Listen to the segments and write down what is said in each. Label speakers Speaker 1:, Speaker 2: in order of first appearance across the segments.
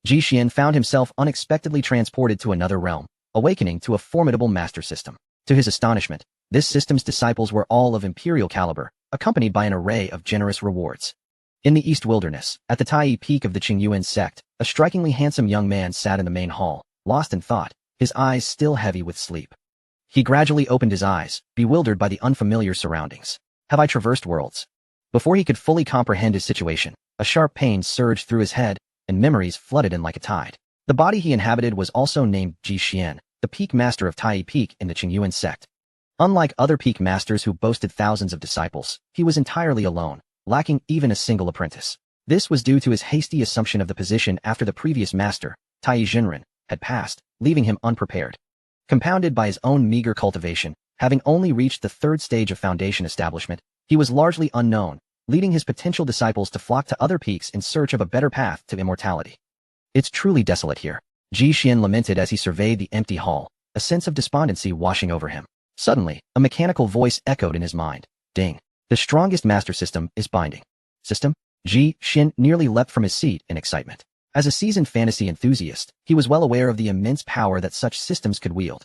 Speaker 1: Ji Xian found himself unexpectedly transported to another realm, awakening to a formidable master system. To his astonishment, this system's disciples were all of imperial caliber, accompanied by an array of generous rewards. In the East Wilderness, at the Taiyi Peak of the Qingyuan sect, a strikingly handsome young man sat in the main hall, lost in thought, his eyes still heavy with sleep. He gradually opened his eyes, bewildered by the unfamiliar surroundings. Have I traversed worlds? Before he could fully comprehend his situation, a sharp pain surged through his head, and memories flooded in like a tide. The body he inhabited was also named Ji Xian, the peak master of Taiyi Peak in the Qingyuan sect. Unlike other peak masters who boasted thousands of disciples, he was entirely alone, lacking even a single apprentice. This was due to his hasty assumption of the position after the previous master, Taiyi Jinren, had passed, leaving him unprepared. Compounded by his own meager cultivation, having only reached the third stage of foundation establishment, he was largely unknown, leading his potential disciples to flock to other peaks in search of a better path to immortality. It's truly desolate here, Ji Xian lamented as he surveyed the empty hall, a sense of despondency washing over him. Suddenly, a mechanical voice echoed in his mind. Ding. The strongest master system is binding. System? Ji Xian nearly leapt from his seat in excitement. As a seasoned fantasy enthusiast, he was well aware of the immense power that such systems could wield.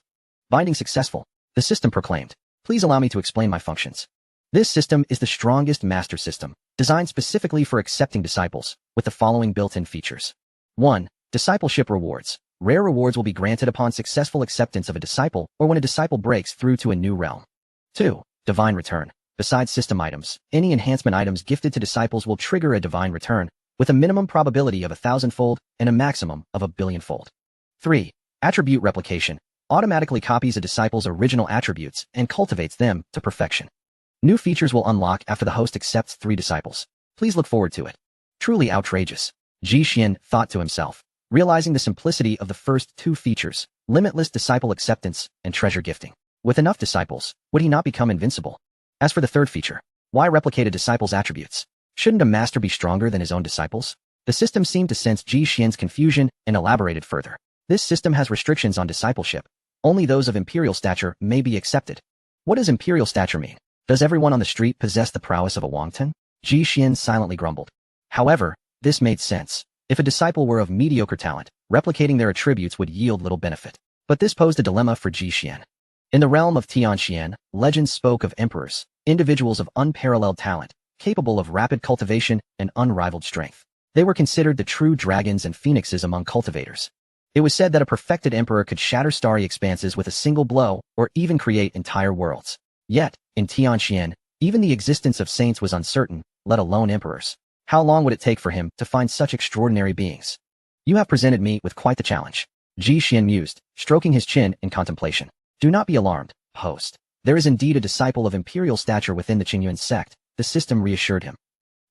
Speaker 1: Binding successful, the system proclaimed. Please allow me to explain my functions. This system is the strongest master system, designed specifically for accepting disciples, with the following built-in features. 1. Discipleship rewards. Rare rewards will be granted upon successful acceptance of a disciple or when a disciple breaks through to a new realm. 2. Divine return. Besides system items, any enhancement items gifted to disciples will trigger a divine return, with a minimum probability of 1,000-fold and a maximum of 1,000,000,000-fold. 3. Attribute replication. Automatically copies a disciple's original attributes and cultivates them to perfection. New features will unlock after the host accepts 3 disciples. Please look forward to it. Truly outrageous, Ji Xian thought to himself, realizing the simplicity of the first 2 features, limitless disciple acceptance and treasure gifting. With enough disciples, would he not become invincible? As for the third feature, why replicate a disciple's attributes? Shouldn't a master be stronger than his own disciples? The system seemed to sense Ji Xian's confusion and elaborated further. This system has restrictions on discipleship. Only those of imperial stature may be accepted. What does imperial stature mean? Does everyone on the street possess the prowess of a Wangtan? Ji Xian silently grumbled. However, this made sense. If a disciple were of mediocre talent, replicating their attributes would yield little benefit. But this posed a dilemma for Ji Xian. In the realm of Tianxian, legends spoke of emperors, individuals of unparalleled talent, capable of rapid cultivation and unrivaled strength. They were considered the true dragons and phoenixes among cultivators. It was said that a perfected emperor could shatter starry expanses with a single blow or even create entire worlds. Yet, in Tianxian, even the existence of saints was uncertain, let alone emperors. How long would it take for him to find such extraordinary beings? You have presented me with quite the challenge, Ji Xian mused, stroking his chin in contemplation. Do not be alarmed, host. There is indeed a disciple of imperial stature within the Qingyuan sect, the system reassured him.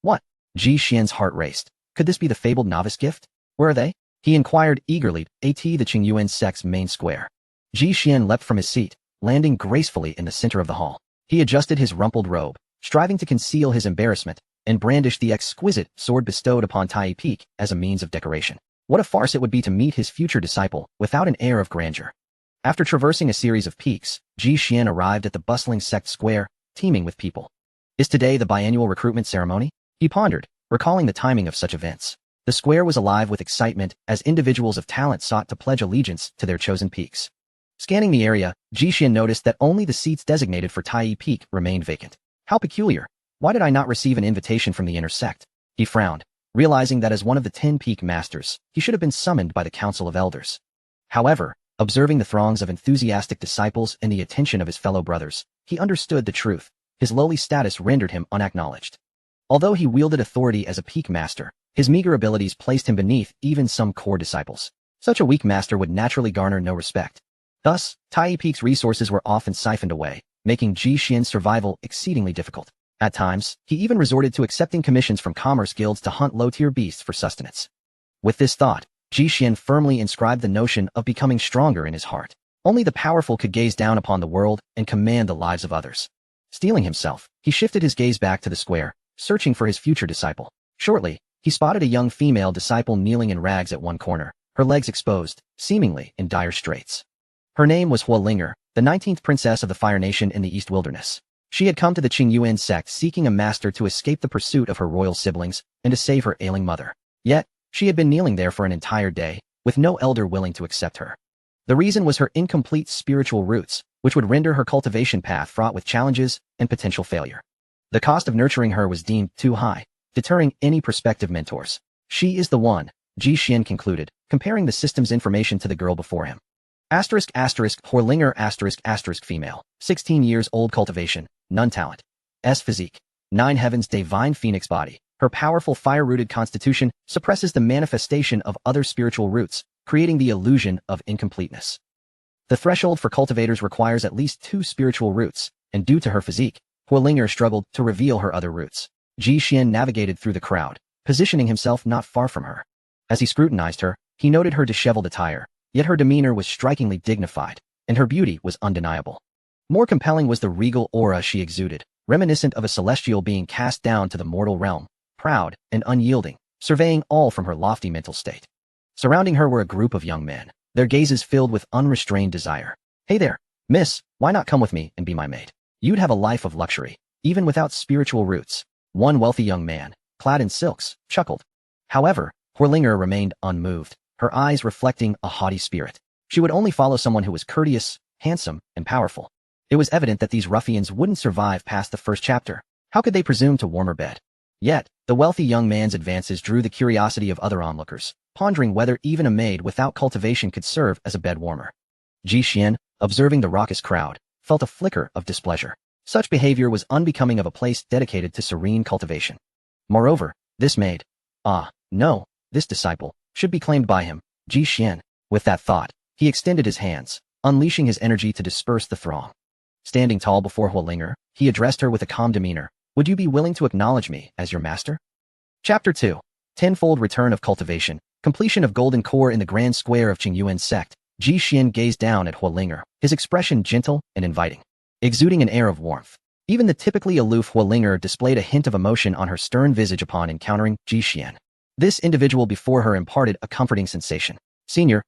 Speaker 1: What? Ji Xian's heart raced. Could this be the fabled novice gift? Where are they? He inquired eagerly, the Qingyuan sect's main square. Ji Xian leapt from his seat, landing gracefully in the center of the hall. He adjusted his rumpled robe, striving to conceal his embarrassment, and brandished the exquisite sword bestowed upon Taiyi Peak as a means of decoration. What a farce it would be to meet his future disciple without an air of grandeur. After traversing a series of peaks, Ji Xian arrived at the bustling sect square, teeming with people. Is today the biannual recruitment ceremony? He pondered, recalling the timing of such events. The square was alive with excitement as individuals of talent sought to pledge allegiance to their chosen peaks. Scanning the area, Ji Xian noticed that only the seats designated for Taiyi Peak remained vacant. How peculiar. Why did I not receive an invitation from the inner sect? He frowned, realizing that as one of the 10 peak masters, he should have been summoned by the Council of Elders. However, observing the throngs of enthusiastic disciples and the attention of his fellow brothers, he understood the truth. His lowly status rendered him unacknowledged. Although he wielded authority as a peak master, his meager abilities placed him beneath even some core disciples. Such a weak master would naturally garner no respect. Thus, Taiyi Peak's resources were often siphoned away, making Ji Xian's survival exceedingly difficult. At times, he even resorted to accepting commissions from commerce guilds to hunt low-tier beasts for sustenance. With this thought, Ji Xian firmly inscribed the notion of becoming stronger in his heart. Only the powerful could gaze down upon the world and command the lives of others. Steeling himself, he shifted his gaze back to the square, searching for his future disciple. Shortly, he spotted a young female disciple kneeling in rags at one corner, her legs exposed, seemingly in dire straits. Her name was Hua Linger, the 19th princess of the Fire Nation in the East Wilderness. She had come to the Qingyuan sect seeking a master to escape the pursuit of her royal siblings and to save her ailing mother. Yet, She had been kneeling there for an entire day, with no elder willing to accept her. The reason was her incomplete spiritual roots, which would render her cultivation path fraught with challenges and potential failure. The cost of nurturing her was deemed too high, deterring any prospective mentors. She is the one, Ji Xian concluded, comparing the system's information to the girl before him. Horlinger female, 16 years old, cultivation, none talent. S physique, 9 heavens, divine phoenix body. Her powerful fire-rooted constitution suppresses the manifestation of other spiritual roots, creating the illusion of incompleteness. The threshold for cultivators requires at least 2 spiritual roots, and due to her physique, Horlinger struggled to reveal her other roots. Ji Xian navigated through the crowd, positioning himself not far from her. As he scrutinized her, he noted her disheveled attire, yet her demeanor was strikingly dignified, and her beauty was undeniable. More compelling was the regal aura she exuded, reminiscent of a celestial being cast down to the mortal realm, proud and unyielding, surveying all from her lofty mental state. Surrounding her were a group of young men, their gazes filled with unrestrained desire. "Hey there, miss, why not come with me and be my mate? You'd have a life of luxury, even without spiritual roots." One wealthy young man, clad in silks, chuckled. However, Horlinger remained unmoved, her eyes reflecting a haughty spirit. She would only follow someone who was courteous, handsome, and powerful. It was evident that these ruffians wouldn't survive past the first chapter. How could they presume to warm her bed? Yet, the wealthy young man's advances drew the curiosity of other onlookers, pondering whether even a maid without cultivation could serve as a bed warmer. Ji Xian, observing the raucous crowd, felt a flicker of displeasure. Such behavior was unbecoming of a place dedicated to serene cultivation. Moreover, this maid, this disciple, should be claimed by him, Ji Xian. With that thought, he extended his hands, unleashing his energy to disperse the throng. Standing tall before Horlinger, he addressed her with a calm demeanor. "Would you be willing to acknowledge me as your master?" Chapter 2. Tenfold Return of Cultivation. Completion of Golden Core. In the grand square of Qingyuan sect, Ji Xian gazed down at Horlinger, his expression gentle and inviting, exuding an air of warmth. Even the typically aloof Horlinger displayed a hint of emotion on her stern visage upon encountering Ji Xian. This individual before her imparted a comforting sensation. "Senior,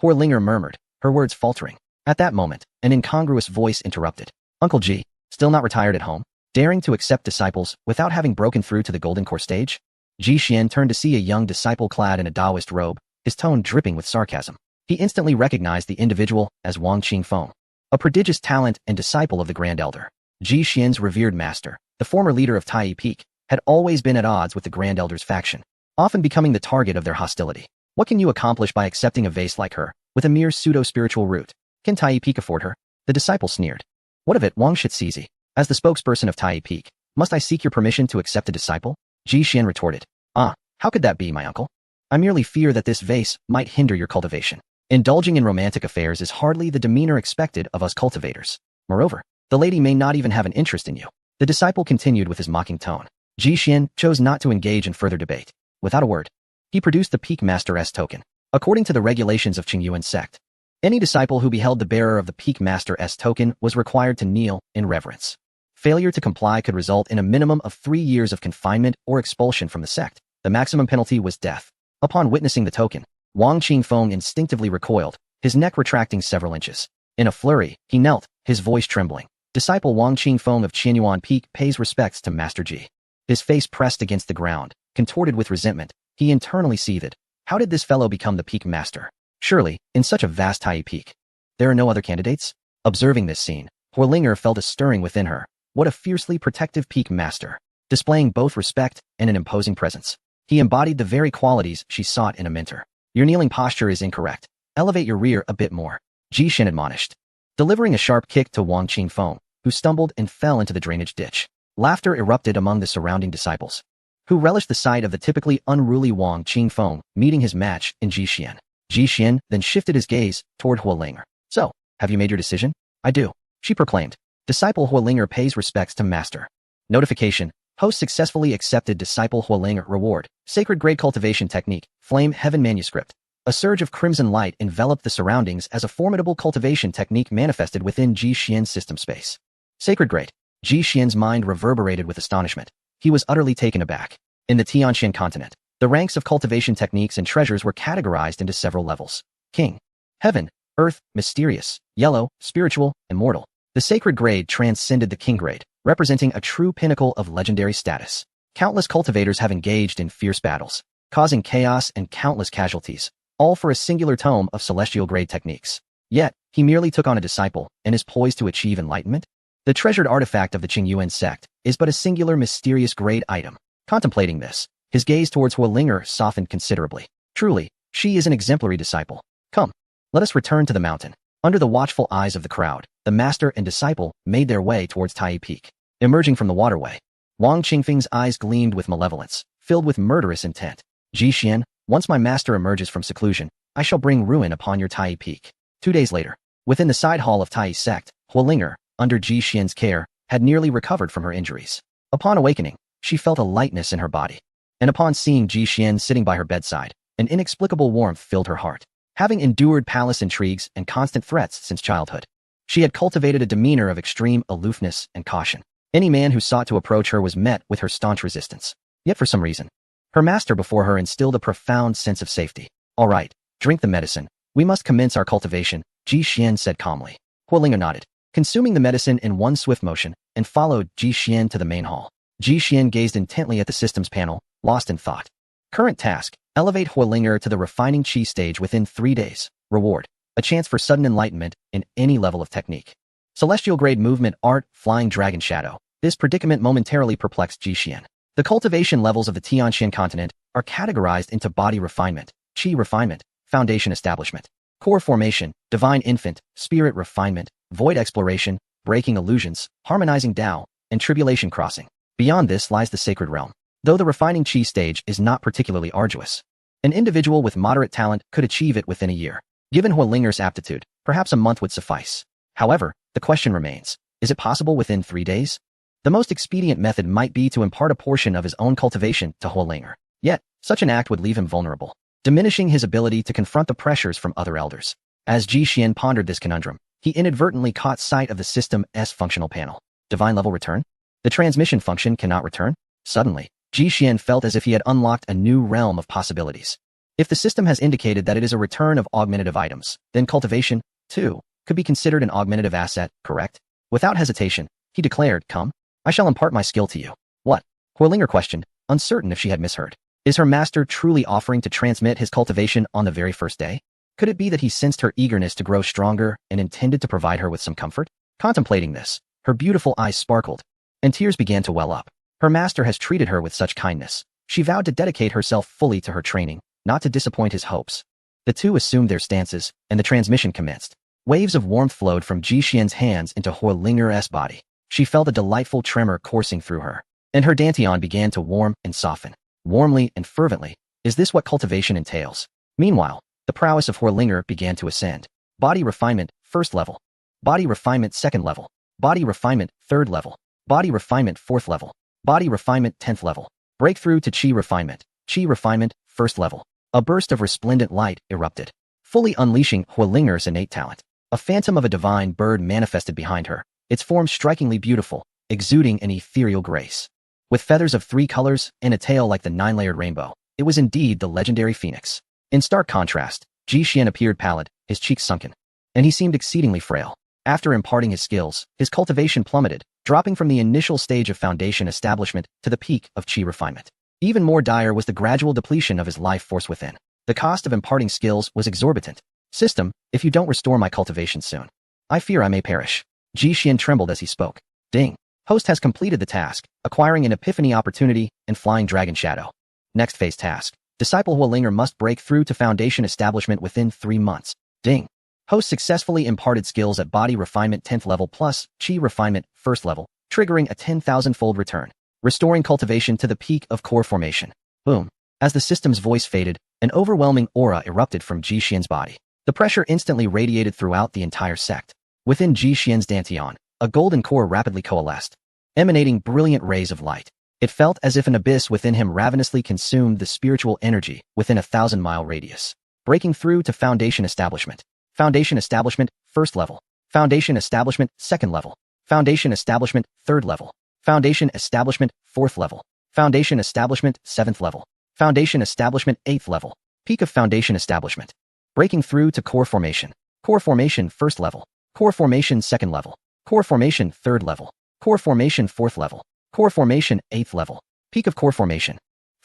Speaker 1: Horlinger murmured, her words faltering. At that moment, an incongruous voice interrupted. "Uncle Ji, still not retired at home? Daring to accept disciples without having broken through to the Golden Core stage?" Ji Xian turned to see a young disciple clad in a Taoist robe, his tone dripping with sarcasm. He instantly recognized the individual as Wang Qingfeng, a prodigious talent and disciple of the Grand Elder. Ji Xian's revered master, the former leader of Tai Peak, had always been at odds with the Grand Elder's faction, often becoming the target of their hostility. "What can you accomplish by accepting a vase like her, with a mere pseudo-spiritual root? Can Tai Peak afford her?" The disciple sneered. "What of it, Wang Shizizi? As the spokesperson of Tai Peak, must I seek your permission to accept a disciple?" Ji Xian retorted. How could that be, my uncle? I merely fear that this vase might hinder your cultivation. Indulging in romantic affairs is hardly the demeanor expected of us cultivators. Moreover, the lady may not even have an interest in you." The disciple continued with his mocking tone. Ji Xian chose not to engage in further debate. Without a word, he produced the Peak Master S token. According to the regulations of Qingyuan sect, any disciple who beheld the bearer of the Peak Master S token was required to kneel in reverence. Failure to comply could result in a minimum of 3 years of confinement or expulsion from the sect. The maximum penalty was death. Upon witnessing the token, Wang Qingfeng instinctively recoiled, his neck retracting several inches. In a flurry, he knelt, his voice trembling. Disciple Wang Qingfeng of Qianyuan Peak pays respects to Master Ji. His face pressed against the ground, contorted with resentment. He internally seethed. How did this fellow become the Peak Master? Surely, in such a vast Tai Peak, there are no other candidates? Observing this scene, Horlinger felt a stirring within her. What a fiercely protective Peak Master, displaying both respect and an imposing presence. He embodied the very qualities she sought in a mentor. "Your kneeling posture is incorrect. Elevate your rear a bit more," Ji Xian admonished, delivering a sharp kick to Wang Qingfeng, who stumbled and fell into the drainage ditch. Laughter erupted among the surrounding disciples, who relished the sight of the typically unruly Wang Qingfeng meeting his match in Ji Xian. Ji Xian then shifted his gaze toward Horlinger. "So, have you made your decision?" "I do," she proclaimed. Disciple Horlinger pays respects to master. Notification. Host successfully accepted Disciple Horlinger reward. Sacred Grade Cultivation Technique. Flame Heaven Manuscript. A surge of crimson light enveloped the surroundings as a formidable cultivation technique manifested within Ji Xian's system space. Sacred Grade. Ji Xian's mind reverberated with astonishment. He was utterly taken aback. In the Tianxian continent, the ranks of cultivation techniques and treasures were categorized into several levels. King, Heaven, Earth, Mysterious, Yellow, Spiritual, and Mortal. The Sacred Grade transcended the King Grade, representing a true pinnacle of legendary status. Countless cultivators have engaged in fierce battles, causing chaos and countless casualties, all for a singular tome of celestial-grade techniques. Yet, he merely took on a disciple and is poised to achieve enlightenment? The treasured artifact of the Qingyuan sect is but a singular mysterious grade item. Contemplating this, his gaze towards Huolinger softened considerably. Truly, she is an exemplary disciple. Come, let us return to the mountain. Under the watchful eyes of the crowd, the master and disciple made their way towards Tai Peak. Emerging from the waterway, Wang Qingfeng's eyes gleamed with malevolence, filled with murderous intent. Ji Xian, once my master emerges from seclusion, I shall bring ruin upon your Tai Peak. 2 days later, within the side hall of Tai's sect, Huolinger, under Ji Xian's care, had nearly recovered from her injuries. Upon awakening, she felt a lightness in her body. And upon seeing Ji Xian sitting by her bedside, an inexplicable warmth filled her heart. Having endured palace intrigues and constant threats since childhood, she had cultivated a demeanor of extreme aloofness and caution. Any man who sought to approach her was met with her staunch resistance. Yet for some reason, her master before her instilled a profound sense of safety. All right, drink the medicine. We must commence our cultivation, Ji Xian said calmly. Huolinger nodded, consuming the medicine in one swift motion, and followed Ji Xian to the main hall. Ji Xian gazed intently at the systems panel, lost in thought. Current task, elevate Huolinger to the refining chi stage within 3 days. Reward, a chance for sudden enlightenment in any level of technique. Celestial grade movement art, flying dragon shadow. This predicament momentarily perplexed Ji Xian. The cultivation levels of the Tianxian continent are categorized into body refinement, chi refinement, foundation establishment, core formation, divine infant, spirit refinement, void exploration, breaking illusions, harmonizing Tao, and tribulation crossing. Beyond this lies the sacred realm. Though the refining chi stage is not particularly arduous, an individual with moderate talent could achieve it within a year. Given Huolinger's aptitude, perhaps a month would suffice. However, the question remains, is it possible within 3 days? The most expedient method might be to impart a portion of his own cultivation to Huolinger. Yet, such an act would leave him vulnerable, diminishing his ability to confront the pressures from other elders. As Ji Xian pondered this conundrum, he inadvertently caught sight of the system's functional panel. Divine level return? The transmission function cannot return? Suddenly, Ji Xian felt as if he had unlocked a new realm of possibilities. If the system has indicated that it is a return of augmentative items, then cultivation, too, could be considered an augmentative asset, correct? Without hesitation, he declared, come, I shall impart my skill to you. What? Huolinger questioned, uncertain if she had misheard. Is her master truly offering to transmit his cultivation on the very first day? Could it be that he sensed her eagerness to grow stronger and intended to provide her with some comfort? Contemplating this, her beautiful eyes sparkled, and tears began to well up. Her master has treated her with such kindness. She vowed to dedicate herself fully to her training, not to disappoint his hopes. The two assumed their stances, and the transmission commenced. Waves of warmth flowed from Ji Xian's hands into Huolinger's body. She felt a delightful tremor coursing through her, and her dantian began to warm and soften. Warmly and fervently, is this what cultivation entails? Meanwhile, the prowess of Huolinger began to ascend. Body refinement, 1st level. Body refinement, 2nd level. Body refinement, 3rd level. Body refinement, 4th level. Body refinement, 10th level. Breakthrough to chi refinement, 1st level. A burst of resplendent light erupted, fully unleashing Huolinger's innate talent. A phantom of a divine bird manifested behind her, its form strikingly beautiful, exuding an ethereal grace. With feathers of 3 colors and a tail like the 9-layered rainbow, it was indeed the legendary phoenix. In stark contrast, Ji Xian appeared pallid, his cheeks sunken, and he seemed exceedingly frail. After imparting his skills, his cultivation plummeted, dropping from the initial stage of foundation establishment to the peak of chi refinement. Even more dire was the gradual depletion of his life force within. The cost of imparting skills was exorbitant. System, if you don't restore my cultivation soon, I fear I may perish. Ji Xian trembled as he spoke. Ding. Host has completed the task, acquiring an epiphany opportunity and flying dragon shadow. Next phase task. Disciple Huolinger must break through to foundation establishment within 3 months. Ding. Host successfully imparted skills at body refinement 10th level plus chi refinement 1st level, triggering a 10,000-fold return, restoring cultivation to the peak of core formation. Boom. As the system's voice faded, an overwhelming aura erupted from Ji Xian's body. The pressure instantly radiated throughout the entire sect. Within Ji Xian's dantian, a golden core rapidly coalesced, emanating brilliant rays of light. It felt as if an abyss within him ravenously consumed the spiritual energy within a 1,000-mile radius. Breaking through to foundation establishment. Foundation establishment, 1st level. Foundation establishment, 2nd level. Foundation establishment, 3rd level. Foundation establishment, 4th level. Foundation establishment, 7th level. Foundation establishment, 8th level. Peak of foundation establishment. Breaking through to core formation. Core formation, 1st level. Core formation, 2nd level. Core formation, 3rd level. Core formation, 4th level. Core formation, 8th level. Peak of core formation.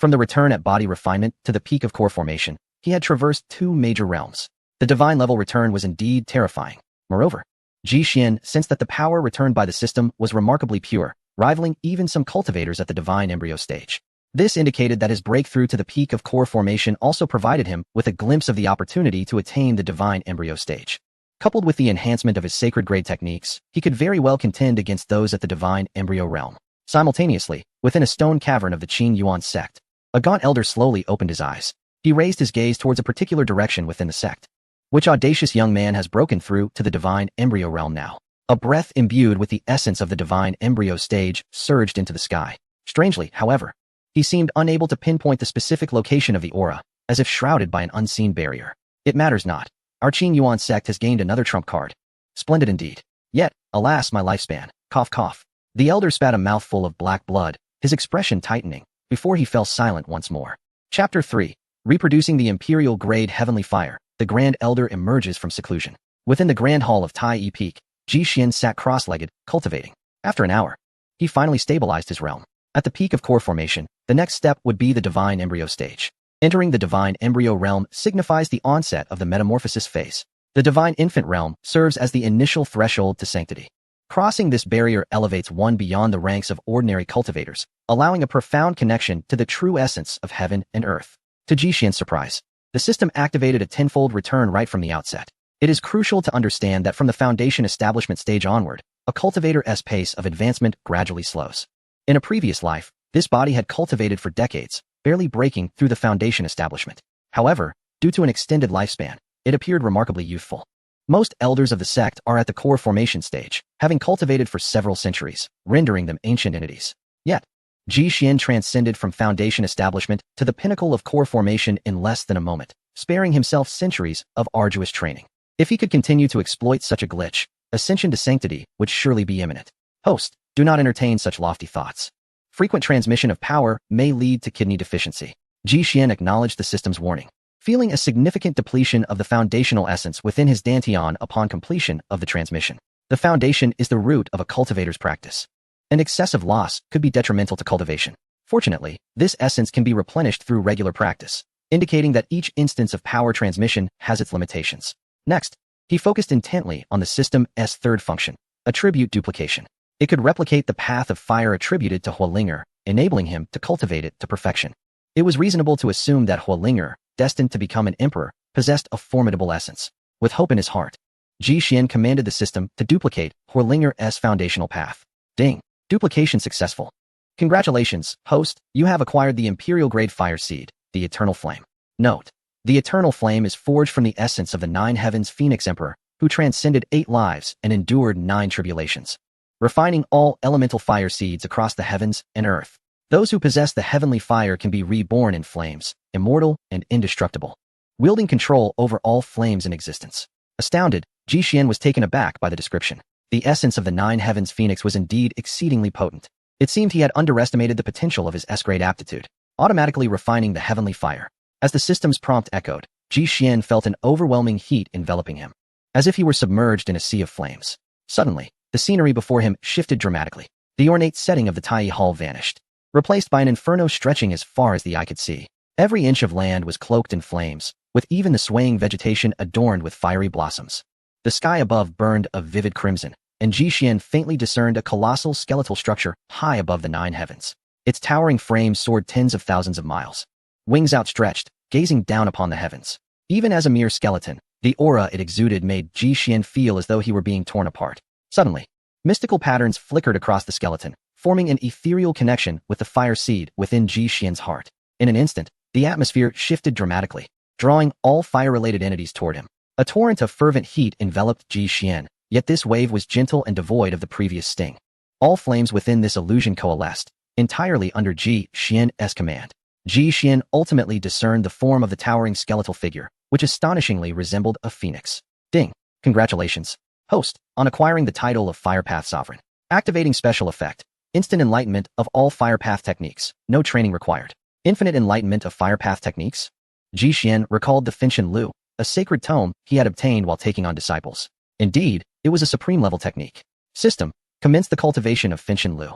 Speaker 1: From the return at body refinement to the peak of core formation, he had traversed two major realms. The divine level return was indeed terrifying. Moreover, Ji Xian sensed that the power returned by the system was remarkably pure, rivaling even some cultivators at the divine embryo stage. This indicated that his breakthrough to the peak of core formation also provided him with a glimpse of the opportunity to attain the divine embryo stage. Coupled with the enhancement of his sacred grade techniques, he could very well contend against those at the divine embryo realm. Simultaneously, within a stone cavern of the Qing Yuan sect, a gaunt elder slowly opened his eyes. He raised his gaze towards a particular direction within the sect. Which audacious young man has broken through to the divine embryo realm now? A breath imbued with the essence of the divine embryo stage surged into the sky. Strangely, however, he seemed unable to pinpoint the specific location of the aura, as if shrouded by an unseen barrier. It matters not. Our Qing Yuan sect has gained another trump card. Splendid indeed. Yet, alas my lifespan. Cough cough. The elder spat a mouthful of black blood, his expression tightening, before he fell silent once more. Chapter 3. Reproducing the imperial grade heavenly fire. The Grand Elder emerges from seclusion. Within the Grand Hall of Tai Peak, Ji Xian sat cross-legged, cultivating. After an hour, he finally stabilized his realm. At the peak of core formation, the next step would be the divine embryo stage. Entering the divine embryo realm signifies the onset of the metamorphosis phase. The divine infant realm serves as the initial threshold to sanctity. Crossing this barrier elevates one beyond the ranks of ordinary cultivators, allowing a profound connection to the true essence of heaven and earth. To Ji Xian's surprise, the system activated a tenfold return right from the outset. It is crucial to understand that from the foundation establishment stage onward, a cultivator's pace of advancement gradually slows. In a previous life, this body had cultivated for decades, barely breaking through the foundation establishment. However, due to an extended lifespan, it appeared remarkably youthful. Most elders of the sect are at the core formation stage, having cultivated for several centuries, rendering them ancient entities. Yet, Ji Xian transcended from foundation establishment to the pinnacle of core formation in less than a moment, sparing himself centuries of arduous training. If he could continue to exploit such a glitch, ascension to sanctity would surely be imminent. Host, do not entertain such lofty thoughts. Frequent transmission of power may lead to kidney deficiency. Ji Xian acknowledged the system's warning, feeling a significant depletion of the foundational essence within his dantian upon completion of the transmission. The foundation is the root of a cultivator's practice. An excessive loss could be detrimental to cultivation. Fortunately, this essence can be replenished through regular practice, indicating that each instance of power transmission has its limitations. Next, he focused intently on the system's third function, attribute duplication. It could replicate the path of fire attributed to Huolinger, enabling him to cultivate it to perfection. It was reasonable to assume that Huolinger, destined to become an emperor, possessed a formidable essence. With hope in his heart, Ji Xian commanded the system to duplicate Huolinger's foundational path. Ding! Duplication successful. Congratulations, host, you have acquired the Imperial Grade Fire Seed, the Eternal Flame. Note: the Eternal Flame is forged from the essence of the Nine Heavens Phoenix Emperor, who transcended 8 lives and endured 9 tribulations, refining all elemental fire seeds across the heavens and earth. Those who possess the heavenly fire can be reborn in flames, immortal and indestructible, wielding control over all flames in existence. Astounded, Ji Xian was taken aback by the description. The essence of the Nine Heavens Phoenix was indeed exceedingly potent. It seemed he had underestimated the potential of his S-grade aptitude, automatically refining the heavenly fire. As the system's prompt echoed, Ji Xian felt an overwhelming heat enveloping him, as if he were submerged in a sea of flames. Suddenly, the scenery before him shifted dramatically. The ornate setting of the Tai Hall vanished, replaced by an inferno stretching as far as the eye could see. Every inch of land was cloaked in flames, with even the swaying vegetation adorned with fiery blossoms. The sky above burned a vivid crimson, and Ji Xian faintly discerned a colossal skeletal structure high above the 9 heavens. Its towering frame soared tens of thousands of miles, wings outstretched, gazing down upon the heavens. Even as a mere skeleton, the aura it exuded made Ji Xian feel as though he were being torn apart. Suddenly, mystical patterns flickered across the skeleton, forming an ethereal connection with the fire seed within Ji Xian's heart. In an instant, the atmosphere shifted dramatically, drawing all fire-related entities toward him. A torrent of fervent heat enveloped Ji Xian, yet this wave was gentle and devoid of the previous sting. All flames within this illusion coalesced, entirely under Ji Xian's command. Ji Xian ultimately discerned the form of the towering skeletal figure, which astonishingly resembled a phoenix. Ding! Congratulations, host, on acquiring the title of Firepath Sovereign. Activating special effect. Instant enlightenment of all Firepath techniques, no training required. Infinite enlightenment of Firepath techniques? Ji Xian recalled the Fengshen Lu, a sacred tome he had obtained while taking on disciples. Indeed, it was a supreme-level technique. System, commence the cultivation of Fengshen Lu.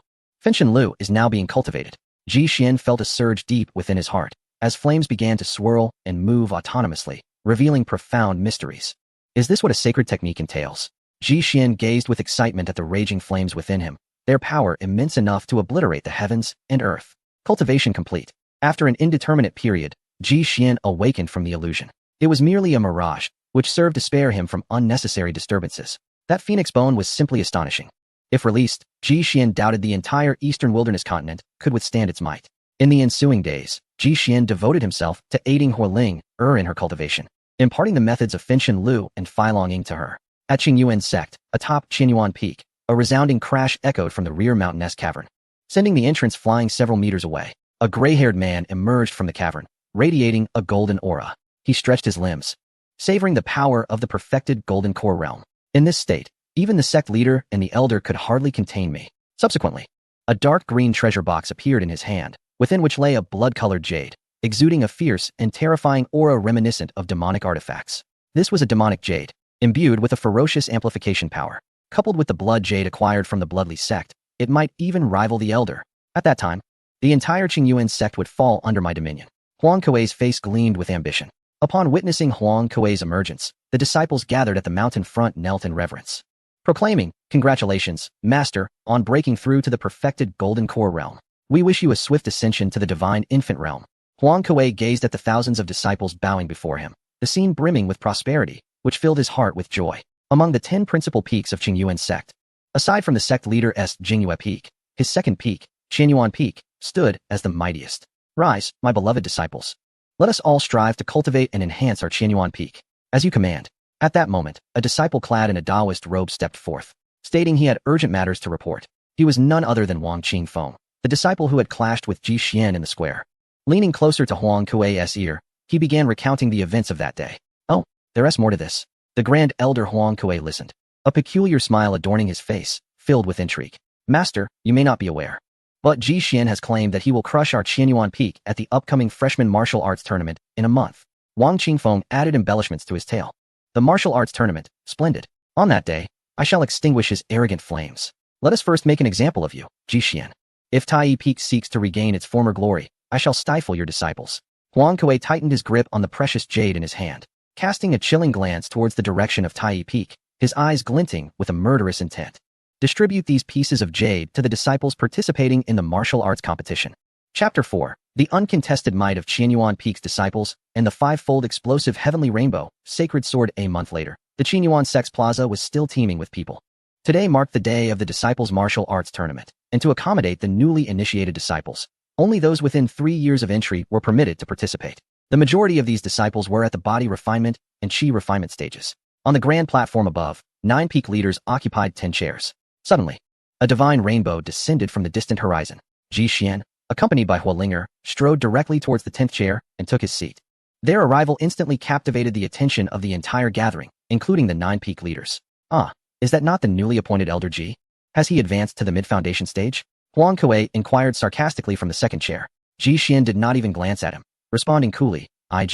Speaker 1: Fengshen Lu is now being cultivated. Ji Xian felt a surge deep within his heart, as flames began to swirl and move autonomously, revealing profound mysteries. Is this what a sacred technique entails? Ji Xian gazed with excitement at the raging flames within him, their power immense enough to obliterate the heavens and earth. Cultivation complete. After an indeterminate period, Ji Xian awakened from the illusion. It was merely a mirage, which served to spare him from unnecessary disturbances. That phoenix bone was simply astonishing. If released, Ji Xian doubted the entire eastern wilderness continent could withstand its might. In the ensuing days, Ji Xian devoted himself to aiding Hualing in her cultivation, imparting the methods of Finshan Lu and Feilong Ying to her. At Qingyuan sect, atop Qinyuan Peak, a resounding crash echoed from the rear mountainous cavern, sending the entrance flying several meters away. A gray-haired man emerged from the cavern, radiating a golden aura. He stretched his limbs, savoring the power of the perfected golden core realm. In this state, even the sect leader and the elder could hardly contain me. Subsequently, a dark green treasure box appeared in his hand, within which lay a blood-colored jade, exuding a fierce and terrifying aura reminiscent of demonic artifacts. This was a demonic jade, imbued with a ferocious amplification power. Coupled with the blood jade acquired from the Bloodly sect, it might even rival the elder. At that time, the entire Qingyuan sect would fall under my dominion. Huang Kuei's face gleamed with ambition. Upon witnessing Huang Kuei's emergence, the disciples gathered at the mountain front knelt in reverence, proclaiming, "Congratulations, Master, on breaking through to the perfected golden core realm. We wish you a swift ascension to the divine infant realm." Huang Kuei gazed at the thousands of disciples bowing before him, the scene brimming with prosperity, which filled his heart with joy. Among the 10 principal peaks of Qingyuan sect, aside from the sect leader's Jingyue Peak, his second peak, Qinyuan Peak, stood as the mightiest. "Rise, my beloved disciples. Let us all strive to cultivate and enhance our Qinyuan Peak. As you command." At that moment, a disciple clad in a Taoist robe stepped forth, stating he had urgent matters to report. He was none other than Wang Qingfeng, the disciple who had clashed with Ji Xian in the square. Leaning closer to Huang Kuei's ear, he began recounting the events of that day. "Oh, there's more to this." The grand elder Huang Kuei listened, a peculiar smile adorning his face, filled with intrigue. "Master, you may not be aware, but Ji Xian has claimed that he will crush our Qinyuan Peak at the upcoming freshman martial arts tournament in a month." Wang Qingfeng added embellishments to his tale. "The martial arts tournament, splendid. On that day, I shall extinguish his arrogant flames. Let us first make an example of you, Ji Xian. If Tai Peak seeks to regain its former glory, I shall stifle your disciples." Huang Kuei tightened his grip on the precious jade in his hand, casting a chilling glance towards the direction of Tai Peak, his eyes glinting with a murderous intent. "Distribute these pieces of jade to the disciples participating in the martial arts competition." Chapter 4. The uncontested might of Qinyuan Peak's disciples and the five-fold explosive heavenly rainbow, sacred sword. A month later, the Qinyuan Sect's plaza was still teeming with people. Today marked the day of the disciples' martial arts tournament, and to accommodate the newly initiated disciples, only those within 3 years of entry were permitted to participate. The majority of these disciples were at the body refinement and chi refinement stages. On the grand platform above, 9 peak leaders occupied 10 chairs. Suddenly, a divine rainbow descended from the distant horizon. Ji Xian, accompanied by Hualinger, strode directly towards the 10th chair and took his seat. Their arrival instantly captivated the attention of the entire gathering, including the 9 peak leaders. "Ah, is that not the newly appointed Elder Ji? Has he advanced to the mid-foundation stage?" Huang Kuei inquired sarcastically from the second chair. Ji Xian did not even glance at him, responding coolly, "I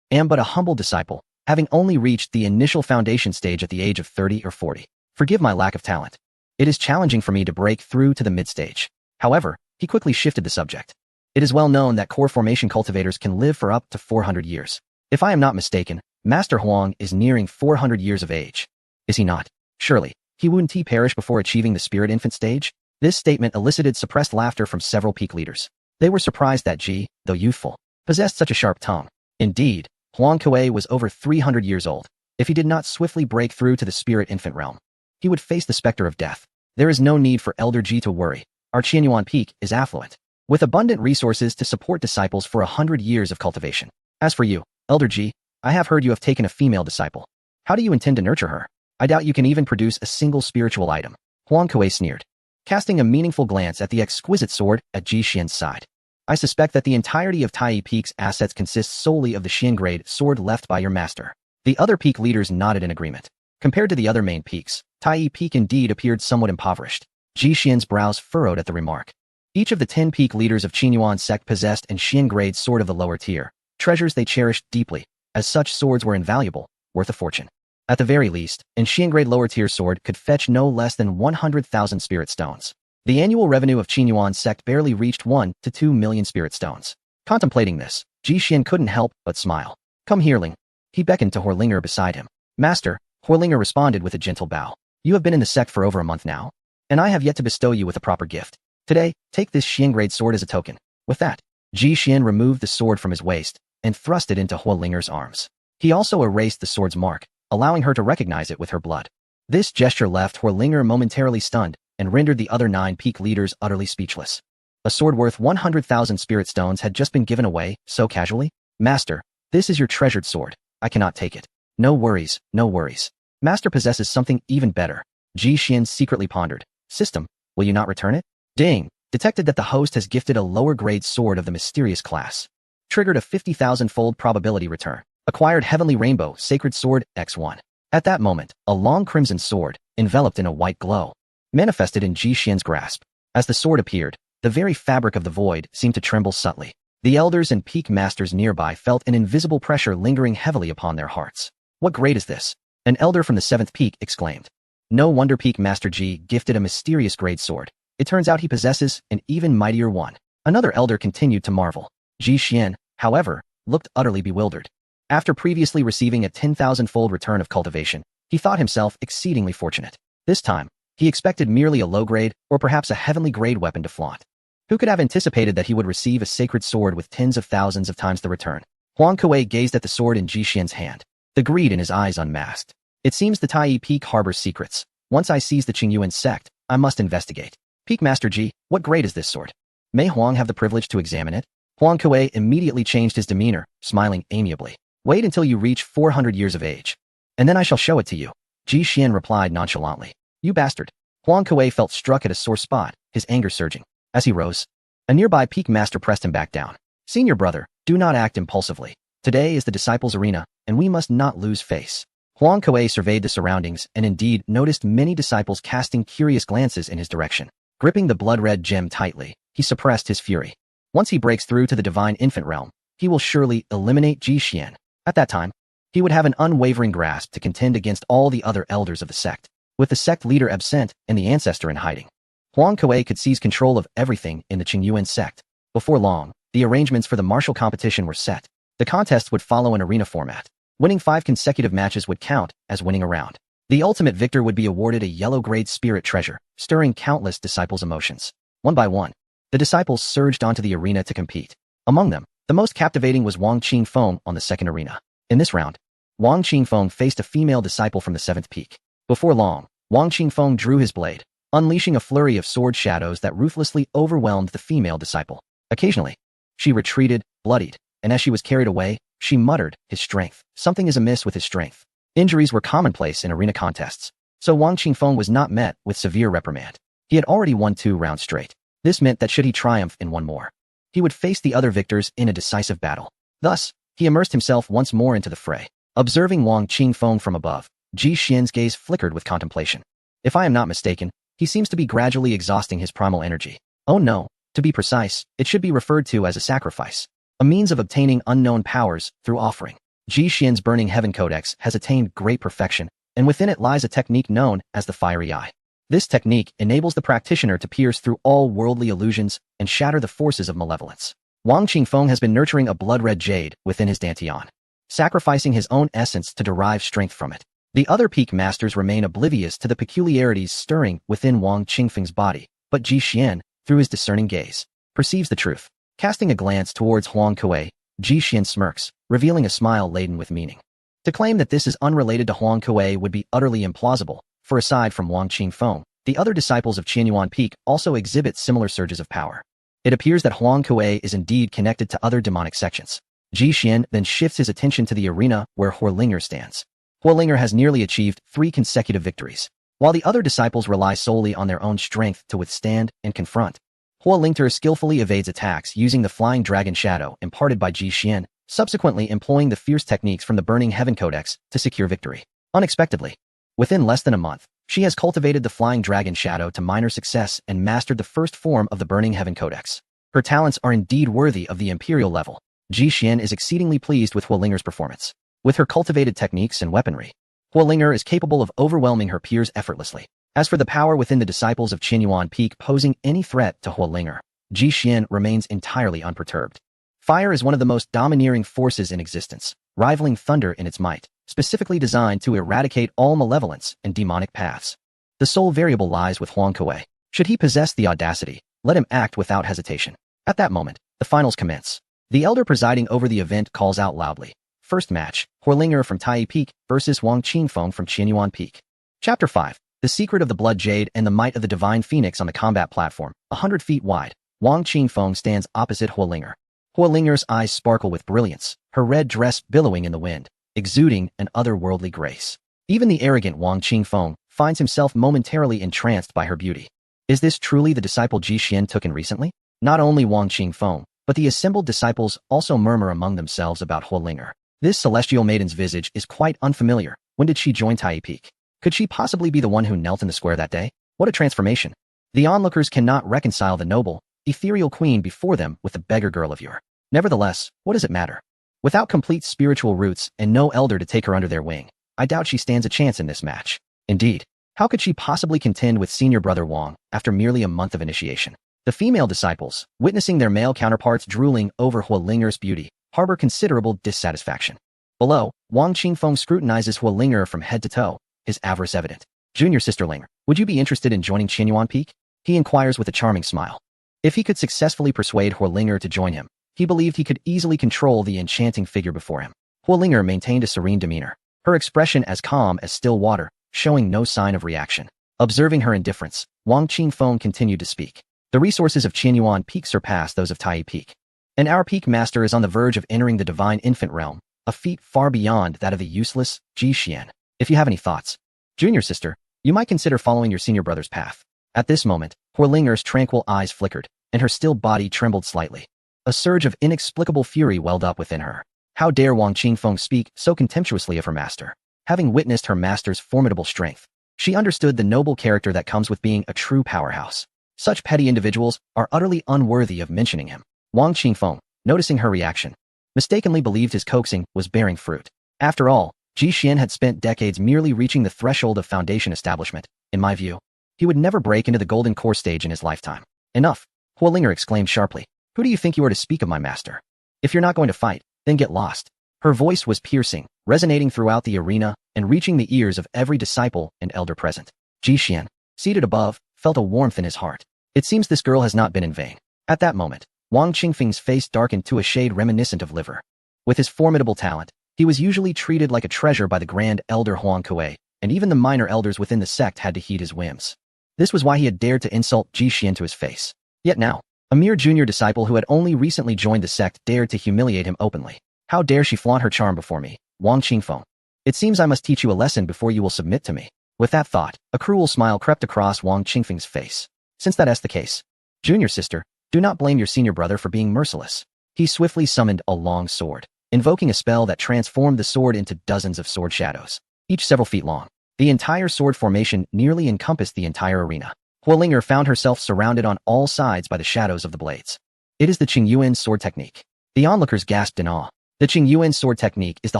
Speaker 1: am but a humble disciple, having only reached the initial foundation stage at the age of 30 or 40. Forgive my lack of talent. It is challenging for me to break through to the mid-stage." However, he quickly shifted the subject. "It is well known that core formation cultivators can live for up to 400 years. If I am not mistaken, Master Huang is nearing 400 years of age. Is he not? Surely, he wouldn't perish before achieving the spirit infant stage?" This statement elicited suppressed laughter from several peak leaders. They were surprised that Ji, though youthful, possessed such a sharp tongue. Indeed, Huang Kuei was over 300 years old. If he did not swiftly break through to the spirit infant realm, he would face the specter of death. There is no need for Elder Ji to worry. Our Qinyuan Peak is affluent, with abundant resources to support disciples for 100 years of cultivation. As for you, Elder Ji, I have heard you have taken a female disciple. How do you intend to nurture her? I doubt you can even produce a single spiritual item." Huang Kuei sneered, casting a meaningful glance at the exquisite sword at Ji Xian's side. "I suspect that the entirety of Tai Peak's assets consists solely of the Xian-grade sword left by your master." The other peak leaders nodded in agreement. Compared to the other main peaks, Tai Peak indeed appeared somewhat impoverished. Ji Xian's brows furrowed at the remark. Each of the 10 peak leaders of Qinyuan sect possessed an Xian-grade sword of the lower tier, treasures they cherished deeply, as such swords were invaluable, worth a fortune. At the very least, an Xian-grade lower tier sword could fetch no less than 100,000 spirit stones. The annual revenue of Qinyuan sect barely reached 1 to 2 million spirit stones. Contemplating this, Ji Xian couldn't help but smile. Come here, Ling. He beckoned to Horlinger beside him. Master, Horlinger responded with a gentle bow. You have been in the sect for over a month now, and I have yet to bestow you with a proper gift. Today, take this Xiangrade sword as a token. With that, Ji Xian removed the sword from his waist and thrust it into Horlinger's arms. He also erased the sword's mark, allowing her to recognize it with her blood. This gesture left Horlinger momentarily stunned and rendered the other 9 peak leaders utterly speechless. A sword worth 100,000 spirit stones had just been given away so casually. Master, this is your treasured sword. I cannot take it. No worries, no worries. Master possesses something even better. Ji Xian secretly pondered. System, will you not return it? Ding! Detected that the host has gifted a lower grade sword of the mysterious class. Triggered a 50,000-fold probability return. Acquired Heavenly Rainbow Sacred Sword X1. At that moment, a long crimson sword, enveloped in a white glow, manifested in Ji Xian's grasp. As the sword appeared, the very fabric of the void seemed to tremble subtly. The elders and peak masters nearby felt an invisible pressure lingering heavily upon their hearts. What grade is this? An elder from the 7th peak exclaimed. No wonder Peak Master Ji gifted a mysterious grade sword. It turns out he possesses an even mightier one. Another elder continued to marvel. Ji Xian, however, looked utterly bewildered. After previously receiving a 10,000-fold return of cultivation, he thought himself exceedingly fortunate. This time, he expected merely a low-grade or perhaps a heavenly grade weapon to flaunt. Who could have anticipated that he would receive a sacred sword with tens of thousands of times the return? Huang Kuei gazed at the sword in Ji Xian's hand. The greed in his eyes unmasked. It seems the Tai Peak harbors secrets. Once I seize the Qingyuan sect, I must investigate. Peak Master Ji, what grade is this sword? May Huang have the privilege to examine it? Huang Kuei immediately changed his demeanor, smiling amiably. Wait until you reach 400 years of age, and then I shall show it to you. Ji Xian replied nonchalantly. You bastard. Huang Kuei felt struck at a sore spot, his anger surging. As he rose, a nearby peak master pressed him back down. Senior brother, do not act impulsively. Today is the disciples' arena, and we must not lose face. Huang Kuei surveyed the surroundings and indeed noticed many disciples casting curious glances in his direction. Gripping the blood-red gem tightly, he suppressed his fury. Once he breaks through to the divine infant realm, he will surely eliminate Ji Xian. At that time, he would have an unwavering grasp to contend against all the other elders of the sect, with the sect leader absent and the ancestor in hiding. Huang Kuei could seize control of everything in the Qingyuan sect. Before long, the arrangements for the martial competition were set. The contest would follow an arena format. Winning 5 consecutive matches would count as winning a round. The ultimate victor would be awarded a yellow-grade spirit treasure, stirring countless disciples' emotions. One by one, the disciples surged onto the arena to compete. Among them, the most captivating was Wang Qingfeng on the second arena. In this round, Wang Qingfeng faced a female disciple from the 7th peak. Before long, Wang Qingfeng drew his blade, unleashing a flurry of sword shadows that ruthlessly overwhelmed the female disciple. Occasionally, she retreated, bloodied, and as she was carried away, she muttered, his strength. Something is amiss with his strength. Injuries were commonplace in arena contests, so Wang Qingfeng was not met with severe reprimand. He had already won 2 rounds straight. This meant that should he triumph in one more, he would face the other victors in a decisive battle. Thus, he immersed himself once more into the fray. Observing Wang Qingfeng from above, Ji Xian's gaze flickered with contemplation. If I am not mistaken, he seems to be gradually exhausting his primal energy. Oh no, to be precise, it should be referred to as a sacrifice, a means of obtaining unknown powers through offering. Ji Xian's Burning Heaven Codex has attained great perfection, and within it lies a technique known as the Fiery Eye. This technique enables the practitioner to pierce through all worldly illusions and shatter the forces of malevolence. Wang Qingfeng has been nurturing a blood-red jade within his dantian, sacrificing his own essence to derive strength from it. The other peak masters remain oblivious to the peculiarities stirring within Wang Qingfeng's body, but Ji Xian, through his discerning gaze, perceives the truth. Casting a glance towards Huang Kuei, Ji Xian smirks, revealing a smile laden with meaning. To claim that this is unrelated to Huang Kuei would be utterly implausible, for aside from Wang Qingfeng, the other disciples of Qianyuan Peak also exhibit similar surges of power. It appears that Huang Kuei is indeed connected to other demonic sections. Ji Xian then shifts his attention to the arena where Horlinger stands. Horlinger has nearly achieved 3 consecutive victories, while the other disciples rely solely on their own strength to withstand and confront. Horlinger skillfully evades attacks using the Flying Dragon Shadow imparted by Ji Xian, subsequently employing the fierce techniques from the Burning Heaven Codex to secure victory. Unexpectedly, within less than a month, she has cultivated the Flying Dragon Shadow to minor success and mastered the first form of the Burning Heaven Codex. Her talents are indeed worthy of the Imperial level. Ji Xian is exceedingly pleased with Horlinger's performance. With her cultivated techniques and weaponry, Horlinger is capable of overwhelming her peers effortlessly. As for the power within the disciples of Qinyuan Peak posing any threat to Huolinger, Ji Xian remains entirely unperturbed. Fire is one of the most domineering forces in existence, rivaling thunder in its might, specifically designed to eradicate all malevolence and demonic paths. The sole variable lies with Huang Kuei. Should he possess the audacity, let him act without hesitation. At that moment, the finals commence. The elder presiding over the event calls out loudly. First match, Huolinger from Tai Peak versus Wang Qingfeng from Qinyuan Peak. Chapter 5. The Secret of the Blood Jade and the Might of the Divine Phoenix. On the combat platform, 100 feet wide, Wang Qingfeng stands opposite Huolinger. Huolinger's eyes sparkle with brilliance, her red dress billowing in the wind, exuding an otherworldly grace. Even the arrogant Wang Qingfeng finds himself momentarily entranced by her beauty. Is this truly the disciple Ji Xian took in recently? Not only Wang Qingfeng, but the assembled disciples also murmur among themselves about Huolinger. This celestial maiden's visage is quite unfamiliar. When did she join Tai Peak? Could she possibly be the one who knelt in the square that day? What a transformation. The onlookers cannot reconcile the noble, ethereal queen before them with the beggar girl of yore. Nevertheless, what does it matter? Without complete spiritual roots and no elder to take her under their wing, I doubt she stands a chance in this match. Indeed, how could she possibly contend with senior brother Wang after merely a month of initiation? The female disciples, witnessing their male counterparts drooling over Huolinger's beauty, harbor considerable dissatisfaction. Below, Wang Qingfeng scrutinizes Huolinger from head to toe, his avarice evident. Junior sisterling, would you be interested in joining Qinyuan Peak? He inquires with a charming smile. If he could successfully persuade Huolinger to join him, he believed he could easily control the enchanting figure before him. Huolinger maintained a serene demeanor, her expression as calm as still water, showing no sign of reaction. Observing her indifference, Wang Qingfeng continued to speak. The resources of Qinyuan Peak surpass those of Tai Peak. And our Peak Master is on the verge of entering the Divine Infant Realm, a feat far beyond that of the useless Ji Xian. If you have any thoughts, junior sister, you might consider following your senior brother's path. At this moment, Huolinger's tranquil eyes flickered, and her still body trembled slightly. A surge of inexplicable fury welled up within her. How dare Wang Qingfeng speak so contemptuously of her master? Having witnessed her master's formidable strength, she understood the noble character that comes with being a true powerhouse. Such petty individuals are utterly unworthy of mentioning him. Wang Qingfeng, noticing her reaction, mistakenly believed his coaxing was bearing fruit. After all, Ji Xian had spent decades merely reaching the threshold of foundation establishment. In my view, he would never break into the golden core stage in his lifetime. Enough, Huolinger exclaimed sharply. Who do you think you are to speak of my master? If you're not going to fight, then get lost. Her voice was piercing, resonating throughout the arena and reaching the ears of every disciple and elder present. Ji Xian, seated above, felt a warmth in his heart. It seems this girl has not been in vain. At that moment, Wang Qingfeng's face darkened to a shade reminiscent of liver. With his formidable talent, he was usually treated like a treasure by the grand elder Huang Kuei, and even the minor elders within the sect had to heed his whims. This was why he had dared to insult Ji Xian to his face. Yet now, a mere junior disciple who had only recently joined the sect dared to humiliate him openly. How dare she flaunt her charm before me, Wang Qingfeng? It seems I must teach you a lesson before you will submit to me. With that thought, a cruel smile crept across Wang Qingfeng's face. Since that is the case, junior sister, do not blame your senior brother for being merciless. He swiftly summoned a long sword, invoking a spell that transformed the sword into dozens of sword shadows, each several feet long. The entire sword formation nearly encompassed the entire arena. Huolinger found herself surrounded on all sides by the shadows of the blades. It is the Qingyuan sword technique. The onlookers gasped in awe. The Qingyuan sword technique is the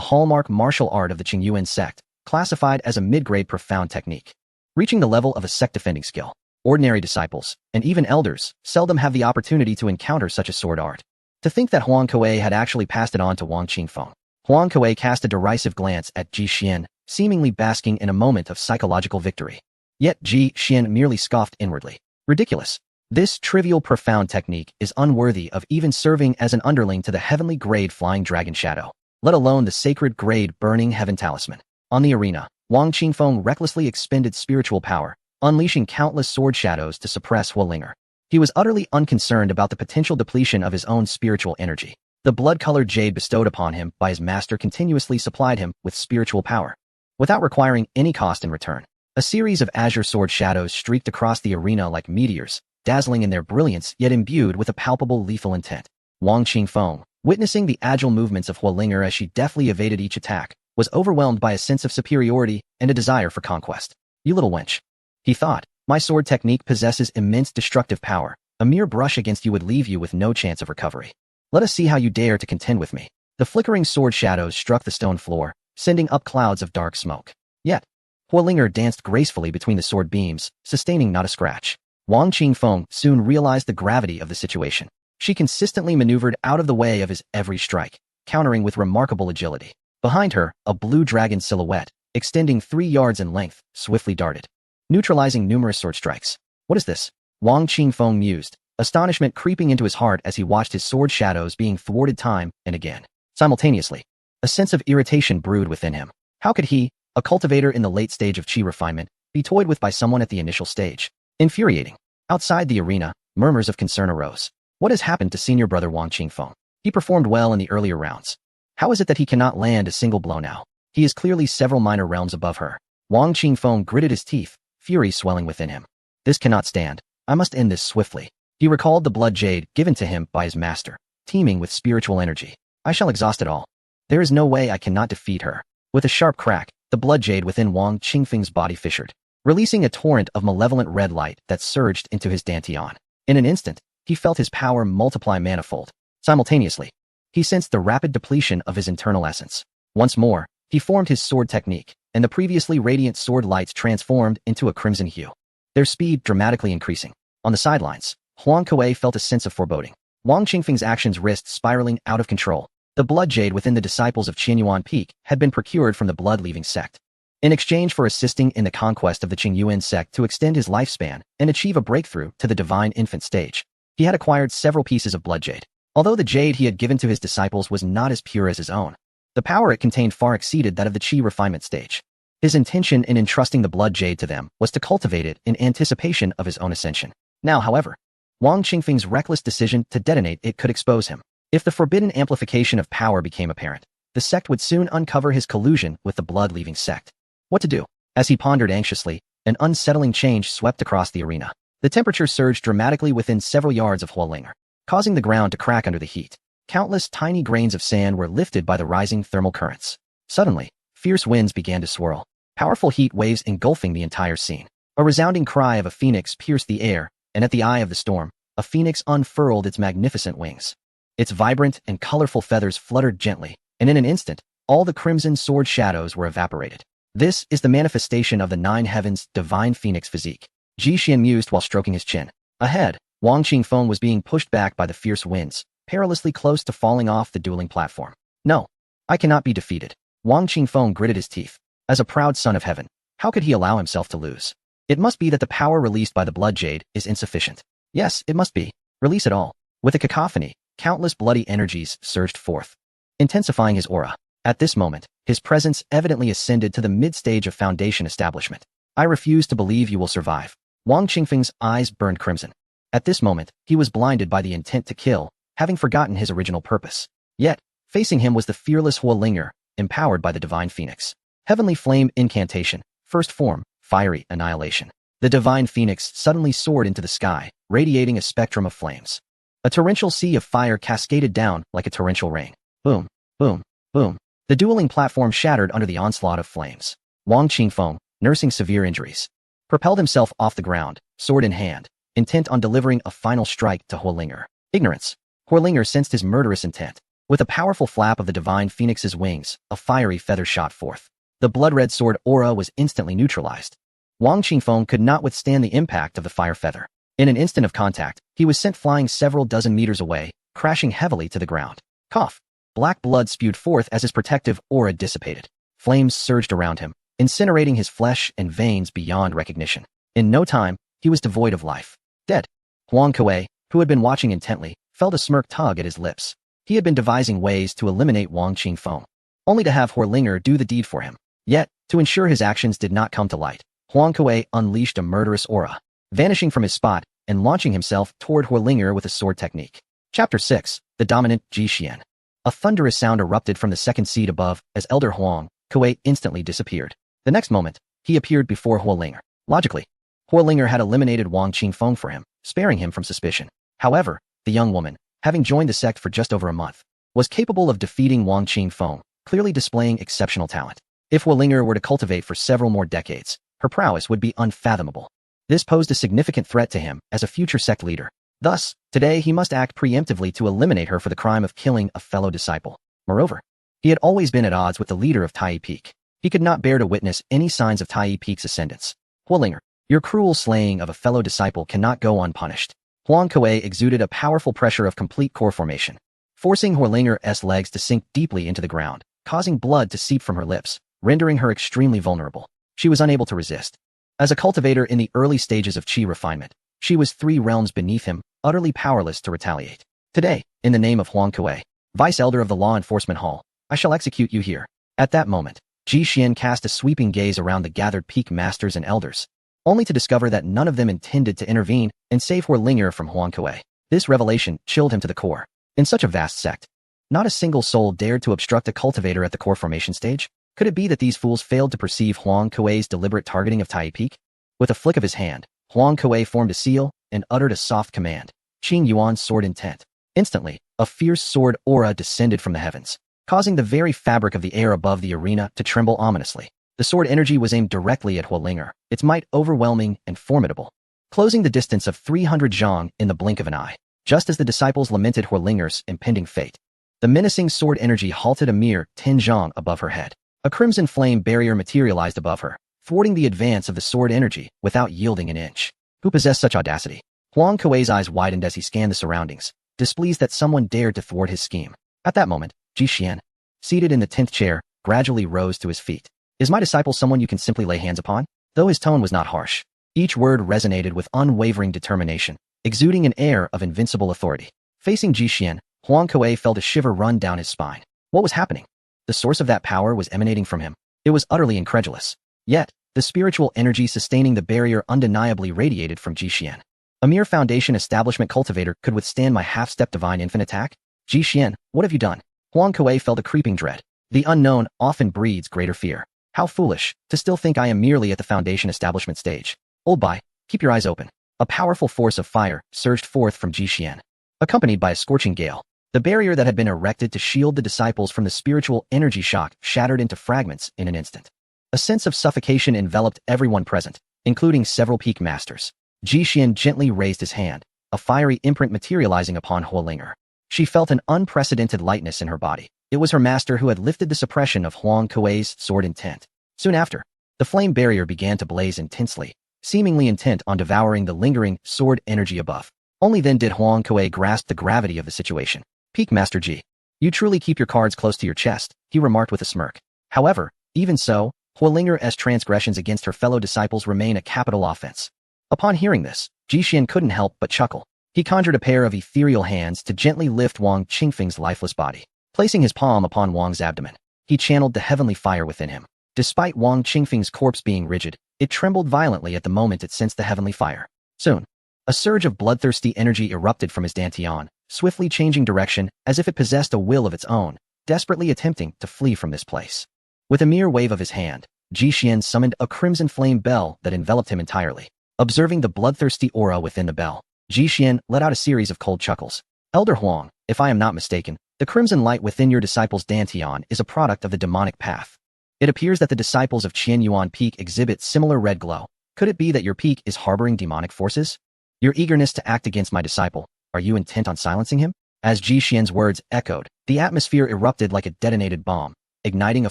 Speaker 1: hallmark martial art of the Qingyuan sect, classified as a mid-grade profound technique. Reaching the level of a sect-defending skill, ordinary disciples, and even elders, seldom have the opportunity to encounter such a sword art. To think that Huang Kuei had actually passed it on to Wang Qingfeng. Huang Kuei cast a derisive glance at Ji Xian, seemingly basking in a moment of psychological victory. Yet Ji Xian merely scoffed inwardly. Ridiculous. This trivial profound technique is unworthy of even serving as an underling to the heavenly grade Flying Dragon Shadow, let alone the sacred grade Burning Heaven Talisman. On the arena, Wang Qingfeng recklessly expended spiritual power, unleashing countless sword shadows to suppress Huolinger. He was utterly unconcerned about the potential depletion of his own spiritual energy. The blood-colored jade bestowed upon him by his master continuously supplied him with spiritual power, without requiring any cost in return. A series of azure sword shadows streaked across the arena like meteors, dazzling in their brilliance yet imbued with a palpable lethal intent. Wang Qingfeng, witnessing the agile movements of Huolinger as she deftly evaded each attack, was overwhelmed by a sense of superiority and a desire for conquest. You little wench, he thought, my sword technique possesses immense destructive power. A mere brush against you would leave you with no chance of recovery. Let us see how you dare to contend with me. The flickering sword shadows struck the stone floor, sending up clouds of dark smoke. Yet, Huolinger danced gracefully between the sword beams, sustaining not a scratch. Wang Qingfeng soon realized the gravity of the situation. She consistently maneuvered out of the way of his every strike, countering with remarkable agility. Behind her, a blue dragon silhouette, extending 3 yards in length, swiftly darted, neutralizing numerous sword strikes. What is this? Wang Qingfeng mused, astonishment creeping into his heart as he watched his sword shadows being thwarted time and again. Simultaneously, a sense of irritation brewed within him. How could he, a cultivator in the late stage of qi refinement, be toyed with by someone at the initial stage? Infuriating. Outside the arena, murmurs of concern arose. What has happened to senior brother Wang Qingfeng? He performed well in the earlier rounds. How is it that he cannot land a single blow now? He is clearly several minor realms above her. Wang Qingfeng gritted his teeth, fury swelling within him. This cannot stand. I must end this swiftly. He recalled the blood jade given to him by his master, teeming with spiritual energy. I shall exhaust it all. There is no way I cannot defeat her. With a sharp crack, the blood jade within Wang Qingfeng's body fissured, releasing a torrent of malevolent red light that surged into his dantian. In an instant, he felt his power multiply manifold. Simultaneously, he sensed the rapid depletion of his internal essence. Once more, he formed his sword technique, and the previously radiant sword lights transformed into a crimson hue, their speed dramatically increasing. On the sidelines, Huang Kuei felt a sense of foreboding. Wang Qingfeng's actions risked spiraling out of control. The blood jade within the disciples of Qianyuan Peak had been procured from the blood-leaving sect. In exchange for assisting in the conquest of the Qingyuan sect to extend his lifespan and achieve a breakthrough to the divine infant stage, he had acquired several pieces of blood jade. Although the jade he had given to his disciples was not as pure as his own, the power it contained far exceeded that of the qi refinement stage. His intention in entrusting the blood jade to them was to cultivate it in anticipation of his own ascension. Now, however, Wang Qingfeng's reckless decision to detonate it could expose him. If the forbidden amplification of power became apparent, the sect would soon uncover his collusion with the blood-leaving sect. What to do? As he pondered anxiously, an unsettling change swept across the arena. The temperature surged dramatically within several yards of Huolinger, causing the ground to crack under the heat. Countless tiny grains of sand were lifted by the rising thermal currents. Suddenly, fierce winds began to swirl, powerful heat waves engulfing the entire scene. A resounding cry of a phoenix pierced the air, and at the eye of the storm, a phoenix unfurled its magnificent wings. Its vibrant and colorful feathers fluttered gently, and in an instant, all the crimson sword shadows were evaporated. This is the manifestation of the 9 heavens' divine phoenix physique. Ji Xian mused while stroking his chin. Ahead, Wang Qingfeng was being pushed back by the fierce winds, perilously close to falling off the dueling platform. No, I cannot be defeated. Wang Qingfeng gritted his teeth. As a proud son of heaven, how could he allow himself to lose? It must be that the power released by the blood jade is insufficient. Yes, it must be. Release it all. With a cacophony, countless bloody energies surged forth, intensifying his aura. At this moment, his presence evidently ascended to the mid-stage of foundation establishment. I refuse to believe you will survive. Wang Qingfeng's eyes burned crimson. At this moment, he was blinded by the intent to kill, having forgotten his original purpose. Yet, facing him was the fearless Huolinger, empowered by the divine phoenix. Heavenly flame incantation, first form, fiery annihilation. The divine phoenix suddenly soared into the sky, radiating a spectrum of flames. A torrential sea of fire cascaded down like a torrential rain. Boom, boom, boom. The dueling platform shattered under the onslaught of flames. Wang Qingfeng, nursing severe injuries, propelled himself off the ground, sword in hand, intent on delivering a final strike to Huolinger. Ignorance. Huolinger sensed his murderous intent. With a powerful flap of the divine phoenix's wings, a fiery feather shot forth. The blood-red sword aura was instantly neutralized. Wang Qingfeng could not withstand the impact of the fire feather. In an instant of contact, he was sent flying several dozen meters away, crashing heavily to the ground. Cough. Black blood spewed forth as his protective aura dissipated. Flames surged around him, incinerating his flesh and veins beyond recognition. In no time, he was devoid of life. Dead. Huang Kuei, who had been watching intently, felt a smirk tug at his lips. He had been devising ways to eliminate Wang Qingfeng, only to have Huolinger do the deed for him. Yet, to ensure his actions did not come to light, Huang Kuei unleashed a murderous aura, vanishing from his spot and launching himself toward Huolinger with a sword technique. Chapter 6. The Dominant Ji Xian. A thunderous sound erupted from the second seat above as Elder Huang Kuei instantly disappeared. The next moment, he appeared before Huolinger. Logically, Huolinger had eliminated Wang Qingfeng for him, sparing him from suspicion. However, the young woman, having joined the sect for just over a month, was capable of defeating Wang Qingfeng, clearly displaying exceptional talent. If Huolinger were to cultivate for several more decades, her prowess would be unfathomable. This posed a significant threat to him as a future sect leader. Thus, today he must act preemptively to eliminate her for the crime of killing a fellow disciple. Moreover, he had always been at odds with the leader of Tai Peak. He could not bear to witness any signs of Tai Peak's ascendance. Huolinger, your cruel slaying of a fellow disciple cannot go unpunished. Huang Kuei exuded a powerful pressure of complete core formation, forcing Huolinger's legs to sink deeply into the ground, causing blood to seep from her lips, rendering her extremely vulnerable. She was unable to resist. As a cultivator in the early stages of Qi refinement, she was 3 realms beneath him, utterly powerless to retaliate. Today, in the name of Huang Kuei, Vice Elder of the Law Enforcement Hall, I shall execute you here. At that moment, Ji Xian cast a sweeping gaze around the gathered peak masters and elders, only to discover that none of them intended to intervene and save Huolinger from Huang Kuei. This revelation chilled him to the core. In such a vast sect, not a single soul dared to obstruct a cultivator at the core formation stage. Could it be that these fools failed to perceive Huang Kuei's deliberate targeting of Tai Peak? With a flick of his hand, Huang Kuei formed a seal and uttered a soft command, Qing Yuan's sword intent. Instantly, a fierce sword aura descended from the heavens, causing the very fabric of the air above the arena to tremble ominously. The sword energy was aimed directly at Huolinger, its might overwhelming and formidable, closing the distance of 300 zhang in the blink of an eye. Just as the disciples lamented Huolinger's impending fate, the menacing sword energy halted a mere 10 zhang above her head. A crimson flame barrier materialized above her, thwarting the advance of the sword energy without yielding an inch. Who possessed such audacity? Huang Kuei's eyes widened as he scanned the surroundings, displeased that someone dared to thwart his scheme. At that moment, Ji Xian, seated in the 10th chair, gradually rose to his feet. Is my disciple someone you can simply lay hands upon? Though his tone was not harsh, each word resonated with unwavering determination, exuding an air of invincible authority. Facing Ji Xian, Huang Kuei felt a shiver run down his spine. What was happening? The source of that power was emanating from him. It was utterly incredulous. Yet, the spiritual energy sustaining the barrier undeniably radiated from Ji Xian. A mere foundation establishment cultivator could withstand my half-step divine infant attack? Ji Xian, what have you done? Huang Kuei felt a creeping dread. The unknown often breeds greater fear. How foolish, to still think I am merely at the foundation establishment stage. Old Bai, keep your eyes open. A powerful force of fire surged forth from Ji Xian, accompanied by a scorching gale. The barrier that had been erected to shield the disciples from the spiritual energy shock shattered into fragments in an instant. A sense of suffocation enveloped everyone present, including several peak masters. Ji Xian gently raised his hand, a fiery imprint materializing upon Huolinger. She felt an unprecedented lightness in her body. It was her master who had lifted the suppression of Huang Kuei's sword intent. Soon after, the flame barrier began to blaze intensely, seemingly intent on devouring the lingering sword energy above. Only then did Huang Kuei grasp the gravity of the situation. Peak Master Ji, you truly keep your cards close to your chest, he remarked with a smirk. However, even so, Huolinger's transgressions against her fellow disciples remain a capital offense. Upon hearing this, Ji Xian couldn't help but chuckle. He conjured a pair of ethereal hands to gently lift Wang Qingfeng's lifeless body. Placing his palm upon Wang's abdomen, he channeled the heavenly fire within him. Despite Wang Qingfeng's corpse being rigid, it trembled violently at the moment it sensed the heavenly fire. Soon, a surge of bloodthirsty energy erupted from his dantian, swiftly changing direction as if it possessed a will of its own, desperately attempting to flee from this place. With a mere wave of his hand, Ji Xian summoned a crimson flame bell that enveloped him entirely. Observing the bloodthirsty aura within the bell, Ji Xian let out a series of cold chuckles. Elder Huang, if I am not mistaken, the crimson light within your disciple's dantian is a product of the demonic path. It appears that the disciples of Qian Yuan Peak exhibit similar red glow. Could it be that your peak is harboring demonic forces? Your eagerness to act against my disciple, are you intent on silencing him? As Ji Xian's words echoed, the atmosphere erupted like a detonated bomb, igniting a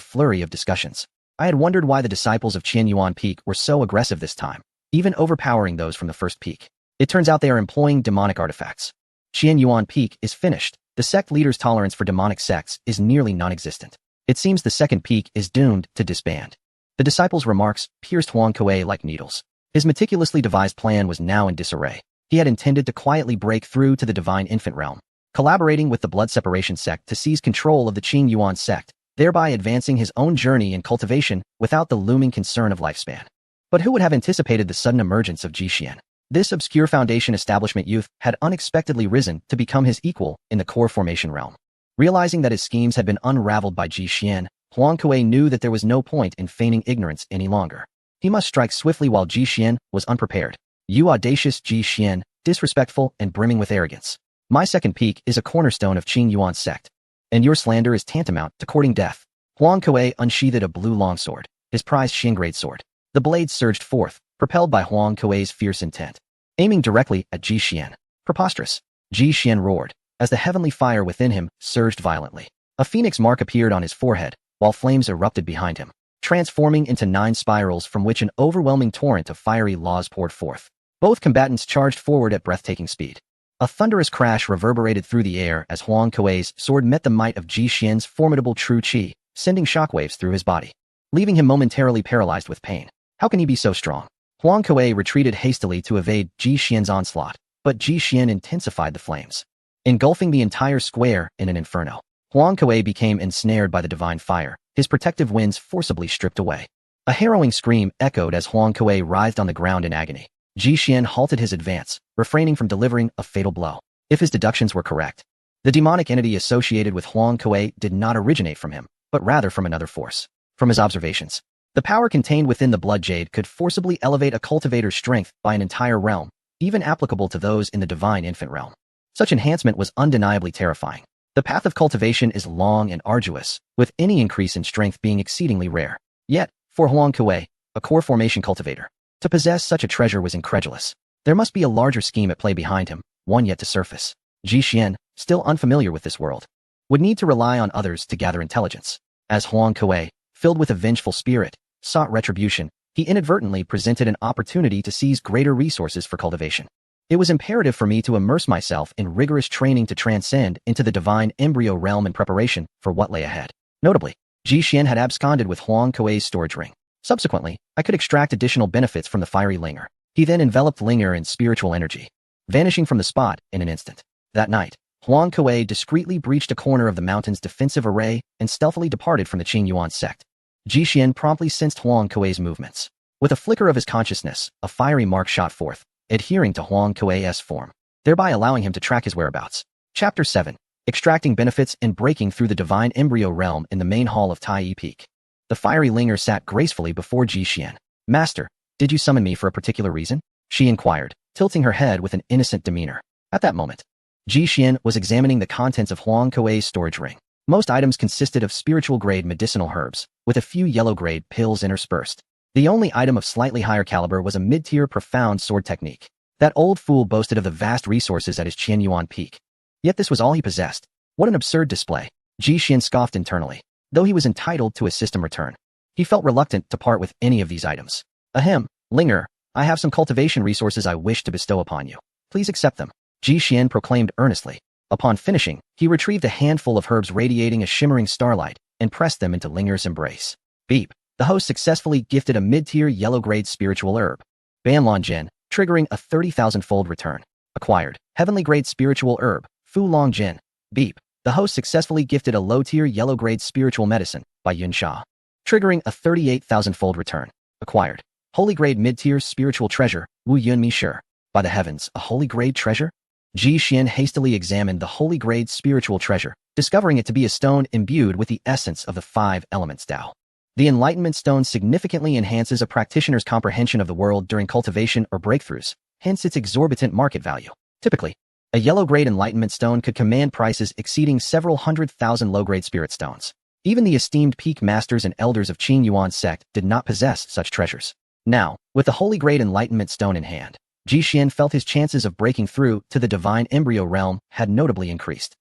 Speaker 1: flurry of discussions. I had wondered why the disciples of Qian Yuan Peak were so aggressive this time, even overpowering those from the first peak. It turns out they are employing demonic artifacts. Qian Yuan Peak is finished. The sect leader's tolerance for demonic sects is nearly non-existent. It seems the second peak is doomed to disband. The disciple's remarks pierced Huang Kuei like needles. His meticulously devised plan was now in disarray. He had intended to quietly break through to the divine infant realm, collaborating with the blood separation sect to seize control of the Qing Yuan sect, thereby advancing his own journey in cultivation without the looming concern of lifespan. But who would have anticipated the sudden emergence of Ji Xian? This obscure foundation establishment youth had unexpectedly risen to become his equal in the core formation realm. Realizing that his schemes had been unraveled by Ji Xian, Huang Kuei knew that there was no point in feigning ignorance any longer. He must strike swiftly while Ji Xian was unprepared. You audacious Ji Xian, disrespectful and brimming with arrogance. My second peak is a cornerstone of Qing Yuan's sect, and your slander is tantamount to courting death. Huang Kuei unsheathed a blue longsword, his prized Xinggrade sword. The blade surged forth, propelled by Huang Kuei's fierce intent, aiming directly at Ji Xian. Preposterous! Ji Xian roared, as the heavenly fire within him surged violently. A phoenix mark appeared on his forehead, while flames erupted behind him. transforming into 9 spirals from which an overwhelming torrent of fiery laws poured forth. Both combatants charged forward at breathtaking speed. A thunderous crash reverberated through the air as Huang Kuei's sword met the might of Ji Xian's formidable true qi, sending shockwaves through his body, leaving him momentarily paralyzed with pain. How can he be so strong? Huang Kuei retreated hastily to evade Ji Xian's onslaught, but Ji Xian intensified the flames, engulfing the entire square in an inferno. Huang Kuei became ensnared by the divine fire, his protective winds forcibly stripped away. A harrowing scream echoed as Huang Kuei writhed on the ground in agony. Ji Xian halted his advance, refraining from delivering a fatal blow. If his deductions were correct, the demonic entity associated with Huang Kuei did not originate from him, but rather from another force. From his observations, the power contained within the blood jade could forcibly elevate a cultivator's strength by an entire realm, even applicable to those in the divine infant realm. Such enhancement was undeniably terrifying. The path of cultivation is long and arduous, with any increase in strength being exceedingly rare. Yet, for Huang Kuei, a core formation cultivator, to possess such a treasure was incredulous. There must be a larger scheme at play behind him, one yet to surface. Ji Xian, still unfamiliar with this world, would need to rely on others to gather intelligence. As Huang Kuei, filled with a vengeful spirit, sought retribution, he inadvertently presented an opportunity to seize greater resources for cultivation. It was imperative for me to immerse myself in rigorous training to transcend into the divine embryo realm in preparation for what lay ahead. Notably, Ji Xian had absconded with Huang Kuei's storage ring. Subsequently, I could extract additional benefits from the fiery Linger. He then enveloped Linger in spiritual energy, vanishing from the spot in an instant. That night, Huang Kuei discreetly breached a corner of the mountain's defensive array and stealthily departed from the Qing Yuan sect. Ji Xian promptly sensed Huang Kuei's movements. With a flicker of his consciousness, a fiery mark shot forth, adhering to Huang Kuei's form, thereby allowing him to track his whereabouts. Chapter 7. Extracting benefits and breaking through the divine embryo realm in the main hall of Tai Peak. The fiery Linger sat gracefully before Ji Xian. Master, did you summon me for a particular reason? She inquired, tilting her head with an innocent demeanor. At that moment, Ji Xian was examining the contents of Huang Kuei's storage ring. Most items consisted of spiritual-grade medicinal herbs, with a few yellow-grade pills interspersed. The only item of slightly higher caliber was a mid-tier profound sword technique. That old fool boasted of the vast resources at his Qianyuan peak. Yet this was all he possessed. What an absurd display. Ji Xian scoffed internally. Though he was entitled to a system return, he felt reluctant to part with any of these items. Ahem, Linger, I have some cultivation resources I wish to bestow upon you. Please accept them, Ji Xian proclaimed earnestly. Upon finishing, he retrieved a handful of herbs radiating a shimmering starlight and pressed them into Linger's embrace. Beep. The host successfully gifted a mid-tier yellow-grade spiritual herb, Banlon Jin, triggering a 30,000-fold return. Acquired. Heavenly-grade spiritual herb, Fu Long Jin. Beep. The host successfully gifted a low-tier yellow-grade spiritual medicine by Yun Sha, triggering a 38,000-fold return. Acquired. Holy-grade mid-tier spiritual treasure, Wu Yun Mi Shi. By the heavens, a holy-grade treasure? Ji Xian hastily examined the holy-grade spiritual treasure, discovering it to be a stone imbued with the essence of the 5 elements Tao. The Enlightenment Stone significantly enhances a practitioner's comprehension of the world during cultivation or breakthroughs, hence its exorbitant market value. Typically, a yellow-grade Enlightenment Stone could command prices exceeding several 100,000 low-grade spirit stones. Even the esteemed peak masters and elders of Qing Yuan sect did not possess such treasures. Now, with the holy-grade Enlightenment Stone in hand, Ji Xian felt his chances of breaking through to the divine embryo realm had notably increased.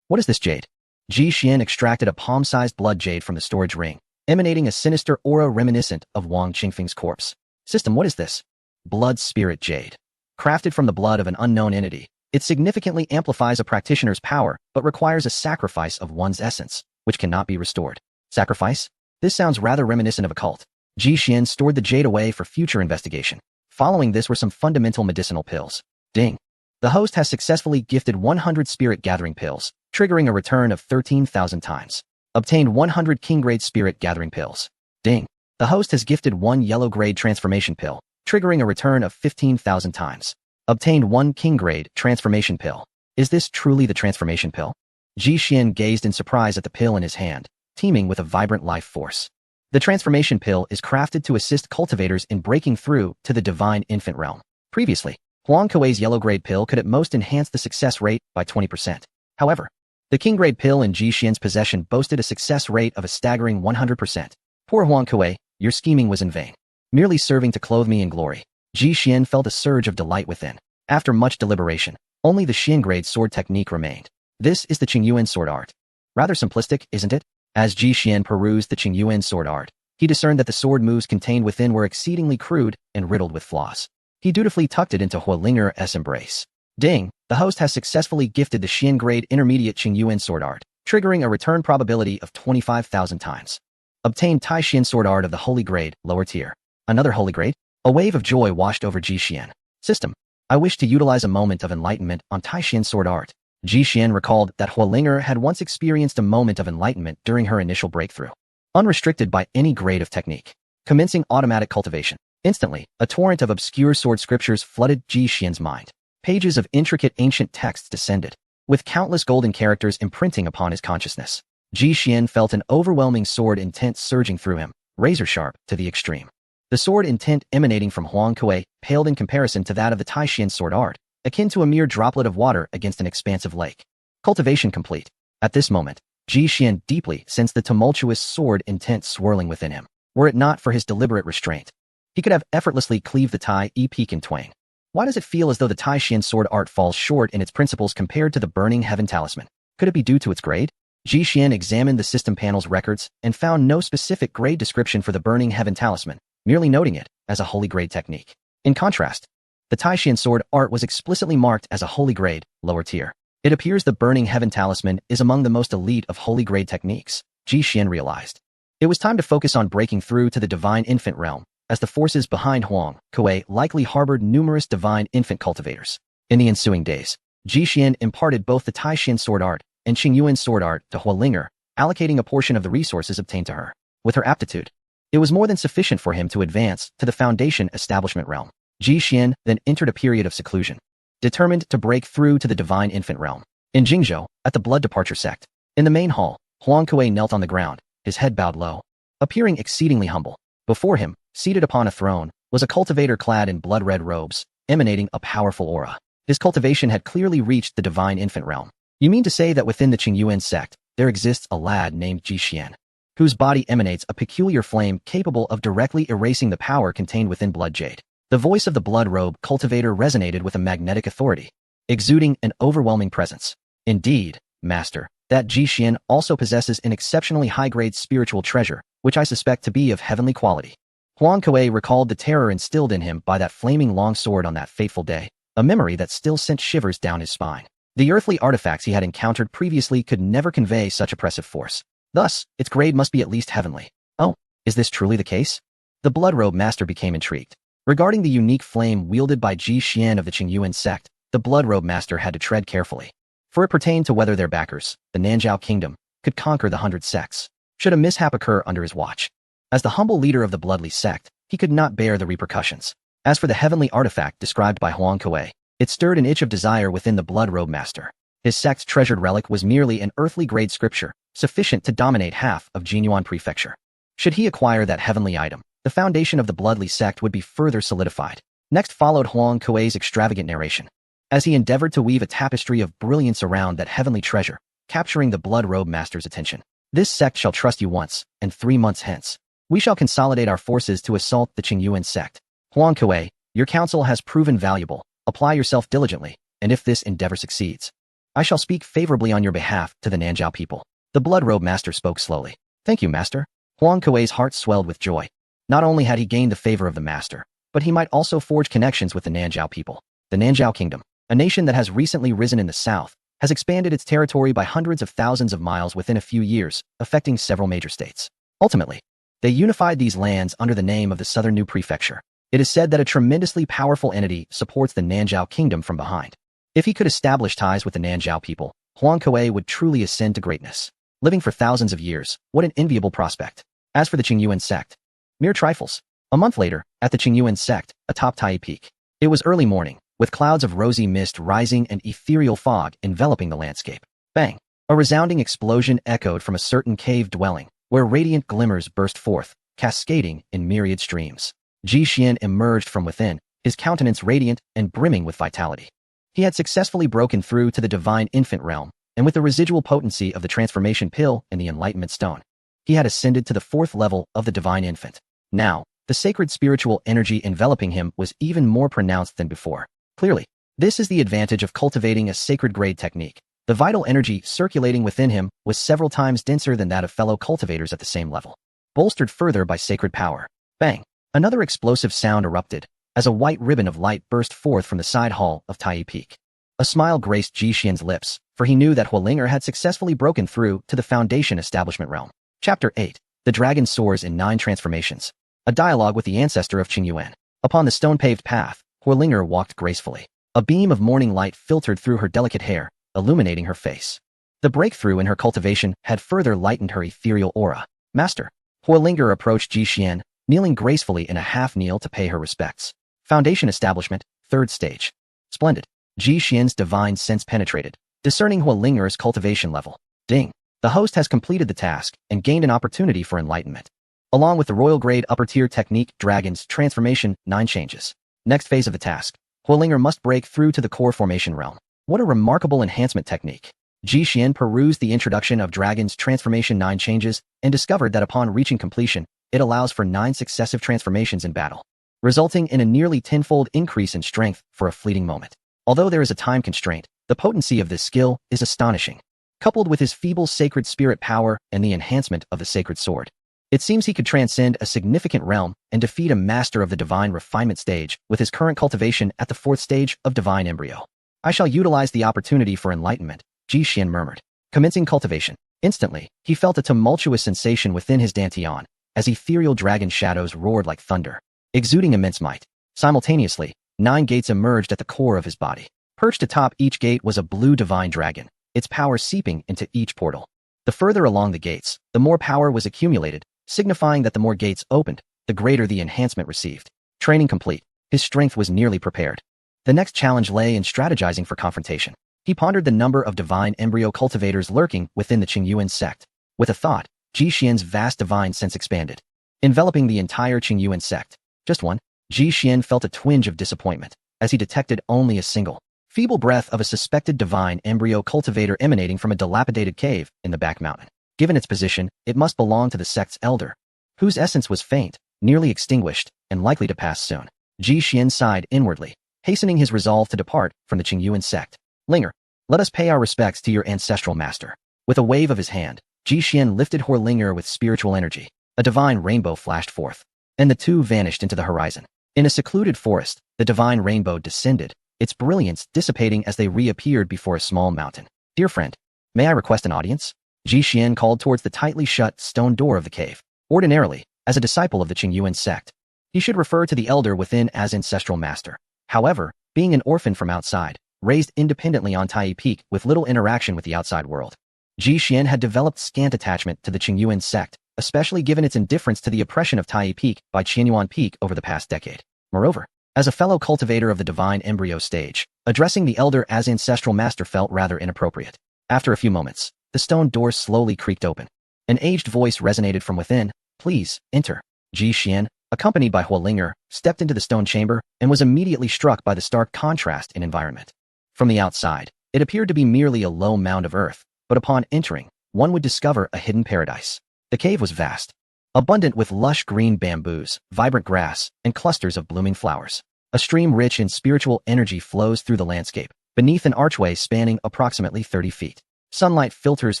Speaker 1: What is this jade? Ji Xian extracted a palm-sized blood jade from the storage ring, emanating a sinister aura reminiscent of Wang Qingfeng's corpse. System, what is this? Blood Spirit Jade. Crafted from the blood of an unknown entity, it significantly amplifies a practitioner's power, but requires a sacrifice of one's essence, which cannot be restored. Sacrifice? This sounds rather reminiscent of a cult. Ji Xian stored the jade away for future investigation. Following this were some fundamental medicinal pills. Ding. The host has successfully gifted 100 spirit gathering pills, triggering a return of 13,000 times. Obtained 100 king-grade spirit gathering pills. Ding. The host has gifted 1 yellow-grade transformation pill, triggering a return of 15,000 times. Obtained 1 king-grade transformation pill. Is this truly the transformation pill? Ji Xian gazed in surprise at the pill in his hand, teeming with a vibrant life force. The transformation pill is crafted to assist cultivators in breaking through to the divine infant realm. Previously, Huang Kuei's yellow-grade pill could at most enhance the success rate by 20%. However, the king-grade pill in Ji Xian's possession boasted a success rate of a staggering 100%. Poor Huang Kuei, your scheming was in vain. Merely serving to clothe me in glory. Ji Xian felt a surge of delight within. After much deliberation, only the Xin-grade sword technique remained. This is the Qingyuan sword art. Rather simplistic, isn't it? As Ji Xian perused the Qingyuan sword art, He discerned that the sword moves contained within were exceedingly crude and riddled with flaws. He dutifully tucked it into Huolinger's embrace. Ding! The host has successfully gifted the Xian grade intermediate Qingyuan sword art, triggering a return probability of 25,000 times. Obtained Tai Xian sword art of the holy grade, lower tier. Another holy grade? A wave of joy washed over Ji Xian. System. I wish to utilize a moment of enlightenment on Tai Xian sword art. Ji Xian recalled that Huolinger had once experienced a moment of enlightenment during her initial breakthrough. Unrestricted by any grade of technique. Commencing automatic cultivation. Instantly, a torrent of obscure sword scriptures flooded Ji Xian's mind. Pages of intricate ancient texts descended, with countless golden characters imprinting upon his consciousness. Ji Xian felt an overwhelming sword intent surging through him, razor-sharp to the extreme. The sword intent emanating from Huang Kuei paled in comparison to that of the Tai Xian sword art, akin to a mere droplet of water against an expansive lake. Cultivation complete. At this moment, Ji Xian deeply sensed the tumultuous sword intent swirling within him. Were it not for his deliberate restraint, he could have effortlessly cleaved the Tai Peak in twain. Why does it feel as though the Tai Xian sword art falls short in its principles compared to the Burning Heaven Talisman? Could it be due to its grade? Ji Xian examined the system panel's records and found no specific grade description for the Burning Heaven Talisman, merely noting it as a holy grade technique. In contrast, the Tai Xian sword art was explicitly marked as a holy grade, lower tier. It appears the Burning Heaven Talisman is among the most elite of holy grade techniques, Ji Xian realized. It was time to focus on breaking through to the divine infant realm, as the forces behind Huang Kuei likely harbored numerous divine infant cultivators. In the ensuing days, Ji Xian imparted both the Tai Xian sword art and Qingyuan sword art to Huolinger, allocating a portion of the resources obtained to her. With her aptitude, it was more than sufficient for him to advance to the foundation establishment realm. Ji Xian then entered a period of seclusion, determined to break through to the divine infant realm. In Jingzhou, at the Blood Departure sect, in the main hall, Huang Kuei knelt on the ground, his head bowed low, appearing exceedingly humble. Before him, seated upon a throne, was a cultivator clad in blood-red robes, emanating a powerful aura. His cultivation had clearly reached the divine infant realm. You mean to say that within the Qingyuan sect, there exists a lad named Ji Xian, whose body emanates a peculiar flame capable of directly erasing the power contained within blood jade. The voice of the blood-robe cultivator resonated with a magnetic authority, exuding an overwhelming presence. Indeed, Master, that Ji Xian also possesses an exceptionally high-grade spiritual treasure, which I suspect to be of heavenly quality. Huang Kuei recalled the terror instilled in him by that flaming long sword on that fateful day, a memory that still sent shivers down his spine. The earthly artifacts he had encountered previously could never convey such oppressive force. Thus, its grade must be at least heavenly. Oh, is this truly the case? The Bloodrobe Master became intrigued. Regarding the unique flame wielded by Ji Xian of the Qingyuan sect, the Bloodrobe Master had to tread carefully, for it pertained to whether their backers, the Nanzhao Kingdom, could conquer the 100 sects, should a mishap occur under his watch. As the humble leader of the Bloodly sect, he could not bear the repercussions. As for the heavenly artifact described by Huang Kuei, it stirred an itch of desire within the Bloodrobe Master. His sect's treasured relic was merely an earthly-grade scripture, sufficient to dominate half of Jinyuan Prefecture. Should he acquire that heavenly item, the foundation of the Bloodly sect would be further solidified. Next followed Huang Kuei's extravagant narration, as he endeavored to weave a tapestry of brilliance around that heavenly treasure, capturing the Bloodrobe Master's attention. This sect shall trust you once, and 3 months hence, we shall consolidate our forces to assault the Qingyuan sect. Huang Kuei, your counsel has proven valuable. Apply yourself diligently, and if this endeavor succeeds, I shall speak favorably on your behalf to the Nanzhao people. The Bloodrobe Master spoke slowly. Thank you, Master. Huang Kuei's heart swelled with joy. Not only had he gained the favor of the Master, but he might also forge connections with the Nanzhao people. The Nanzhao Kingdom, a nation that has recently risen in the south, has expanded its territory by hundreds of thousands of miles within a few years, affecting several major states. Ultimately, they unified these lands under the name of the Southern New Prefecture. It is said that a tremendously powerful entity supports the Nanzhao Kingdom from behind. If he could establish ties with the Nanzhao people, Huang Kuei would truly ascend to greatness. Living for thousands of years, what an enviable prospect. As for the Qingyuan sect, mere trifles. A month later, at the Qingyuan sect, atop Tai Peak, it was early morning, with clouds of rosy mist rising and ethereal fog enveloping the landscape. Bang! A resounding explosion echoed from a certain cave dwelling, where radiant glimmers burst forth, cascading in myriad streams. Ji Xian emerged from within, his countenance radiant and brimming with vitality. He had successfully broken through to the divine infant realm, and with the residual potency of the transformation pill and the enlightenment stone, he had ascended to the 4th level of the divine infant. Now, the sacred spiritual energy enveloping him was even more pronounced than before. Clearly, this is the advantage of cultivating a sacred grade technique. The vital energy circulating within him was several times denser than that of fellow cultivators at the same level. bolstered further by sacred power. Bang! Another explosive sound erupted, as a white ribbon of light burst forth from the side hall of Tai Peak. A smile graced Ji Xian's lips, for he knew that Huolinger had successfully broken through to the Foundation Establishment realm. Chapter 8. The Dragon Soars in 9 Transformations. A dialogue with the ancestor of Qing Yuan. Upon the stone-paved path, Huolinger walked gracefully. A beam of morning light filtered through her delicate hair, illuminating her face. The breakthrough in her cultivation had further lightened her ethereal aura. Master. Huolinger approached Ji Xian, kneeling gracefully in a half-kneel to pay her respects. Foundation Establishment, 3rd Stage. Splendid. Ji Xian's divine sense penetrated, discerning Huolinger's cultivation level. Ding. The host has completed the task and gained an opportunity for enlightenment. Along with the royal-grade upper-tier technique Dragon's Transformation 9 changes. Next phase of the task. Huolinger must break through to the core formation realm. What a remarkable enhancement technique. Ji Xian perused the introduction of Dragon's Transformation 9 changes and discovered that upon reaching completion, it allows for 9 successive transformations in battle, resulting in a nearly tenfold increase in strength for a fleeting moment. Although there is a time constraint, the potency of this skill is astonishing. Coupled with his feeble sacred spirit power and the enhancement of the sacred sword, it seems he could transcend a significant realm and defeat a master of the divine refinement stage with his current cultivation at the 4th stage of divine embryo. I shall utilize the opportunity for enlightenment, Ji Xian murmured. Commencing cultivation. Instantly, he felt a tumultuous sensation within his dantian, as ethereal dragon shadows roared like thunder, exuding immense might. Simultaneously, 9 gates emerged at the core of his body. Perched atop each gate was a blue divine dragon, its power seeping into each portal. The further along the gates, the more power was accumulated, signifying that the more gates opened, the greater the enhancement received. Training complete. His strength was nearly prepared. The next challenge lay in strategizing for confrontation. He pondered the number of divine embryo cultivators lurking within the Qing Yuan sect. With a thought, Ji Xian's vast divine sense expanded, enveloping the entire Qing Yuan sect. Just one. Ji Xian felt a twinge of disappointment, as he detected only a single, feeble breath of a suspected divine embryo cultivator emanating from a dilapidated cave in the back mountain. Given its position, it must belong to the sect's elder, whose essence was faint, nearly extinguished, and likely to pass soon. Ji Xian sighed inwardly, hastening his resolve to depart from the Qing Yuan sect. Linger, let us pay our respects to your ancestral master. With a wave of his hand, Ji Xian lifted Huolinger with spiritual energy. A divine rainbow flashed forth, and the two vanished into the horizon. In a secluded forest, the divine rainbow descended, its brilliance dissipating as they reappeared before a small mountain. Dear friend, may I request an audience? Ji Xian called towards the tightly shut stone door of the cave. Ordinarily, as a disciple of the Qing Yuan sect, he should refer to the elder within as ancestral master. However, being an orphan from outside, raised independently on Tai Peak with little interaction with the outside world, Ji Xian had developed scant attachment to the Qing Yuan sect, especially given its indifference to the oppression of Tai Peak by Qianyuan Peak over the past decade. Moreover, as a fellow cultivator of the divine embryo stage, addressing the elder as ancestral master felt rather inappropriate. After a few moments, the stone door slowly creaked open. An aged voice resonated from within. Please, enter. Ji Xian, accompanied by Huolinger, stepped into the stone chamber and was immediately struck by the stark contrast in environment. From the outside, it appeared to be merely a low mound of earth, but upon entering, one would discover a hidden paradise. The cave was vast, abundant with lush green bamboos, vibrant grass, and clusters of blooming flowers. A stream rich in spiritual energy flows through the landscape, beneath an archway spanning approximately 30 feet. Sunlight filters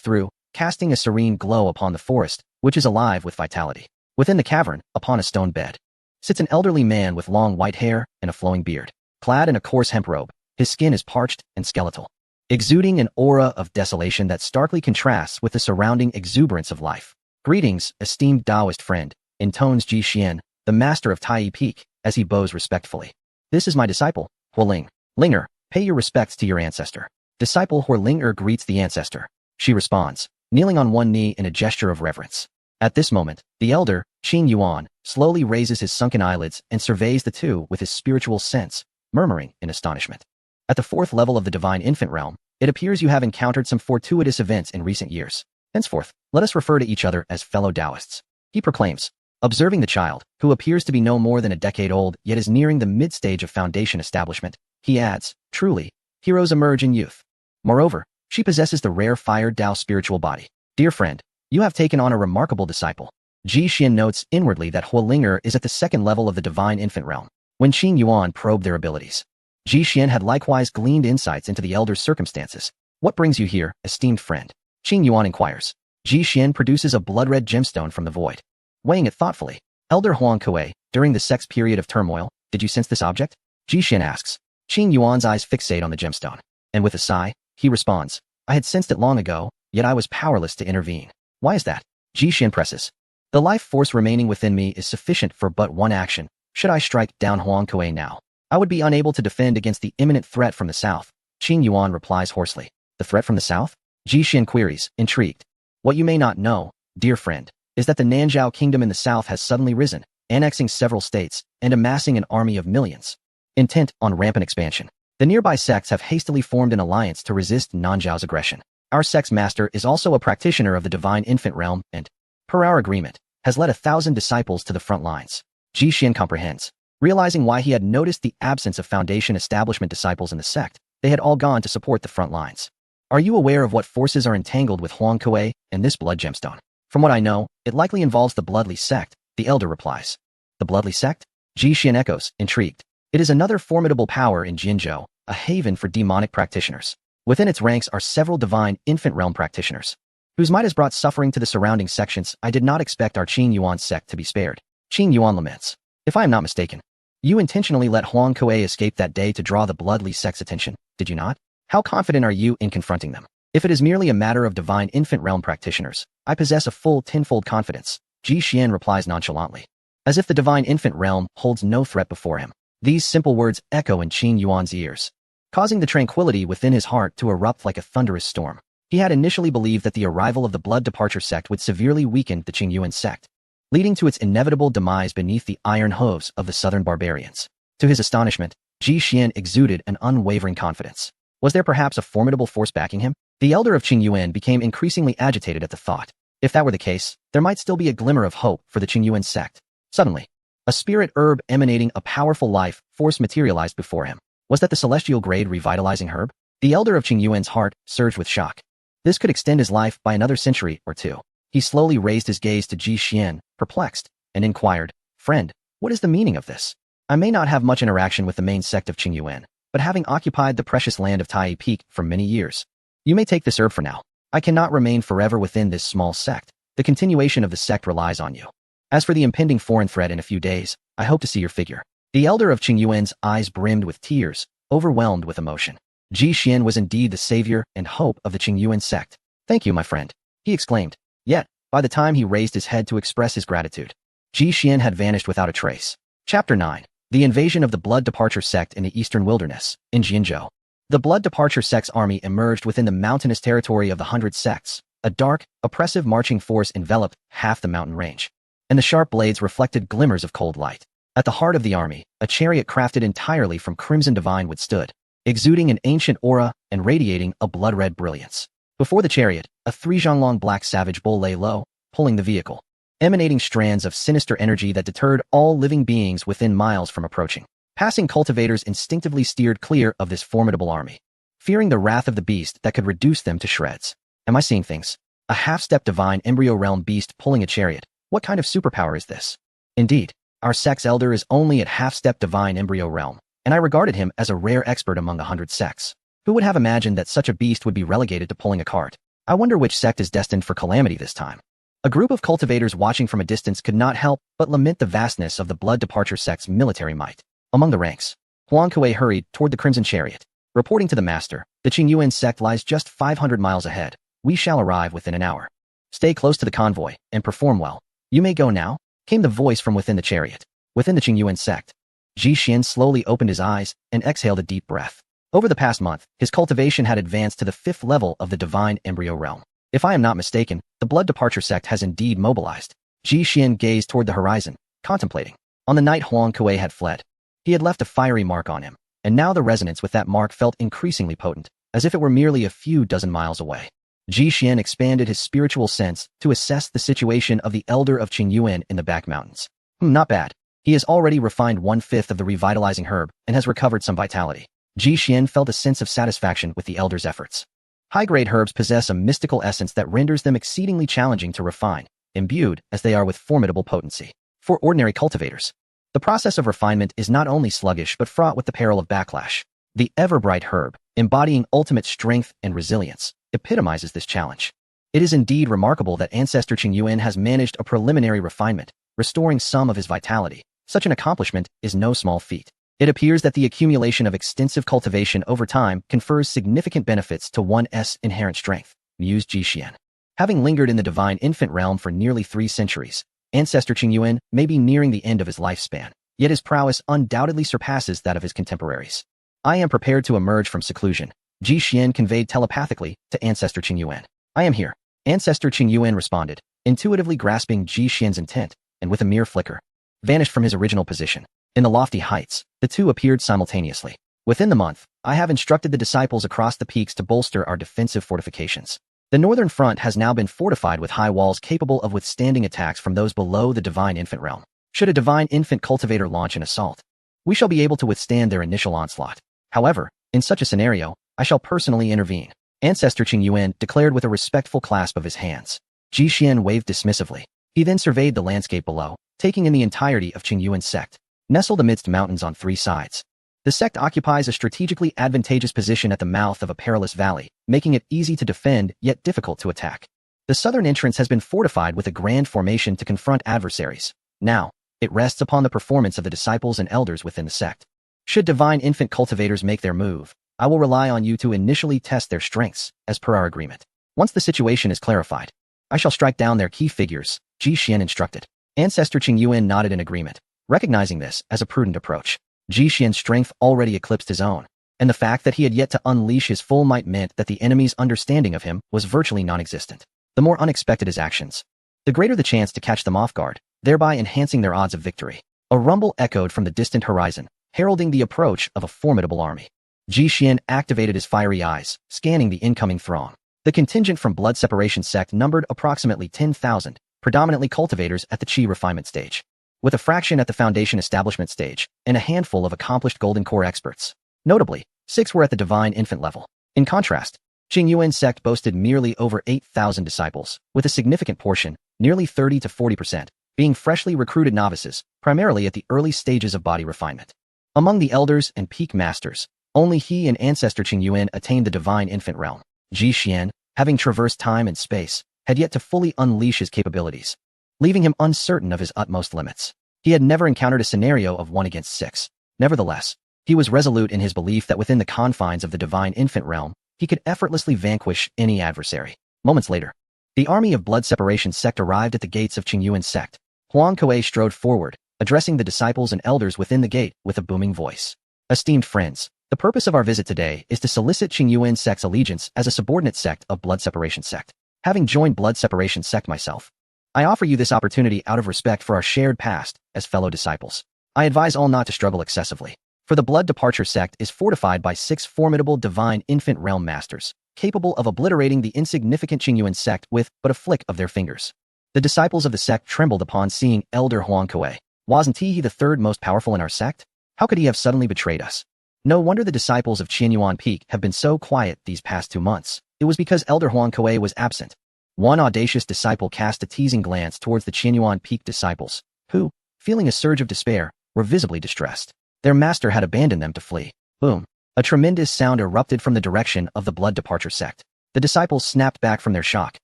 Speaker 1: through, casting a serene glow upon the forest, which is alive with vitality. Within the cavern, upon a stone bed, sits an elderly man with long white hair and a flowing beard. Clad in a coarse hemp robe, his skin is parched and skeletal, exuding an aura of desolation that starkly contrasts with the surrounding exuberance of life. Greetings, esteemed Taoist friend, intones Ji Xian, the master of Tai Peak, as he bows respectfully. This is my disciple, Huolinger. Pay your respects to your ancestor. Disciple Huolinger greets the ancestor. She responds, kneeling on one knee in a gesture of reverence. At this moment, the elder, Qing Yuan, slowly raises his sunken eyelids and surveys the two with his spiritual sense, murmuring in astonishment. At the 4th level of the divine infant realm, it appears you have encountered some fortuitous events in recent years. Henceforth, let us refer to each other as fellow Taoists. He proclaims, observing the child, who appears to be no more than a decade old yet is nearing the mid-stage of foundation establishment. He adds, truly, heroes emerge in youth. Moreover, she possesses the rare fire Tao spiritual body. Dear friend, you have taken on a remarkable disciple. Ji Xian notes inwardly that Huolinger is at the 2nd level of the divine infant realm. When Qing Yuan probed their abilities, Ji Xian had likewise gleaned insights into the elder's circumstances. What brings you here, esteemed friend? Qing Yuan inquires. Ji Xian produces a blood-red gemstone from the void. weighing it thoughtfully. Elder Huang Kuei, during the sect's period of turmoil, did you sense this object? Ji Xian asks. Qing Yuan's eyes fixate on the gemstone. And with a sigh, he responds, I had sensed it long ago, yet I was powerless to intervene. Why is that? Ji Xian presses. The life force remaining within me is sufficient for but one action. Should I strike down Huang Kuei now, I would be unable to defend against the imminent threat from the south. Qing Yuan replies hoarsely. The threat from the south? Ji Xian queries, intrigued. What you may not know, dear friend, is that the Nanzhao kingdom in the south has suddenly risen, annexing several states and amassing an army of millions, intent on rampant expansion. The nearby sects have hastily formed an alliance to resist Nanzhao's aggression. Our sect's master is also a practitioner of the divine infant realm and, per our agreement, has led 1,000 disciples to the front lines. Ji Xian comprehends. Realizing why he had noticed the absence of Foundation establishment disciples in the sect, they had all gone to support the front lines. Are you aware of what forces are entangled with Huang Kuei and this blood gemstone? From what I know, it likely involves the Bloodly sect, the elder replies. The Bloodly sect? Ji Xian echoes, intrigued. It is another formidable power in Jinzhou, a haven for demonic practitioners. Within its ranks are several divine infant realm practitioners, whose might has brought suffering to the surrounding sections. I did not expect our Qing Yuan sect to be spared. Qing Yuan laments. If I am not mistaken, you intentionally let Huang Kuei escape that day to draw the Bloodly sect's attention, did you not? How confident are you in confronting them? If it is merely a matter of divine infant realm practitioners, I possess a full tenfold confidence. Ji Xian replies nonchalantly, as if the divine infant realm holds no threat before him. These simple words echo in Qing Yuan's ears, causing the tranquility within his heart to erupt like a thunderous storm. He had initially believed that the arrival of the Blood Departure sect would severely weaken the Qing Yuan sect, leading to its inevitable demise beneath the iron hooves of the southern barbarians. To his astonishment, Ji Xian exuded an unwavering confidence. Was there perhaps a formidable force backing him? The elder of Qing Yuan became increasingly agitated at the thought. If that were the case, there might still be a glimmer of hope for the Qing Yuan sect. Suddenly, a spirit herb emanating a powerful life force materialized before him. Was that the celestial grade revitalizing herb? The elder of Qing Yuan's heart surged with shock. This could extend his life by another century or two. He slowly raised his gaze to Ji Xian, perplexed, and inquired, Friend, what is the meaning of this? I may not have much interaction with the main sect of Qing Yuan, but having occupied the precious land of Tai Peak for many years, you may take this herb for now. I cannot remain forever within this small sect. The continuation of the sect relies on you. As for the impending foreign threat in a few days, I hope to see your figure. The elder of Qing Yuan's eyes brimmed with tears, overwhelmed with emotion. Ji Xian was indeed the savior and hope of the Qing Yuan sect. Thank you, my friend, he exclaimed. Yet, by the time he raised his head to express his gratitude, Ji Xian had vanished without a trace. Chapter 9. The invasion of the Blood Departure sect in the eastern wilderness, in Jinzhou. The Blood Departure sect's army emerged within the mountainous territory of the 100 sects. A dark, oppressive marching force enveloped half the mountain range, and the sharp blades reflected glimmers of cold light. At the heart of the army, a chariot crafted entirely from crimson divine wood stood, exuding an ancient aura and radiating a blood-red brilliance. Before the chariot, a 3-zhonglong black savage bull lay low, pulling the vehicle, emanating strands of sinister energy that deterred all living beings within miles from approaching. Passing cultivators instinctively steered clear of this formidable army, fearing the wrath of the beast that could reduce them to shreds. Am I seeing things? A half-step divine embryo realm beast pulling a chariot. What kind of superpower is this? Indeed, our sect's elder is only at half-step divine embryo realm, and I regarded him as a rare expert among the 100 sects. Who would have imagined that such a beast would be relegated to pulling a cart? I wonder which sect is destined for calamity this time. A group of cultivators watching from a distance could not help but lament the vastness of the Blood Departure sect's military might. Among the ranks, Huang Kuei hurried toward the crimson chariot, reporting to the master, the Qing Yuan sect lies just 500 miles ahead. We shall arrive within an hour. Stay close to the convoy and perform well. You may go now, came the voice from within the chariot. Within the Qing Yuan sect, Ji Xian slowly opened his eyes and exhaled a deep breath. Over the past month, his cultivation had advanced to the 5th level of the divine embryo realm. If I am not mistaken, the Blood Departure sect has indeed mobilized. Ji Xian gazed toward the horizon, contemplating. On the night Huang Kuei had fled, he had left a fiery mark on him, and now the resonance with that mark felt increasingly potent, as if it were merely a few dozen miles away. Ji Xian expanded his spiritual sense to assess the situation of the elder of Qing Yuan in the back mountains. Not bad. He has already refined 1/5 of the revitalizing herb and has recovered some vitality. Ji Xian felt a sense of satisfaction with the elder's efforts. High-grade herbs possess a mystical essence that renders them exceedingly challenging to refine, imbued as they are with formidable potency. For ordinary cultivators, the process of refinement is not only sluggish but fraught with the peril of backlash. The Everbright herb, embodying ultimate strength and resilience, epitomizes this challenge. It is indeed remarkable that ancestor Qing Yuan has managed a preliminary refinement, restoring some of his vitality. Such an accomplishment is no small feat. It appears that the accumulation of extensive cultivation over time confers significant benefits to one's inherent strength, mused Ji Xian. Having lingered in the divine infant realm for nearly 3 centuries, ancestor Qing Yuan may be nearing the end of his lifespan, yet his prowess undoubtedly surpasses that of his contemporaries. I am prepared to emerge from seclusion, Ji Xian conveyed telepathically to ancestor Qing Yuan. I am here. Ancestor Qing Yuan responded, intuitively grasping Ji Xian's intent, and with a mere flicker, vanished from his original position. In the lofty heights, the two appeared simultaneously. Within the month, I have instructed the disciples across the peaks to bolster our defensive fortifications. The northern front has now been fortified with high walls capable of withstanding attacks from those below the divine infant realm. Should a divine infant cultivator launch an assault, we shall be able to withstand their initial onslaught. However, in such a scenario, I shall personally intervene. Ancestor Qing Yuan declared with a respectful clasp of his hands. Ji Xian waved dismissively. He then surveyed the landscape below, taking in the entirety of Qing Yuan's sect. Nestled amidst mountains on 3 sides, the sect occupies a strategically advantageous position at the mouth of a perilous valley, making it easy to defend yet difficult to attack. The southern entrance has been fortified with a grand formation to confront adversaries. Now, it rests upon the performance of the disciples and elders within the sect. Should divine infant cultivators make their move, I will rely on you to initially test their strengths, as per our agreement. Once the situation is clarified, I shall strike down their key figures, Ji Xian instructed. Ancestor Qing Yuan nodded in agreement, recognizing this as a prudent approach. Ji Xian's strength already eclipsed his own, and the fact that he had yet to unleash his full might meant that the enemy's understanding of him was virtually non-existent. The more unexpected his actions, the greater the chance to catch them off guard, thereby enhancing their odds of victory. A rumble echoed from the distant horizon, heralding the approach of a formidable army. Ji Xian activated his fiery eyes, scanning the incoming throng. The contingent from Blood Separation Sect numbered approximately 10,000, predominantly cultivators at the Qi refinement stage, with a fraction at the Foundation establishment stage, and a handful of accomplished Golden Core experts. Notably, 6 were at the Divine Infant level. In contrast, Qing Yuan's sect boasted merely over 8,000 disciples, with a significant portion, nearly 30 to 40%, being freshly recruited novices, primarily at the early stages of body refinement. Among the elders and peak masters, only he and ancestor Qing Yuan attained the Divine Infant realm. Ji Xian, having traversed time and space, had yet to fully unleash his capabilities, leaving him uncertain of his utmost limits. He had never encountered a scenario of 1 against 6. Nevertheless, he was resolute in his belief that within the confines of the Divine Infant realm, he could effortlessly vanquish any adversary. Moments later, the army of Blood Separation Sect arrived at the gates of Qing Yuan's sect. Huang Kuei strode forward, addressing the disciples and elders within the gate with a booming voice. Esteemed friends, the purpose of our visit today is to solicit Qing Yuan's sect's allegiance as a subordinate sect of Blood Separation Sect. Having joined Blood Separation Sect myself, I offer you this opportunity out of respect for our shared past as fellow disciples. I advise all not to struggle excessively, for the Blood Departure Sect is fortified by 6 formidable Divine Infant Realm Masters, capable of obliterating the insignificant Qing Yuan sect with but a flick of their fingers. The disciples of the sect trembled upon seeing Elder Huang Kuei. Wasn't he the 3rd most powerful in our sect? How could he have suddenly betrayed us? No wonder the disciples of Qianyuan Peak have been so quiet these past 2 months. It was because Elder Huang Kuei was absent. One audacious disciple cast a teasing glance towards the Qianyuan Peak disciples, who, feeling a surge of despair, were visibly distressed. Their master had abandoned them to flee. Boom! A tremendous sound erupted from the direction of the Blood Departure Sect. The disciples snapped back from their shock,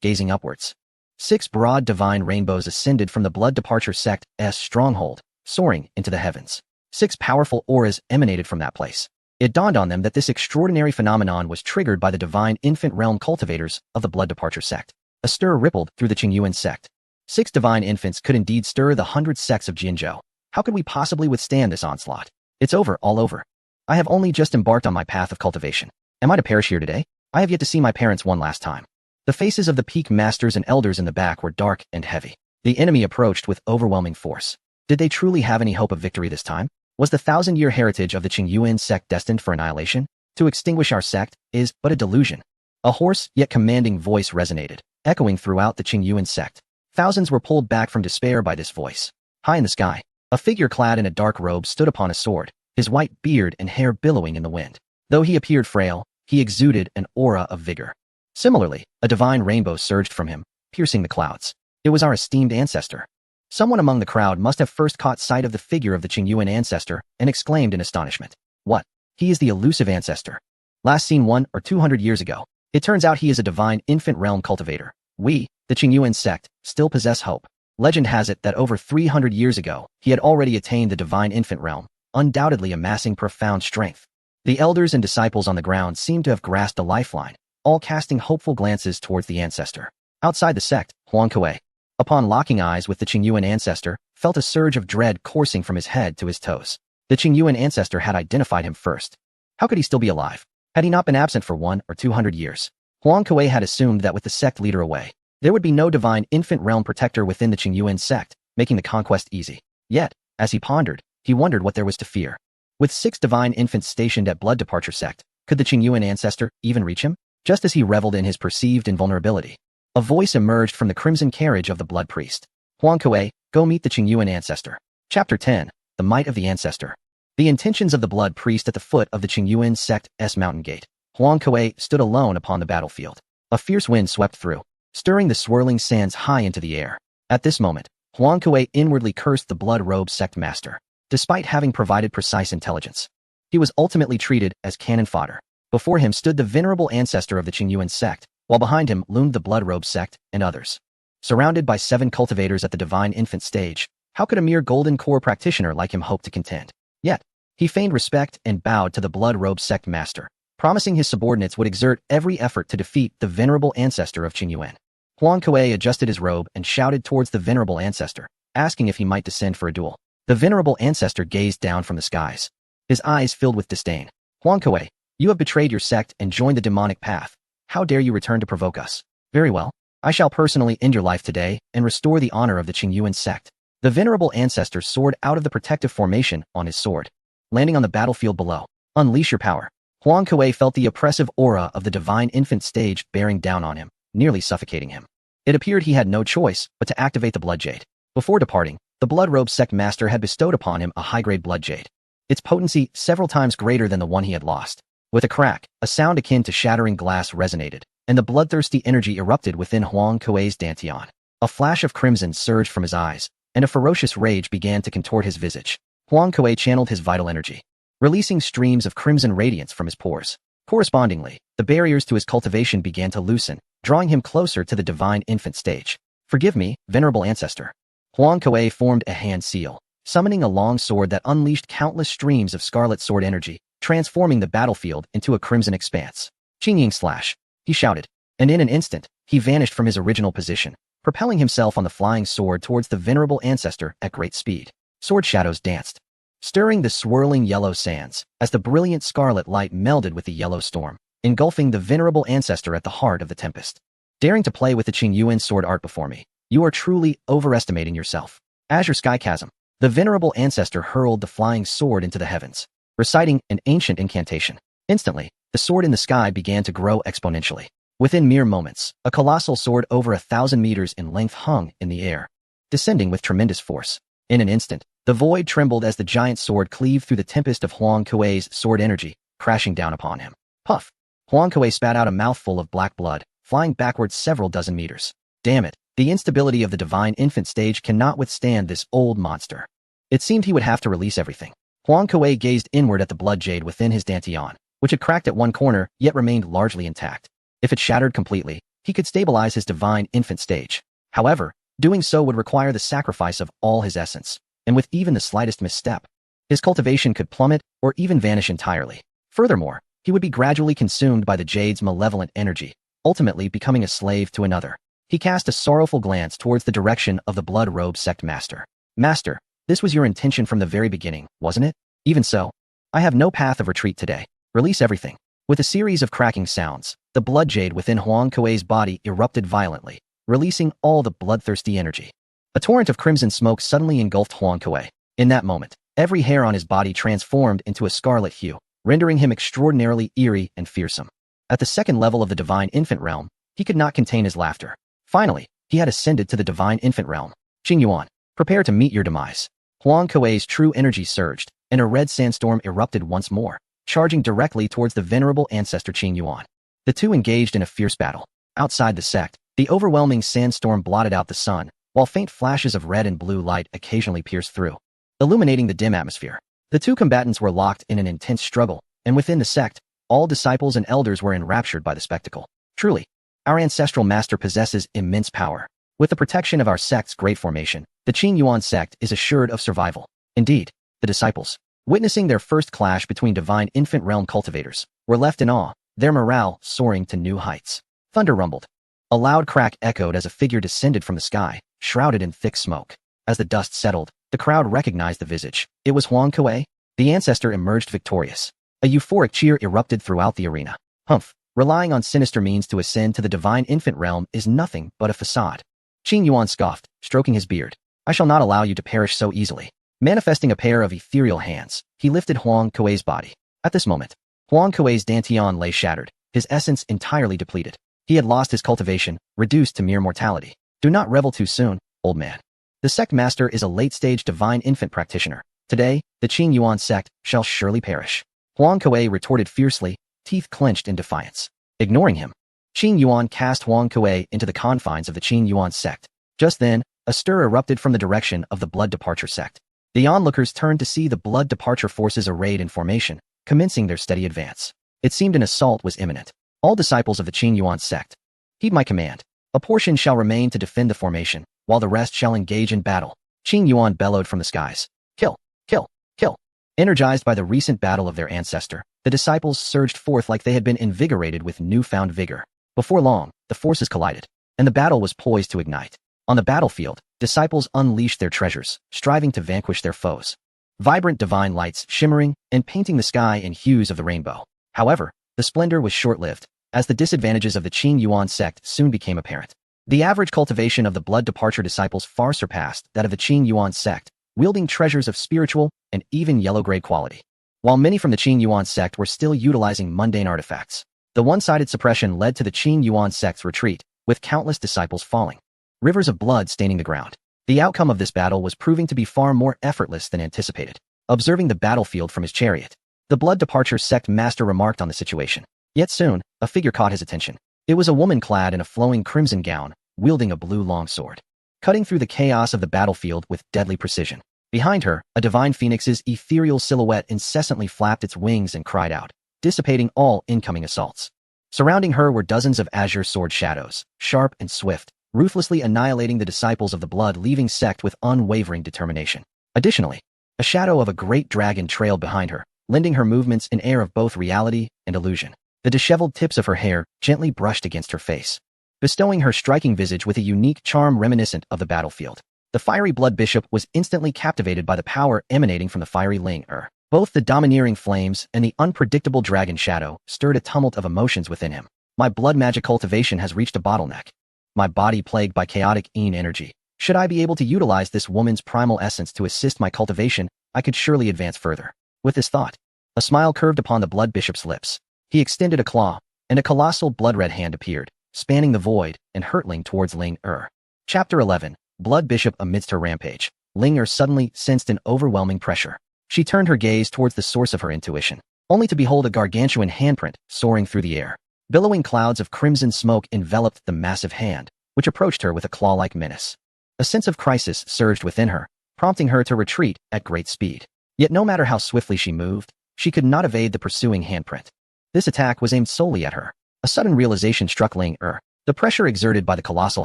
Speaker 1: gazing upwards. 6 broad divine rainbows ascended from the Blood Departure Sect's stronghold, soaring into the heavens. 6 powerful auras emanated from that place. It dawned on them that this extraordinary phenomenon was triggered by the Divine Infant Realm cultivators of the Blood Departure Sect. A stir rippled through the Qing Yuan sect. 6 divine infants could indeed stir the 100 sects of Jianzhou. How could we possibly withstand this onslaught? It's over, all over. I have only just embarked on my path of cultivation. Am I to perish here today? I have yet to see my parents one last time. The faces of the peak masters and elders in the back were dark and heavy. The enemy approached with overwhelming force. Did they truly have any hope of victory this time? Was the 1,000-year heritage of the Qing Yuan sect destined for annihilation? To extinguish our sect is but a delusion. A hoarse yet commanding voice resonated, echoing throughout the Qing Yuan sect. Thousands were pulled back from despair by this voice. High in the sky, a figure clad in a dark robe stood upon a sword, his white beard and hair billowing in the wind. Though he appeared frail, he exuded an aura of vigor. Similarly, a divine rainbow surged from him, piercing the clouds. It was our esteemed ancestor. Someone among the crowd must have first caught sight of the figure of the Qing Yuan ancestor and exclaimed in astonishment. What? He is the elusive ancestor. Last seen 100 or 200 years ago. It turns out he is a divine infant realm cultivator. We, the Qingyuan sect, still possess hope. Legend has it that over 300 years ago, he had already attained the divine infant realm, undoubtedly amassing profound strength. The elders and disciples on the ground seemed to have grasped a lifeline, all casting hopeful glances towards the ancestor. Outside the sect, Huang Kuei, upon locking eyes with the Qingyuan ancestor, felt a surge of dread coursing from his head to his toes. The Qingyuan ancestor had identified him first. How could he still be alive? Had he not been absent for 100 or 200 years? Huang Kuei had assumed that with the sect leader away, there would be no divine infant realm protector within the Qingyuan sect, making the conquest easy. Yet, as he pondered, he wondered what there was to fear. With 6 divine infants stationed at Blood Departure sect, could the Qingyuan ancestor even reach him? Just as he reveled in his perceived invulnerability, a voice emerged from the crimson carriage of the Blood Priest. Huang Kuei, go meet the Qingyuan ancestor. Chapter 10. The Might of the Ancestor. The intentions of the Blood Priest at the foot of the Qingyuan sect's mountain gate. Huang Kuei stood alone upon the battlefield. A fierce wind swept through, stirring the swirling sands high into the air. At this moment, Huang Kuei inwardly cursed the blood-robed sect master. Despite having provided precise intelligence, he was ultimately treated as cannon fodder. Before him stood the venerable ancestor of the Qingyuan sect, while behind him loomed the blood-robed sect and others. Surrounded by 7 cultivators at the divine infant stage, how could a mere golden core practitioner like him hope to contend? Yet, he feigned respect and bowed to the blood-robed sect master, promising his subordinates would exert every effort to defeat the venerable ancestor of Qingyuan. Huang Kuei adjusted his robe and shouted towards the venerable ancestor, asking if he might descend for a duel. The venerable ancestor gazed down from the skies, his eyes filled with disdain. Huang Kuei, you have betrayed your sect and joined the demonic path. How dare you return to provoke us? Very well. I shall personally end your life today and restore the honor of the Qingyuan sect. The venerable ancestor soared out of the protective formation on his sword, landing on the battlefield below. Unleash your power. Huang Kuei felt the oppressive aura of the divine infant stage bearing down on him, nearly suffocating him. It appeared he had no choice but to activate the blood jade. Before departing, the blood-robed sect master had bestowed upon him a high-grade blood jade, its potency several times greater than the one he had lost. With a crack, a sound akin to shattering glass resonated, and the bloodthirsty energy erupted within Huang Kuei's dantian. A flash of crimson surged from his eyes, and a ferocious rage began to contort his visage. Huang Kuei channeled his vital energy, releasing streams of crimson radiance from his pores. Correspondingly, the barriers to his cultivation began to loosen, drawing him closer to the divine infant stage. Forgive me, venerable ancestor. Huang Kuei formed a hand seal, summoning a long sword that unleashed countless streams of scarlet sword energy, transforming the battlefield into a crimson expanse. Qingying slash, he shouted, and in an instant, he vanished from his original position, propelling himself on the flying sword towards the venerable ancestor at great speed. Sword shadows danced, stirring the swirling yellow sands, as the brilliant scarlet light melded with the yellow storm, engulfing the venerable ancestor at the heart of the tempest. Daring to play with the Qingyuan sword art before me, you are truly overestimating yourself. Azure Sky Chasm. The venerable ancestor hurled the flying sword into the heavens, reciting an ancient incantation. Instantly, the sword in the sky began to grow exponentially. Within mere moments, a colossal sword over 1,000 meters in length hung in the air, descending with tremendous force. In an instant, the void trembled as the giant sword cleaved through the tempest of Huang Kuei's sword energy, crashing down upon him. Puff! Huang Kuei spat out a mouthful of black blood, flying backwards several dozen meters. Damn it, the instability of the divine infant stage cannot withstand this old monster. It seemed he would have to release everything. Huang Kuei gazed inward at the blood jade within his dantian, which had cracked at one corner yet remained largely intact. If it shattered completely, he could stabilize his divine infant stage. However, doing so would require the sacrifice of all his essence, and with even the slightest misstep, his cultivation could plummet or even vanish entirely. Furthermore, he would be gradually consumed by the jade's malevolent energy, ultimately becoming a slave to another. He cast a sorrowful glance towards the direction of the blood-robed sect master. Master, this was your intention from the very beginning, wasn't it? Even so, I have no path of retreat today. Release everything. With a series of cracking sounds, the blood jade within Huang Kuei's body erupted violently, releasing all the bloodthirsty energy. A torrent of crimson smoke suddenly engulfed Huang Kuei. In that moment, every hair on his body transformed into a scarlet hue, rendering him extraordinarily eerie and fearsome. At the second level of the divine infant realm, he could not contain his laughter. Finally, he had ascended to the divine infant realm. Qingyuan, prepare to meet your demise. Huang Kuei's true energy surged, and a red sandstorm erupted once more, charging directly towards the venerable ancestor Qingyuan. The two engaged in a fierce battle. Outside the sect, the overwhelming sandstorm blotted out the sun, while faint flashes of red and blue light occasionally pierced through, illuminating the dim atmosphere. The two combatants were locked in an intense struggle, and within the sect, all disciples and elders were enraptured by the spectacle. Truly, Our ancestral master possesses immense power. With the protection of our sect's great formation, the Qing Yuan sect is assured of survival. Indeed, the disciples, witnessing their first clash between divine infant realm cultivators, were left in awe, their morale soaring to new heights. Thunder rumbled. A loud crack echoed as a figure descended from the sky, shrouded in thick smoke. As the dust settled, the crowd recognized the visage. It was Huang Kuei. The ancestor emerged victorious. A euphoric cheer erupted throughout the arena. Humph, relying on sinister means to ascend to the divine infant realm is nothing but a facade. Qing Yuan scoffed, stroking his beard. I shall not allow you to perish so easily. Manifesting a pair of ethereal hands, he lifted Huang Kuei's body. At this moment, Huang Kuei's dantian lay shattered, his essence entirely depleted. He had lost his cultivation, reduced to mere mortality. Do not revel too soon, old man. The sect master is a late-stage divine infant practitioner. Today, the Qing Yuan sect shall surely perish. Huang Kuei retorted fiercely, teeth clenched in defiance. Ignoring him, Qing Yuan cast Huang Kuei into the confines of the Qing Yuan sect. Just then, a stir erupted from the direction of the Blood Departure sect. The onlookers turned to see the Blood Departure forces arrayed in formation, commencing their steady advance. It seemed an assault was imminent. All disciples of the Qing Yuan sect, heed my command. A portion shall remain to defend the formation, while the rest shall engage in battle. Qing Yuan bellowed from the skies. Kill, kill, kill. Energized by the recent battle of their ancestor, the disciples surged forth like they had been invigorated with newfound vigor. Before long, the forces collided, and the battle was poised to ignite. On the battlefield, disciples unleashed their treasures, striving to vanquish their foes. Vibrant divine lights shimmering and painting the sky in hues of the rainbow. However, the splendor was short-lived, as the disadvantages of the Qing Yuan sect soon became apparent. The average cultivation of the Blood Departure disciples far surpassed that of the Qing Yuan sect, wielding treasures of spiritual and even yellow-grade quality. While many from the Qing Yuan sect were still utilizing mundane artifacts, the one-sided suppression led to the Qing Yuan sect's retreat, with countless disciples falling. Rivers of blood staining the ground. The outcome of this battle was proving to be far more effortless than anticipated. Observing the battlefield from his chariot, the Blood Departure sect master remarked on the situation. Yet soon, a figure caught his attention. It was a woman clad in a flowing crimson gown, wielding a blue longsword, cutting through the chaos of the battlefield with deadly precision. Behind her, a divine phoenix's ethereal silhouette incessantly flapped its wings and cried out, dissipating all incoming assaults. Surrounding her were dozens of azure sword shadows, sharp and swift, ruthlessly annihilating the disciples of the blood-leaving sect with unwavering determination. Additionally, a shadow of a great dragon trailed behind her, lending her movements an air of both reality and illusion. The disheveled tips of her hair gently brushed against her face, bestowing her striking visage with a unique charm reminiscent of the battlefield. The fiery blood bishop was instantly captivated by the power emanating from the fiery Ling Er. Both the domineering flames and the unpredictable dragon shadow stirred a tumult of emotions within him. My blood magic cultivation has reached a bottleneck. My body plagued by chaotic Yin energy. Should I be able to utilize this woman's primal essence to assist my cultivation, I could surely advance further. With this thought, a smile curved upon the blood bishop's lips. He extended a claw, and a colossal blood-red hand appeared, spanning the void and hurtling towards Ling Er. Chapter 11. Blood Bishop. Amidst her rampage, Ling Er suddenly sensed an overwhelming pressure. She turned her gaze towards the source of her intuition, only to behold a gargantuan handprint soaring through the air. Billowing clouds of crimson smoke enveloped the massive hand, which approached her with a claw-like menace. A sense of crisis surged within her, prompting her to retreat at great speed. Yet no matter how swiftly she moved, she could not evade the pursuing handprint. This attack was aimed solely at her. A sudden realization struck Ling Er. The pressure exerted by the colossal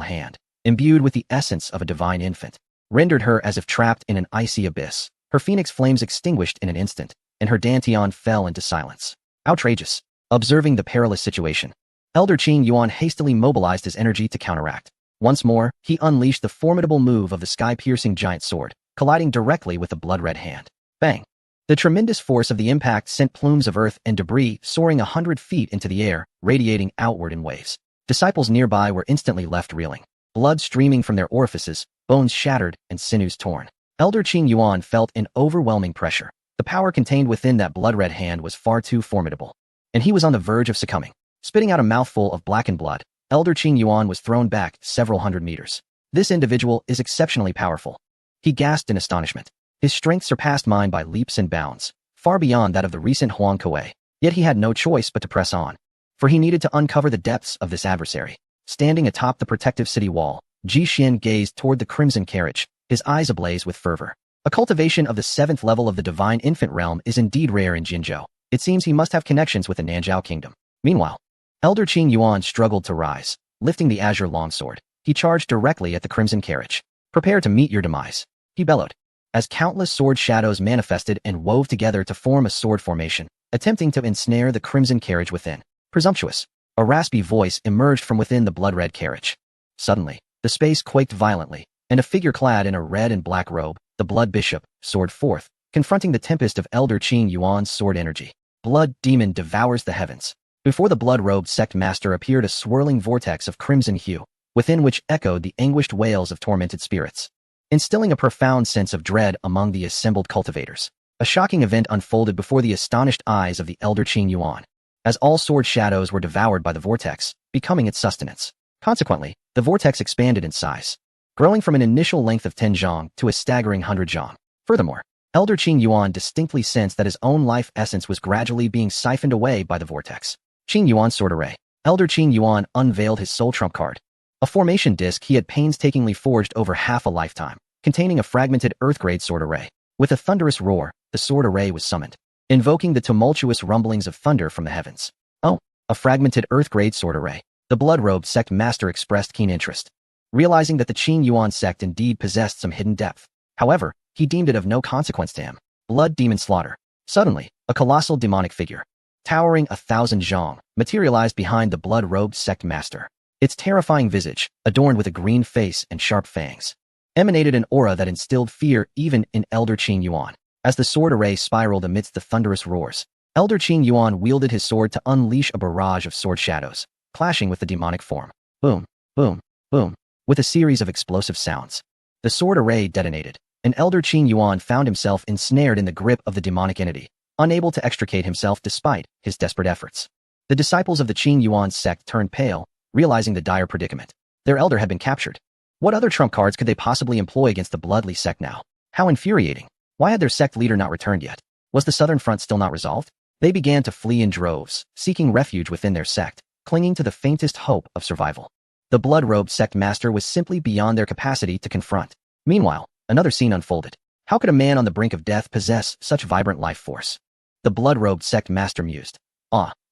Speaker 1: hand, imbued with the essence of a divine infant, rendered her as if trapped in an icy abyss. Her phoenix flames extinguished in an instant, and her dantian fell into silence. Outrageous. Observing the perilous situation, Elder Qing Yuan hastily mobilized his energy to counteract. Once more, he unleashed the formidable move of the sky-piercing giant sword, colliding directly with the blood-red hand. Bang! The tremendous force of the impact sent plumes of earth and debris soaring 100 feet into the air, radiating outward in waves. Disciples nearby were instantly left reeling, blood streaming from their orifices, bones shattered, and sinews torn. Elder Qing Yuan felt an overwhelming pressure. The power contained within that blood-red hand was far too formidable, and he was on the verge of succumbing. Spitting out a mouthful of blackened blood, Elder Qing Yuan was thrown back several hundred meters. This individual is exceptionally powerful. He gasped in astonishment. His strength surpassed mine by leaps and bounds, far beyond that of the recent Huang Kuei. Yet he had no choice but to press on, for he needed to uncover the depths of this adversary. Standing atop the protective city wall, Ji Xian gazed toward the crimson carriage, his eyes ablaze with fervor. A cultivation of the 7th level of the divine infant realm is indeed rare in Jinzhou. It seems he must have connections with the Nanzhao kingdom. Meanwhile, Elder Qing Yuan struggled to rise, Lifting the azure longsword, he charged directly at the crimson carriage. Prepare to meet your demise, he bellowed, as countless sword shadows manifested and wove together to form a sword formation, attempting to ensnare the crimson carriage within. Presumptuous. A raspy voice emerged from within the blood-red carriage. Suddenly, the space quaked violently, and a figure clad in a red and black robe, the Blood Bishop, soared forth, confronting the tempest of Elder Qing Yuan's sword energy. Blood demon devours the heavens. Before the blood-robed sect master appeared a swirling vortex of crimson hue, within which echoed the anguished wails of tormented spirits, instilling a profound sense of dread among the assembled cultivators. A shocking event unfolded before the astonished eyes of the Elder Qing Yuan, as all sword shadows were devoured by the vortex, becoming its sustenance. Consequently, the vortex expanded in size, growing from an initial length of 10 zhang to a staggering 100 zhang. Furthermore, Elder Qing Yuan distinctly sensed that his own life essence was gradually being siphoned away by the vortex. Qing Yuan Sword Array. Elder Qing Yuan unveiled his soul trump card, a formation disc he had painstakingly forged over half a lifetime, containing a fragmented Earth-grade sword array. With a thunderous roar, the sword array was summoned, invoking the tumultuous rumblings of thunder from the heavens. Oh, a fragmented Earth-grade sword array. The blood-robed sect master expressed keen interest, realizing that the Qing Yuan sect indeed possessed some hidden depth. However, he deemed it of no consequence to him. Blood demon slaughter. Suddenly, a colossal demonic figure, towering 1,000 zhang, materialized behind the blood-robed sect master. Its terrifying visage, adorned with a green face and sharp fangs, emanated an aura that instilled fear even in Elder Qing Yuan. As the sword array spiraled amidst the thunderous roars, Elder Qing Yuan wielded his sword to unleash a barrage of sword shadows, clashing with the demonic form. Boom, boom, boom. With a series of explosive sounds, the sword array detonated, and Elder Qing Yuan found himself ensnared in the grip of the demonic entity, unable to extricate himself despite his desperate efforts. The disciples of the Qing Yuan sect turned pale, realizing the dire predicament. Their elder had been captured. What other trump cards could they possibly employ against the Bloodly sect now? How infuriating. Why had their sect leader not returned yet? Was the southern front still not resolved? They began to flee in droves, seeking refuge within their sect, clinging to the faintest hope of survival. The blood-robed sect master was simply beyond their capacity to confront. Meanwhile, another scene unfolded. How could a man on the brink of death possess such vibrant life force? The blood-robed sect master mused.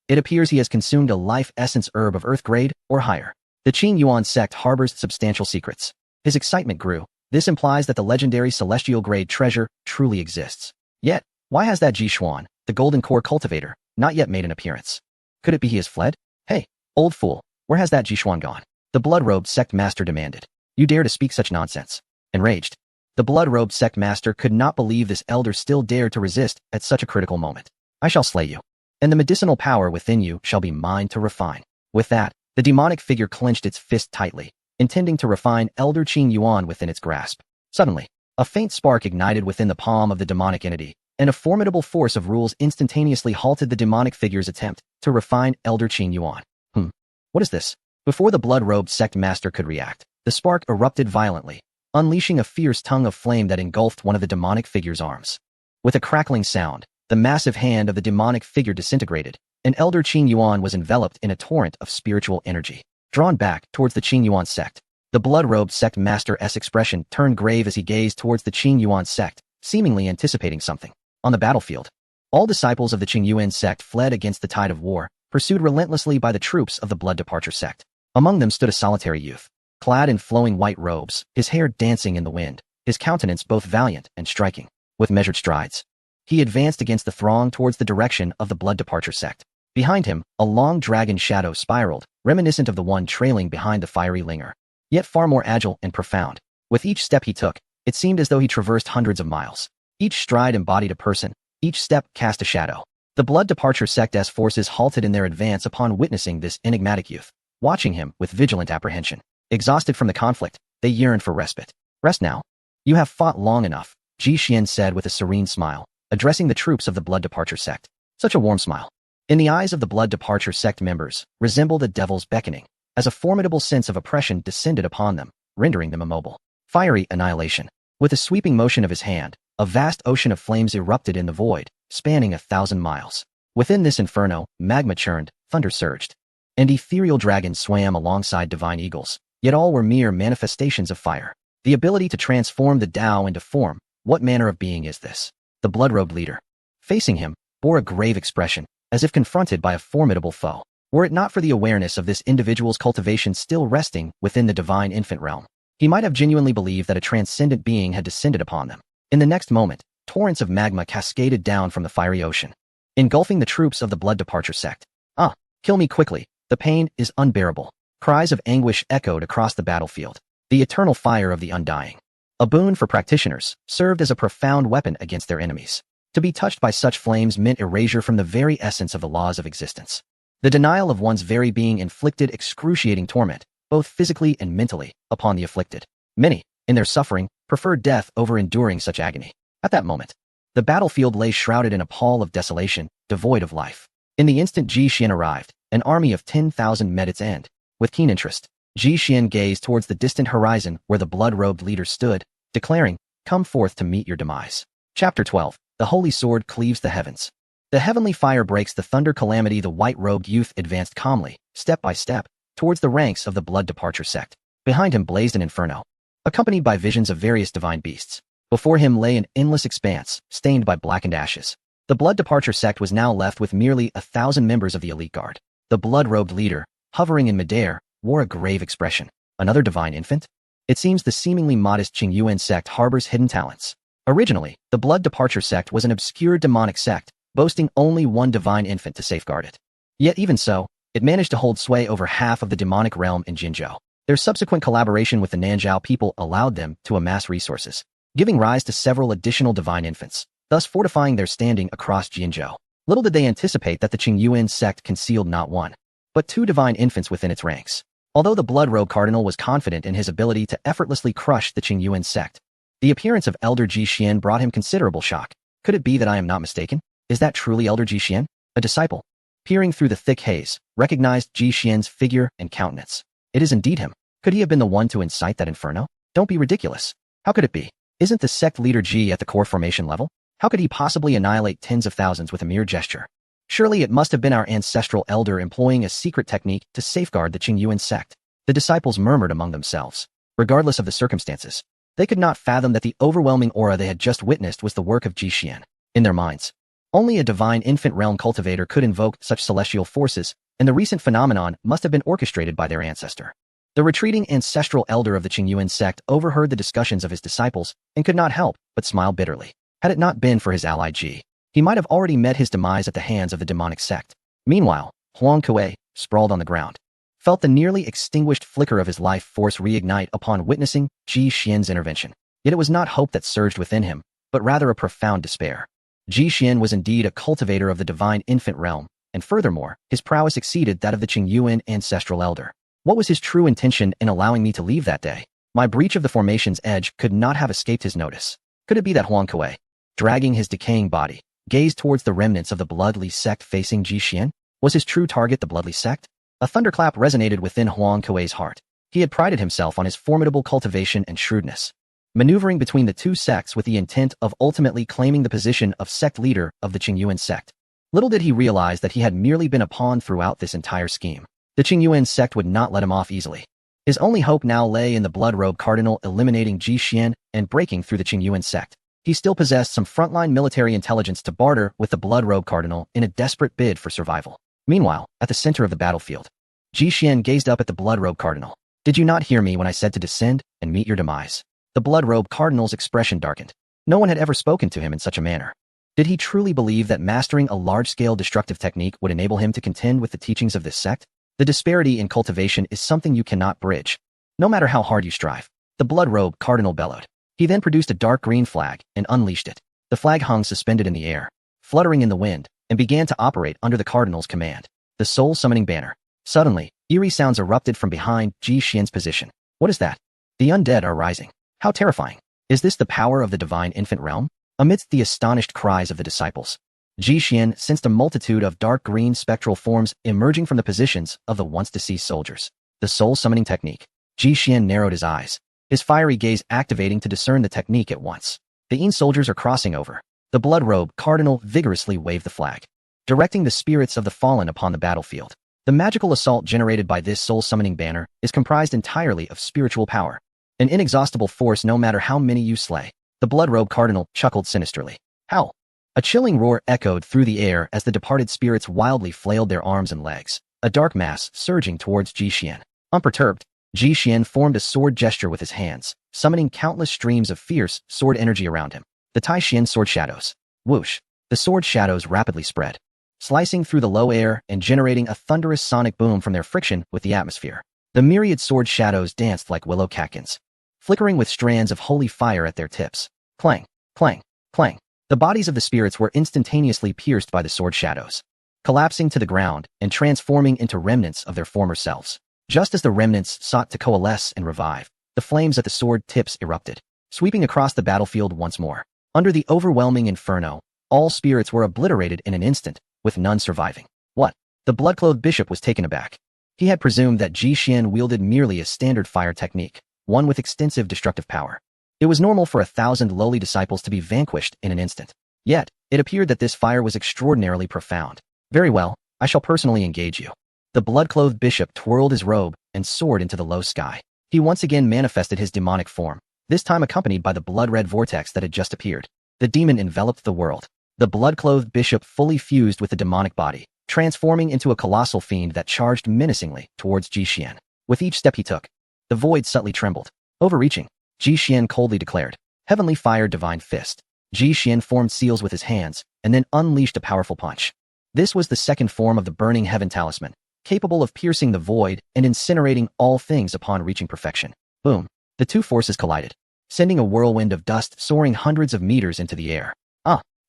Speaker 1: It appears he has consumed a life essence herb of Earth grade or higher. The Qing Yuan sect harbors substantial secrets. His excitement grew. This implies that the legendary celestial grade treasure truly exists. Yet, why has that Ji Xuan, the golden core cultivator, not yet made an appearance? Could it be he has fled? Hey, old fool, where has that Ji Xuan gone? The blood-robed sect master demanded. You dare to speak such nonsense? Enraged, the blood-robed sect master could not believe this elder still dared to resist at such a critical moment. I shall slay you, and the medicinal power within you shall be mine to refine. With that, the demonic figure clenched its fist tightly, intending to refine Elder Qing Yuan within its grasp. Suddenly, a faint spark ignited within the palm of the demonic entity, and a formidable force of rules instantaneously halted the demonic figure's attempt to refine Elder Qing Yuan. What is this? Before the blood-robed sect master could react, the spark erupted violently, unleashing a fierce tongue of flame that engulfed one of the demonic figure's arms. With a crackling sound, the massive hand of the demonic figure disintegrated, and Elder Qing Yuan was enveloped in a torrent of spiritual energy. Drawn back towards the Qing Yuan sect, the blood-robed sect master's expression turned grave as he gazed towards the Qing Yuan sect, seemingly anticipating something. On the battlefield, all disciples of the Qing Yuan sect fled against the tide of war, pursued relentlessly by the troops of the Blood Departure sect. Among them stood a solitary youth, clad in flowing white robes, his hair dancing in the wind, his countenance both valiant and striking. With measured strides, he advanced against the throng towards the direction of the Blood Departure sect. Behind him, a long dragon shadow spiraled, reminiscent of the one trailing behind the fiery Linger, yet far more agile and profound. With each step he took, it seemed as though he traversed hundreds of miles. Each stride embodied a person, each step cast a shadow. The Blood Departure sect's forces halted in their advance upon witnessing this enigmatic youth, watching him with vigilant apprehension. Exhausted from the conflict, they yearned for respite. Rest now. You have fought long enough, Ji Xian said with a serene smile, addressing the troops of the Blood Departure sect. Such a warm smile, in the eyes of the Blood Departure sect members, resembled a devil's beckoning, as a formidable sense of oppression descended upon them, rendering them immobile. Fiery annihilation. With a sweeping motion of his hand, a vast ocean of flames erupted in the void, spanning 1,000 miles. Within this inferno, magma churned, thunder surged, and ethereal dragons swam alongside divine eagles, yet all were mere manifestations of fire. The ability to transform the Tao into form, what manner of being is this? The blood-robed leader, facing him, bore a grave expression, as if confronted by a formidable foe. Were it not for the awareness of this individual's cultivation still resting within the divine infant realm, he might have genuinely believed that a transcendent being had descended upon them. In the next moment, torrents of magma cascaded down from the fiery ocean, engulfing the troops of the Blood Departure sect. Ah, kill me quickly. The pain is unbearable. Cries of anguish echoed across the battlefield. The eternal fire of the undying, a boon for practitioners, served as a profound weapon against their enemies. To be touched by such flames meant erasure from the very essence of the laws of existence. The denial of one's very being inflicted excruciating torment, both physically and mentally, upon the afflicted. Many, in their suffering, preferred death over enduring such agony. At that moment, the battlefield lay shrouded in a pall of desolation, devoid of life. In the instant Ji Xian arrived, an army of 10,000 met its end. With keen interest, Ji Xian gazed towards the distant horizon where the blood-robed leader stood, declaring, "Come forth to meet your demise." Chapter 12. The Holy Sword cleaves the heavens. The heavenly fire breaks the thunder calamity. The white-robed youth advanced calmly, step by step, towards the ranks of the Blood Departure sect. Behind him blazed an inferno, accompanied by visions of various divine beasts. Before him lay an endless expanse, stained by blackened ashes. The Blood Departure sect was now left with merely 1,000 members of the elite guard. The blood-robed leader, hovering in midair, wore a grave expression. Another divine infant? It seems the seemingly modest Qingyuan sect harbors hidden talents. Originally, the Blood Departure sect was an obscure demonic sect, boasting only one divine infant to safeguard it. Yet even so, it managed to hold sway over half of the demonic realm in Jinzhou. Their subsequent collaboration with the Nanzhao people allowed them to amass resources, giving rise to several additional divine infants, thus fortifying their standing across Jinzhou. Little did they anticipate that the Qingyuan sect concealed not one, but two divine infants within its ranks. Although the Blood-Robe Cardinal was confident in his ability to effortlessly crush the Qingyuan sect, the appearance of Elder Ji Xian brought him considerable shock. Could it be that I am not mistaken? Is that truly Elder Ji Xian? A disciple, peering through the thick haze, recognized Ji Xian's figure and countenance. It is indeed him. Could he have been the one to incite that inferno? Don't be ridiculous. How could it be? Isn't the sect leader Ji at the core formation level? How could he possibly annihilate tens of thousands with a mere gesture? Surely it must have been our ancestral elder employing a secret technique to safeguard the Qingyuan sect. The disciples murmured among themselves. Regardless of the circumstances, they could not fathom that the overwhelming aura they had just witnessed was the work of Ji Xian. In their minds, only a divine infant realm cultivator could invoke such celestial forces, and the recent phenomenon must have been orchestrated by their ancestor. The retreating ancestral elder of the Qingyuan sect overheard the discussions of his disciples and could not help but smile bitterly. Had it not been for his ally Ji, he might have already met his demise at the hands of the demonic sect. Meanwhile, Huang Kuei, sprawled on the ground, felt the nearly extinguished flicker of his life force reignite upon witnessing Ji Xian's intervention. Yet it was not hope that surged within him, but rather a profound despair. Ji Xian was indeed a cultivator of the divine infant realm, and furthermore, his prowess exceeded that of the Qingyuan ancestral elder. What was his true intention in allowing me to leave that day? My breach of the formation's edge could not have escaped his notice. Could it be that Huang Kuei, dragging his decaying body, gazed towards the remnants of the Bloodly sect facing Ji Xian? Was his true target the Bloodly sect? A thunderclap resonated within Huang Kuei's heart. He had prided himself on his formidable cultivation and shrewdness, maneuvering between the two sects with the intent of ultimately claiming the position of sect leader of the Qingyuan sect. Little did he realize that he had merely been a pawn throughout this entire scheme. The Qingyuan sect would not let him off easily. His only hope now lay in the Blood-Robe Cardinal eliminating Ji Xian and breaking through the Qingyuan sect. He still possessed some frontline military intelligence to barter with the Blood-Robe Cardinal in a desperate bid for survival. Meanwhile, at the center of the battlefield, Ji Xian gazed up at the Blood-Robe Cardinal. "Did you not hear me when I said to descend and meet your demise?" The Blood-Robe Cardinal's expression darkened. No one had ever spoken to him in such a manner. Did he truly believe that mastering a large-scale destructive technique would enable him to contend with the teachings of this sect? The disparity in cultivation is something you cannot bridge, no matter how hard you strive. The Blood-Robe Cardinal bellowed. He then produced a dark green flag and unleashed it. The flag hung suspended in the air, fluttering in the wind, and began to operate under the Cardinal's command. The soul-summoning banner. Suddenly, eerie sounds erupted from behind Ji Xian's position. What is that? The undead are rising. How terrifying. Is this the power of the divine infant realm? Amidst the astonished cries of the disciples, Ji Xian sensed a multitude of dark green spectral forms emerging from the positions of the once-deceased soldiers. The soul-summoning technique. Ji Xian narrowed his eyes, his fiery gaze activating to discern the technique at once. The Yin soldiers are crossing over. The Blood-Robe Cardinal vigorously waved the flag, directing the spirits of the fallen upon the battlefield. The magical assault generated by this soul-summoning banner is comprised entirely of spiritual power, an inexhaustible force no matter how many you slay. The Blood-Robe Cardinal chuckled sinisterly. Howl! A chilling roar echoed through the air as the departed spirits wildly flailed their arms and legs. a dark mass surging towards Ji Xian. Unperturbed, Ji Xian formed a sword gesture with his hands, summoning countless streams of fierce sword energy around him. The Tai Xian sword shadows. Whoosh! The sword shadows rapidly spread, slicing through the low air and generating a thunderous sonic boom from their friction with the atmosphere. The myriad sword shadows danced like willow catkins, flickering with strands of holy fire at their tips. Clang, clang, clang. The bodies of the spirits were instantaneously pierced by the sword shadows, collapsing to the ground and transforming into remnants of their former selves. Just as the remnants sought to coalesce and revive, the flames at the sword tips erupted, sweeping across the battlefield once more. Under the overwhelming inferno, all spirits were obliterated in an instant, with none surviving. What? The blood-clothed bishop was taken aback. He had presumed that Ji Xian wielded merely a standard fire technique, one with extensive destructive power. It was normal for 1,000 lowly disciples to be vanquished in an instant. Yet, it appeared that this fire was extraordinarily profound. Very well, I shall personally engage you. The blood-clothed bishop twirled his robe and soared into the low sky. He once again manifested his demonic form, this time accompanied by the blood-red vortex that had just appeared. The demon enveloped the world. The blood-clothed bishop fully fused with the demonic body, transforming into a colossal fiend that charged menacingly towards Ji Xian. With each step he took, the void subtly trembled. Overreaching, Ji Xian coldly declared, "Heavenly Fire Divine Fist." Ji Xian formed seals with his hands, and then unleashed a powerful punch. This was the second form of the Burning Heaven Talisman, capable of piercing the void and incinerating all things upon reaching perfection. Boom! The two forces collided, sending a whirlwind of dust soaring hundreds of meters into the air.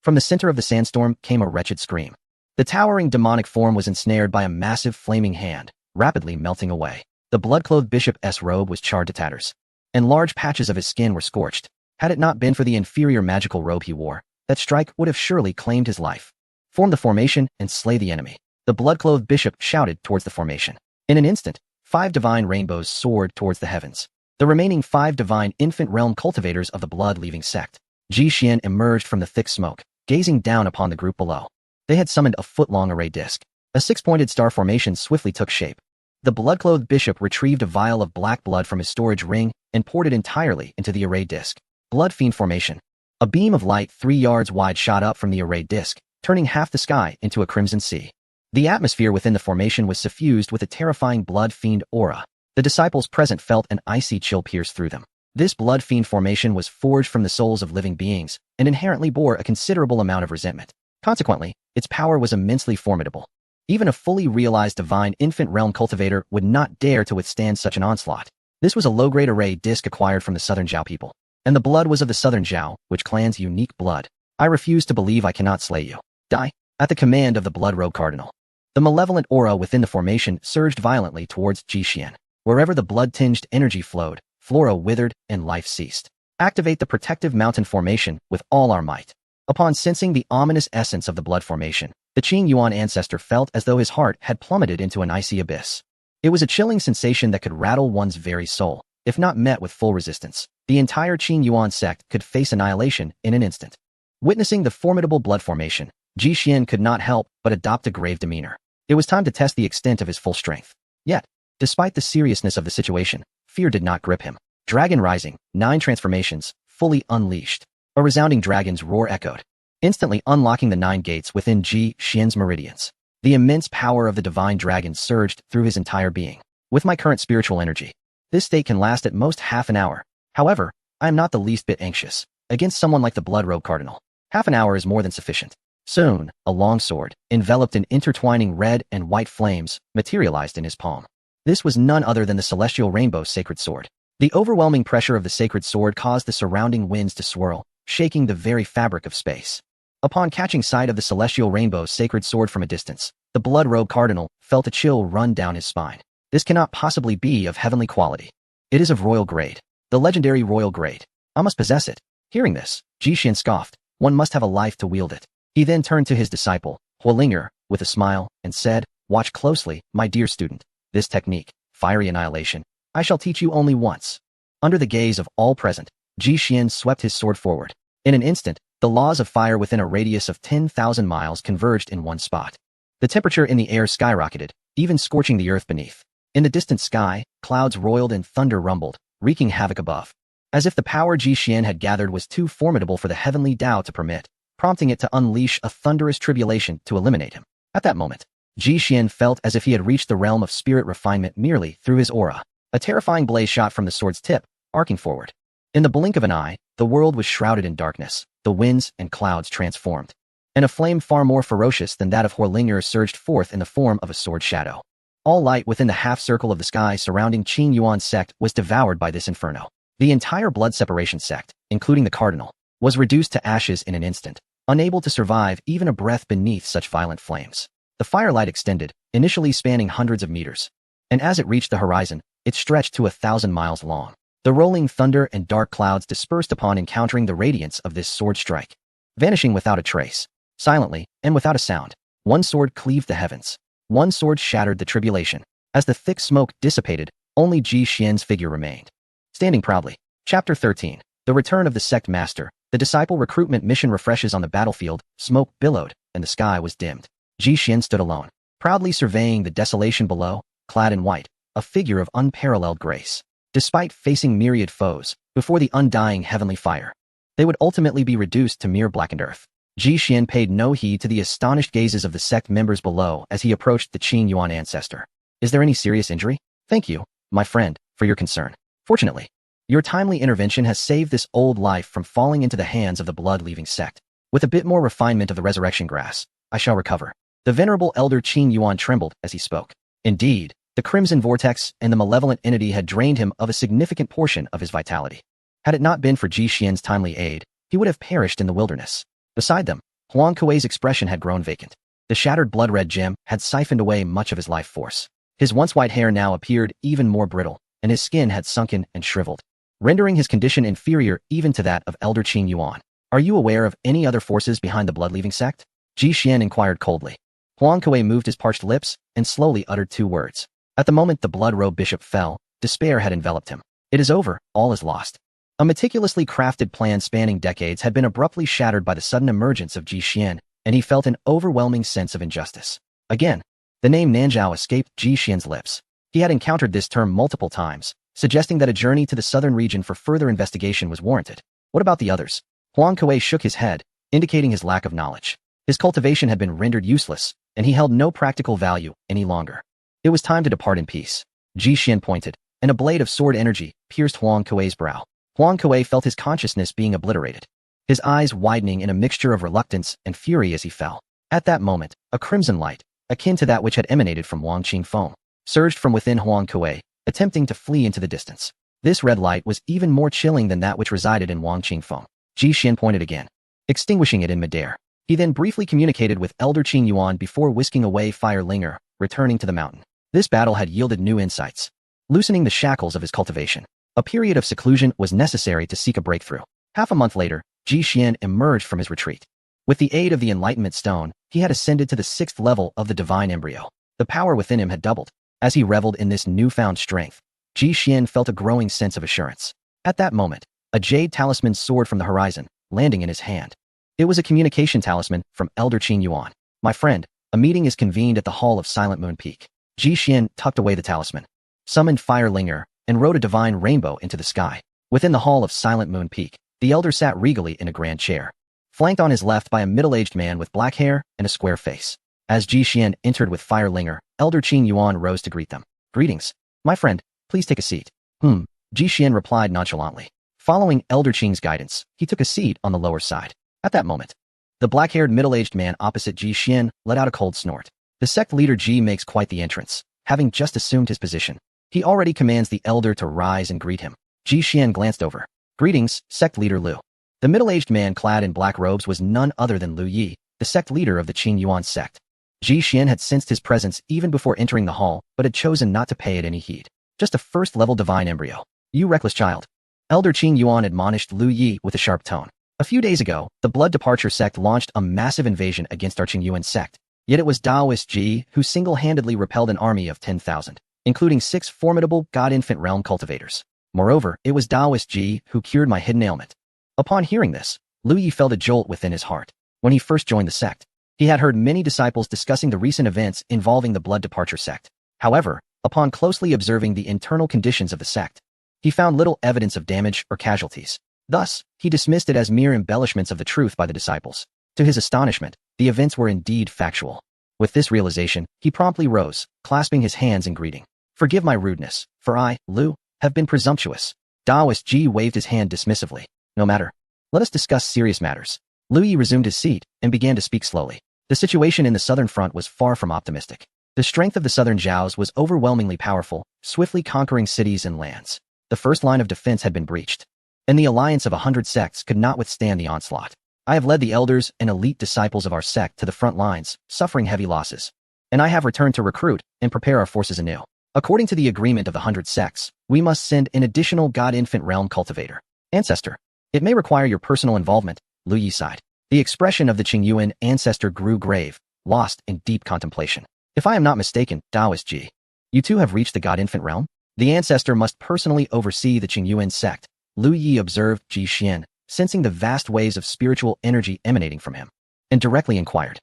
Speaker 1: From the center of the sandstorm came a wretched scream. The towering demonic form was ensnared by a massive flaming hand, rapidly melting away. The blood-clothed bishop's robe was charred to tatters, and large patches of his skin were scorched. Had it not been for the inferior magical robe he wore, that strike would have surely claimed his life. Form the formation and slay the enemy. The blood-clothed bishop shouted towards the formation. In an instant, 5 divine rainbows soared towards the heavens. The remaining 5 divine infant realm cultivators of the blood-leaving sect. Ji Xian emerged from the thick smoke, gazing down upon the group below. They had summoned a foot-long array disc. A 6-pointed star formation swiftly took shape. The blood-clothed bishop retrieved a vial of black blood from his storage ring and poured it entirely into the array disc. Blood fiend formation. A beam of light 3 yards wide shot up from the array disc, turning half the sky into a crimson sea. The atmosphere within the formation was suffused with a terrifying blood fiend aura. The disciples present felt an icy chill pierce through them. This blood fiend formation was forged from the souls of living beings and inherently bore a considerable amount of resentment. Consequently, its power was immensely formidable. Even a fully realized divine infant realm cultivator would not dare to withstand such an onslaught. This was a low-grade array disc acquired from the Southern Zhao people, and the blood was of the Southern Zhao, which clan's unique blood. I refuse to believe I cannot slay you. Die. At the command of the blood-robe cardinal, the malevolent aura within the formation surged violently towards Ji Xian. Wherever the blood-tinged energy flowed, flora withered and life ceased. Activate the protective mountain formation with all our might. Upon sensing the ominous essence of the blood formation, the Qing Yuan ancestor felt as though his heart had plummeted into an icy abyss. It was a chilling sensation that could rattle one's very soul. If not met with full resistance, the entire Qing Yuan sect could face annihilation in an instant. Witnessing the formidable blood formation, Ji Xian could not help but adopt a grave demeanor. It was time to test the extent of his full strength. Yet, despite the seriousness of the situation, fear did not grip him. Dragon Rising, 9 transformations, fully unleashed. A resounding dragon's roar echoed, instantly unlocking the 9 gates within Ji Xian's meridians. The immense power of the divine dragon surged through his entire being. With my current spiritual energy, this state can last at most half an hour. However, I am not the least bit anxious. Against someone like the blood-robe cardinal, half an hour is more than sufficient. Soon, a long sword, enveloped in intertwining red and white flames, materialized in his palm. This was none other than the celestial rainbow sacred sword. The overwhelming pressure of the sacred sword caused the surrounding winds to swirl, shaking the very fabric of space. Upon catching sight of the celestial rainbow sacred sword from a distance, the blood-robe cardinal felt a chill run down his spine. This cannot possibly be of heavenly quality. It is of royal grade. The legendary royal grade. I must possess it. Hearing this, Ji Xian scoffed. One must have a life to wield it. He then turned to his disciple, Huolinger, with a smile, and said, "Watch closely, my dear student. This technique, fiery annihilation, I shall teach you only once." Under the gaze of all present, Ji Xian swept his sword forward. In an instant, the laws of fire within a radius of 10,000 miles converged in one spot. The temperature in the air skyrocketed, even scorching the earth beneath. In the distant sky, clouds roiled and thunder rumbled, wreaking havoc above. As if the power Ji Xian had gathered was too formidable for the heavenly Tao to permit, prompting it to unleash a thunderous tribulation to eliminate him. At that moment, Ji Xian felt as if he had reached the realm of spirit refinement merely through his aura. A terrifying blaze shot from the sword's tip, arcing forward. In the blink of an eye, the world was shrouded in darkness, the winds and clouds transformed, and a flame far more ferocious than that of Horlinger surged forth in the form of a sword shadow. All light within the half-circle of the sky surrounding Qing Yuan's sect was devoured by this inferno. The entire blood separation sect, including the cardinal, was reduced to ashes in an instant, unable to survive even a breath beneath such violent flames. The firelight extended, initially spanning hundreds of meters, and as it reached the horizon, it stretched to 1,000 miles long. The rolling thunder and dark clouds dispersed upon encountering the radiance of this sword strike, vanishing without a trace. Silently, and without a sound, one sword cleaved the heavens. One sword shattered the tribulation. As the thick smoke dissipated, only Ji Xian's figure remained, standing proudly. Chapter 13. The Return of the Sect Master. The disciple recruitment mission refreshes on the battlefield. Smoke billowed, and the sky was dimmed. Ji Xian stood alone, proudly surveying the desolation below, clad in white, a figure of unparalleled grace. Despite facing myriad foes, before the undying heavenly fire, they would ultimately be reduced to mere blackened earth. Ji Xian paid no heed to the astonished gazes of the sect members below as he approached the Qing Yuan ancestor. Is there any serious injury? Thank you, my friend, for your concern. Fortunately, your timely intervention has saved this old life from falling into the hands of the blood-leaving sect. With a bit more refinement of the resurrection grass, I shall recover. The venerable elder Qing Yuan trembled as he spoke. Indeed, the crimson vortex and the malevolent entity had drained him of a significant portion of his vitality. Had it not been for Ji Xian's timely aid, he would have perished in the wilderness. Beside them, Huang Kuei's expression had grown vacant. The shattered blood-red gem had siphoned away much of his life force. His once white hair now appeared even more brittle, and his skin had sunken and shriveled, rendering his condition inferior even to that of elder Qing Yuan. Are you aware of any other forces behind the blood-leaving sect? Ji Xian inquired coldly. Huang Kuei moved his parched lips and slowly uttered two words. At the moment the blood-robed bishop fell, despair had enveloped him. It is over, all is lost. A meticulously crafted plan spanning decades had been abruptly shattered by the sudden emergence of Ji Xian, and he felt an overwhelming sense of injustice. Again, the name Nanzhao escaped Ji Xian's lips. He had encountered this term multiple times, suggesting that a journey to the southern region for further investigation was warranted. What about the others? Huang Kuei shook his head, indicating his lack of knowledge. His cultivation had been rendered useless, and he held no practical value any longer. It was time to depart in peace. Ji Xian pointed, and a blade of sword energy pierced Huang Kuei's brow. Huang Kuei felt his consciousness being obliterated, his eyes widening in a mixture of reluctance and fury as he fell. At that moment, a crimson light, akin to that which had emanated from Wang Qingfeng, surged from within Huang Kuei, attempting to flee into the distance. This red light was even more chilling than that which resided in Wang Qingfeng. Ji Xian pointed again, extinguishing it in midair. He then briefly communicated with Elder Qing Yuan before whisking away Fire Linger, returning to the mountain. This battle had yielded new insights, loosening the shackles of his cultivation. A period of seclusion was necessary to seek a breakthrough. Half a month later, Ji Xian emerged from his retreat. With the aid of the Enlightenment Stone, he had ascended to the 6th level of the Divine Embryo. The power within him had doubled. As he reveled in this newfound strength, Ji Xian felt a growing sense of assurance. At that moment, a jade talisman soared from the horizon, landing in his hand. It was a communication talisman from Elder Qing Yuan. My friend, a meeting is convened at the Hall of Silent Moon Peak. Ji Xian tucked away the talisman, summoned Fire Linger, and rode a divine rainbow into the sky. Within the Hall of Silent Moon Peak, the elder sat regally in a grand chair, flanked on his left by a middle-aged man with black hair and a square face. As Ji Xian entered with Fire Linger, Elder Qing Yuan rose to greet them. Greetings. My friend, please take a seat. Ji Xian replied nonchalantly. Following Elder Qing's guidance, he took a seat on the lower side. At that moment, the black-haired middle-aged man opposite Ji Xian let out a cold snort. The sect leader Ji makes quite the entrance, having just assumed his position. He already commands the elder to rise and greet him. Ji Xian glanced over. Greetings, sect leader Lu. The middle-aged man clad in black robes was none other than Lu Yi, the sect leader of the Qing Yuan sect. Ji Xian had sensed his presence even before entering the hall, but had chosen not to pay it any heed. Just a first-level divine embryo. You reckless child. Elder Qing Yuan admonished Lu Yi with a sharp tone. A few days ago, the Blood Departure sect launched a massive invasion against our Qing Yuan sect. Yet it was Daoist Ji who single-handedly repelled an army of 10,000, including 6 formidable God-Infant Realm cultivators. Moreover, it was Daoist Ji who cured my hidden ailment. Upon hearing this, Lu Yi felt a jolt within his heart. When he first joined the sect, he had heard many disciples discussing the recent events involving the Blood Departure sect. However, upon closely observing the internal conditions of the sect, he found little evidence of damage or casualties. Thus, he dismissed it as mere embellishments of the truth by the disciples. To his astonishment, the events were indeed factual. With this realization, he promptly rose, clasping his hands in greeting. Forgive my rudeness, for I, Lu, have been presumptuous. Daoist Ji waved his hand dismissively. No matter. Let us discuss serious matters. Lu Yi resumed his seat and began to speak slowly. The situation in the southern front was far from optimistic. The strength of the southern Zhaos was overwhelmingly powerful, swiftly conquering cities and lands. The first line of defense had been breached, and the alliance of 100 sects could not withstand the onslaught. I have led the elders and elite disciples of our sect to the front lines, suffering heavy losses. And I have returned to recruit and prepare our forces anew. According to the agreement of the 100 sects, we must send an additional God-Infant Realm cultivator. Ancestor. It may require your personal involvement, Lu Yi sighed. The expression of the Qingyuan ancestor grew grave, lost in deep contemplation. If I am not mistaken, Daoist Ji, you too have reached the God-Infant Realm? The ancestor must personally oversee the Qingyuan sect, Lu Yi observed Ji Xian, sensing the vast waves of spiritual energy emanating from him, and directly inquired,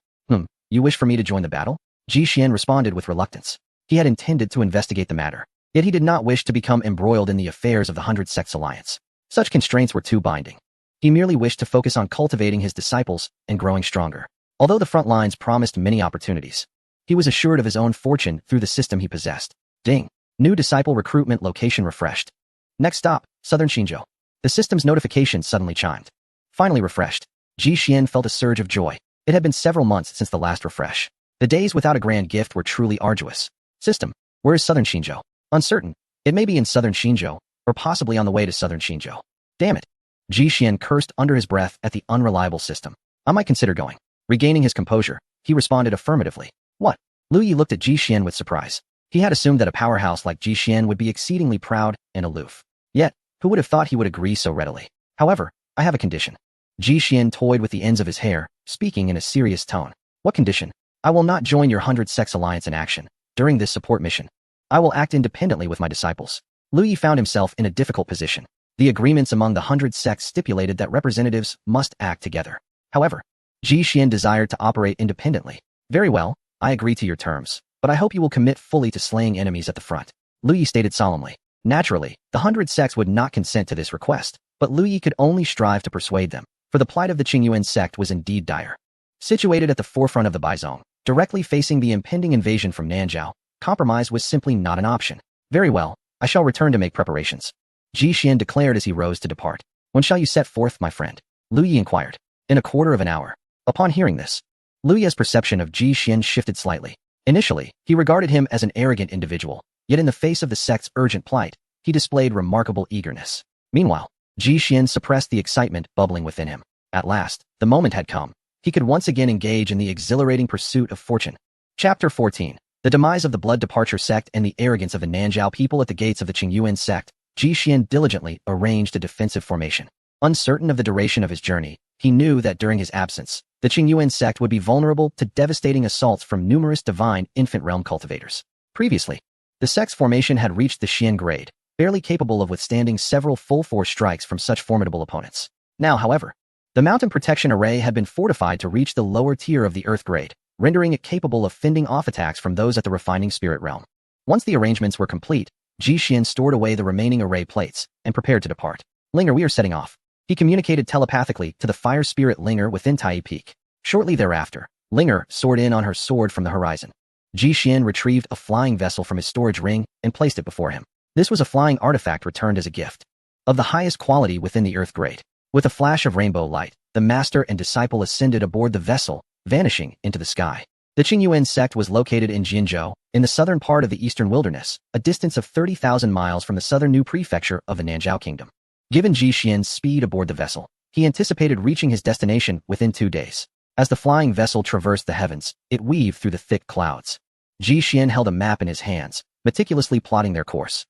Speaker 1: You wish for me to join the battle? Ji Xian responded with reluctance. He had intended to investigate the matter, yet he did not wish to become embroiled in the affairs of the 100 Sects Alliance. Such constraints were too binding. He merely wished to focus on cultivating his disciples and growing stronger. Although the front lines promised many opportunities, he was assured of his own fortune through the system he possessed. Ding. New disciple recruitment location refreshed. Next stop, Southern Xinzhou. The system's notification suddenly chimed. Finally refreshed. Ji Xian felt a surge of joy. It had been several months since the last refresh. The days without a grand gift were truly arduous. System. Where is Southern Xinzhou? Uncertain. It may be in Southern Xinzhou, or possibly on the way to Southern Xinzhou. Damn it. Ji Xian cursed under his breath at the unreliable system. I might consider going. Regaining his composure, he responded affirmatively. What? Lu Yi looked at Ji Xian with surprise. He had assumed that a powerhouse like Ji Xian would be exceedingly proud and aloof. Yet, who would have thought he would agree so readily? However, I have a condition. Ji Xian toyed with the ends of his hair, speaking in a serious tone. What condition? I will not join your 100 Sects Alliance in action during this support mission. I will act independently with my disciples. Lu Yi found himself in a difficult position. The agreements among the 100 sects stipulated that representatives must act together. However, Ji Xian desired to operate independently. Very well, I agree to your terms, but I hope you will commit fully to slaying enemies at the front. Lu Yi stated solemnly. Naturally, the 100 sects would not consent to this request, but Lu Yi could only strive to persuade them, for the plight of the Qingyuan sect was indeed dire. Situated at the forefront of the Baizhong, directly facing the impending invasion from Nanzhao, compromise was simply not an option. Very well, I shall return to make preparations. Ji Xian declared as he rose to depart. When shall you set forth, my friend? Lu Yi inquired. In a quarter of an hour. Upon hearing this, Lu Yi's perception of Ji Xian shifted slightly. Initially, he regarded him as an arrogant individual, yet in the face of the sect's urgent plight, he displayed remarkable eagerness. Meanwhile, Ji Xian suppressed the excitement bubbling within him. At last, the moment had come. He could once again engage in the exhilarating pursuit of fortune. Chapter 14. The demise of the Blood Departure sect and the arrogance of the Nanzhao people at the gates of the Qingyuan sect, Ji Xian diligently arranged a defensive formation. Uncertain of the duration of his journey, he knew that during his absence, the Qingyuan sect would be vulnerable to devastating assaults from numerous divine infant realm cultivators. Previously, the sect's formation had reached the Xian grade, barely capable of withstanding several full-force strikes from such formidable opponents. Now, however, the mountain protection array had been fortified to reach the lower tier of the earth grade, rendering it capable of fending off attacks from those at the refining spirit realm. Once the arrangements were complete, Ji Xian stored away the remaining array plates and prepared to depart. Linger, we are setting off. He communicated telepathically to the fire spirit Linger within Tai Peak. Shortly thereafter, Linger soared in on her sword from the horizon. Ji Xian retrieved a flying vessel from his storage ring and placed it before him. This was a flying artifact returned as a gift, of the highest quality within the earth grade. With a flash of rainbow light, the master and disciple ascended aboard the vessel, vanishing into the sky. The Qingyuan sect was located in Jinzhou, in the southern part of the eastern wilderness, a distance of 30,000 miles from the southern new prefecture of the Nanzhao kingdom. Given Ji Xian's speed aboard the vessel, he anticipated reaching his destination within 2 days. As the flying vessel traversed the heavens, it weaved through the thick clouds. Ji Xian held a map in his hands, meticulously plotting their course.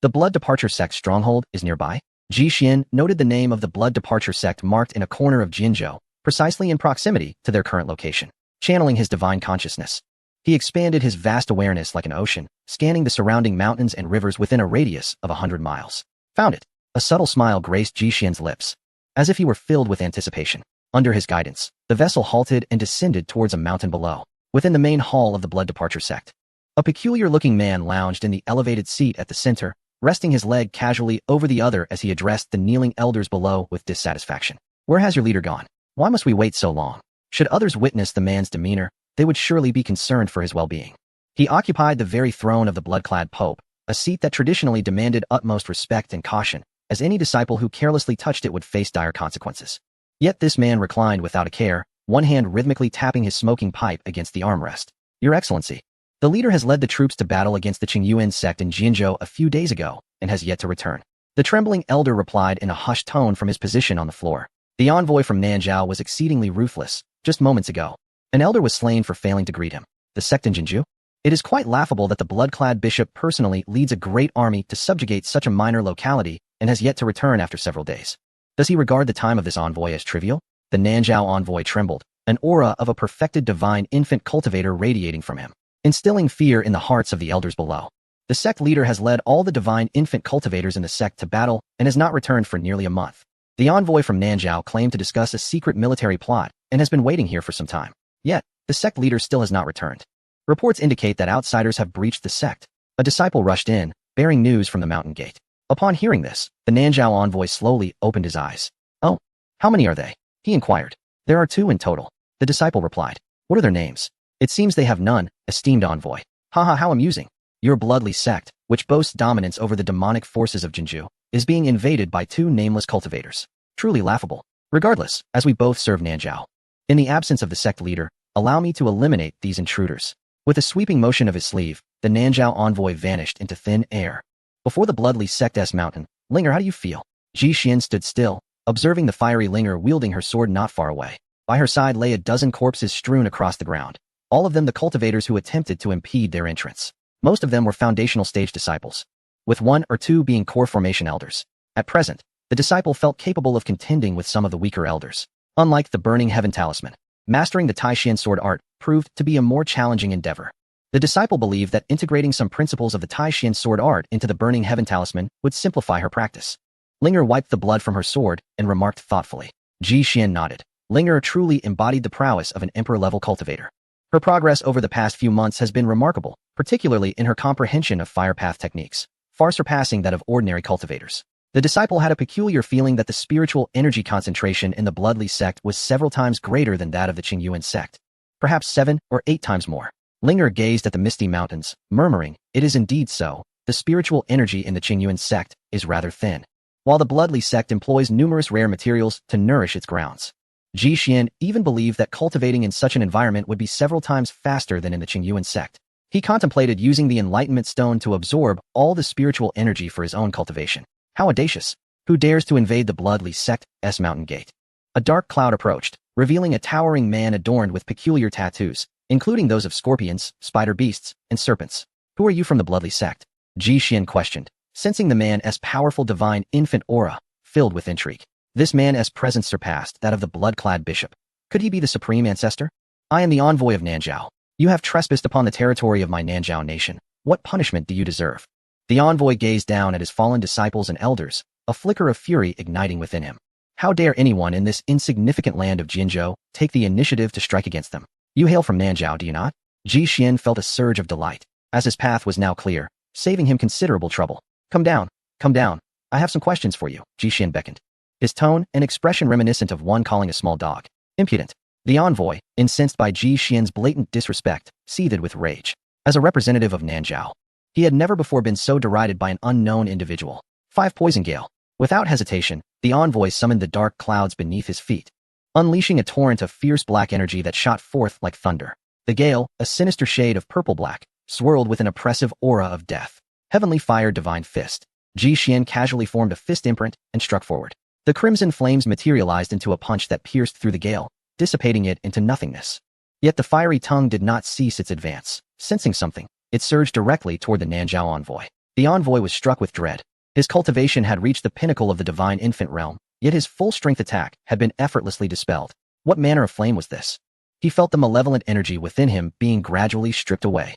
Speaker 1: The Blood Departure sect stronghold is nearby? Ji Xian noted the name of the Blood Departure sect marked in a corner of Jinzhou, precisely in proximity to their current location. Channeling his divine consciousness, he expanded his vast awareness like an ocean, scanning the surrounding mountains and rivers within a radius of 100 miles. Found it. A subtle smile graced Ji Xian's lips, as if he were filled with anticipation. Under his guidance, the vessel halted and descended towards a mountain below, within the main hall of the Blood Departure sect. A peculiar-looking man lounged in the elevated seat at the center, resting his leg casually over the other as he addressed the kneeling elders below with dissatisfaction. Where has your leader gone? Why must we wait so long? Should others witness the man's demeanor, they would surely be concerned for his well-being. He occupied the very throne of the blood-clad Pope, a seat that traditionally demanded utmost respect and caution, as any disciple who carelessly touched it would face dire consequences. Yet this man reclined without a care, one hand rhythmically tapping his smoking pipe against the armrest. Your Excellency, the leader has led the troops to battle against the Qingyuan sect in Jianzhou a few days ago and has yet to return. The trembling elder replied in a hushed tone from his position on the floor. The envoy from Nanzhao was exceedingly ruthless. Just moments ago, an elder was slain for failing to greet him. The sect in Jinzhou? It is quite laughable that the blood-clad bishop personally leads a great army to subjugate such a minor locality and has yet to return after several days. Does he regard the time of this envoy as trivial? The Nanzhao envoy trembled, an aura of a perfected divine infant cultivator radiating from him, instilling fear in the hearts of the elders below. The sect leader has led all the divine infant cultivators in the sect to battle and has not returned for nearly a month. The envoy from Nanzhao claimed to discuss a secret military plot and has been waiting here for some time. Yet, the sect leader still has not returned. Reports indicate that outsiders have breached the sect. A disciple rushed in, bearing news from the mountain gate. Upon hearing this, the Nanzhao envoy slowly opened his eyes. Oh, how many are they? He inquired. There are 2 in total. The disciple replied. What are their names? It seems they have none, esteemed envoy. Haha, how amusing. Your bloodly sect, which boasts dominance over the demonic forces of Jinzhou, is being invaded by 2 nameless cultivators. Truly laughable. Regardless, as we both serve Nanzhao. In the absence of the sect leader, allow me to eliminate these intruders. With a sweeping motion of his sleeve, the Nanzhao envoy vanished into thin air. Before the bloodly sect's mountain, Linger, how do you feel? Ji Xian stood still, observing the fiery Linger wielding her sword not far away. By her side lay a dozen corpses strewn across the ground, all of them the cultivators who attempted to impede their entrance. Most of them were foundational stage disciples, with 1 or 2 being core formation elders. At present, the disciple felt capable of contending with some of the weaker elders. Unlike the Burning Heaven Talisman, mastering the Taishan sword art proved to be a more challenging endeavor. The disciple believed that integrating some principles of the Taishan sword art into the Burning Heaven Talisman would simplify her practice. Linger wiped the blood from her sword and remarked thoughtfully. Ji Xian nodded. Linger truly embodied the prowess of an emperor-level cultivator. Her progress over the past few months has been remarkable, particularly in her comprehension of fire path techniques, far surpassing that of ordinary cultivators. The disciple had a peculiar feeling that the spiritual energy concentration in the bloodly sect was several times greater than that of the Qingyuan sect, perhaps 7 or 8 times more. Linger gazed at the misty mountains, murmuring, it is indeed so, the spiritual energy in the Qingyuan sect is rather thin, while the bloodly sect employs numerous rare materials to nourish its grounds. Ji Xian even believed that cultivating in such an environment would be several times faster than in the Qingyuan sect. He contemplated using the Enlightenment Stone to absorb all the spiritual energy for his own cultivation. How audacious! Who dares to invade the bloodly sect's mountain gate? A dark cloud approached, revealing a towering man adorned with peculiar tattoos, including those of scorpions, spider beasts, and serpents. Who are you from the bloodly sect? Ji Xian questioned, sensing the man's powerful divine infant aura, filled with intrigue. This man's presence surpassed that of the blood-clad bishop. Could he be the supreme ancestor? I am the envoy of Nanzhao. You have trespassed upon the territory of my Nanzhao nation. What punishment do you deserve? The envoy gazed down at his fallen disciples and elders, a flicker of fury igniting within him. How dare anyone in this insignificant land of Jinzhou take the initiative to strike against them? You hail from Nanzhao, do you not? Ji Xian felt a surge of delight, as his path was now clear, saving him considerable trouble. Come down, come down. I have some questions for you, Ji Xian beckoned. His tone and expression reminiscent of one calling a small dog impudent. The envoy, incensed by Ji Xian's blatant disrespect, seethed with rage. As a representative of Nanzhao, he had never before been so derided by an unknown individual. 5 Poison Gale. Without hesitation, the envoy summoned the dark clouds beneath his feet, unleashing a torrent of fierce black energy that shot forth like thunder. The gale, a sinister shade of purple-black, swirled with an oppressive aura of death. Heavenly Fire Divine Fist. Ji Xian casually formed a fist imprint and struck forward. The crimson flames materialized into a punch that pierced through the gale, dissipating it into nothingness. Yet the fiery tongue did not cease its advance. Sensing something, it surged directly toward the Nanzhao envoy. The envoy was struck with dread. His cultivation had reached the pinnacle of the divine infant realm, yet his full-strength attack had been effortlessly dispelled. What manner of flame was this? He felt the malevolent energy within him being gradually stripped away.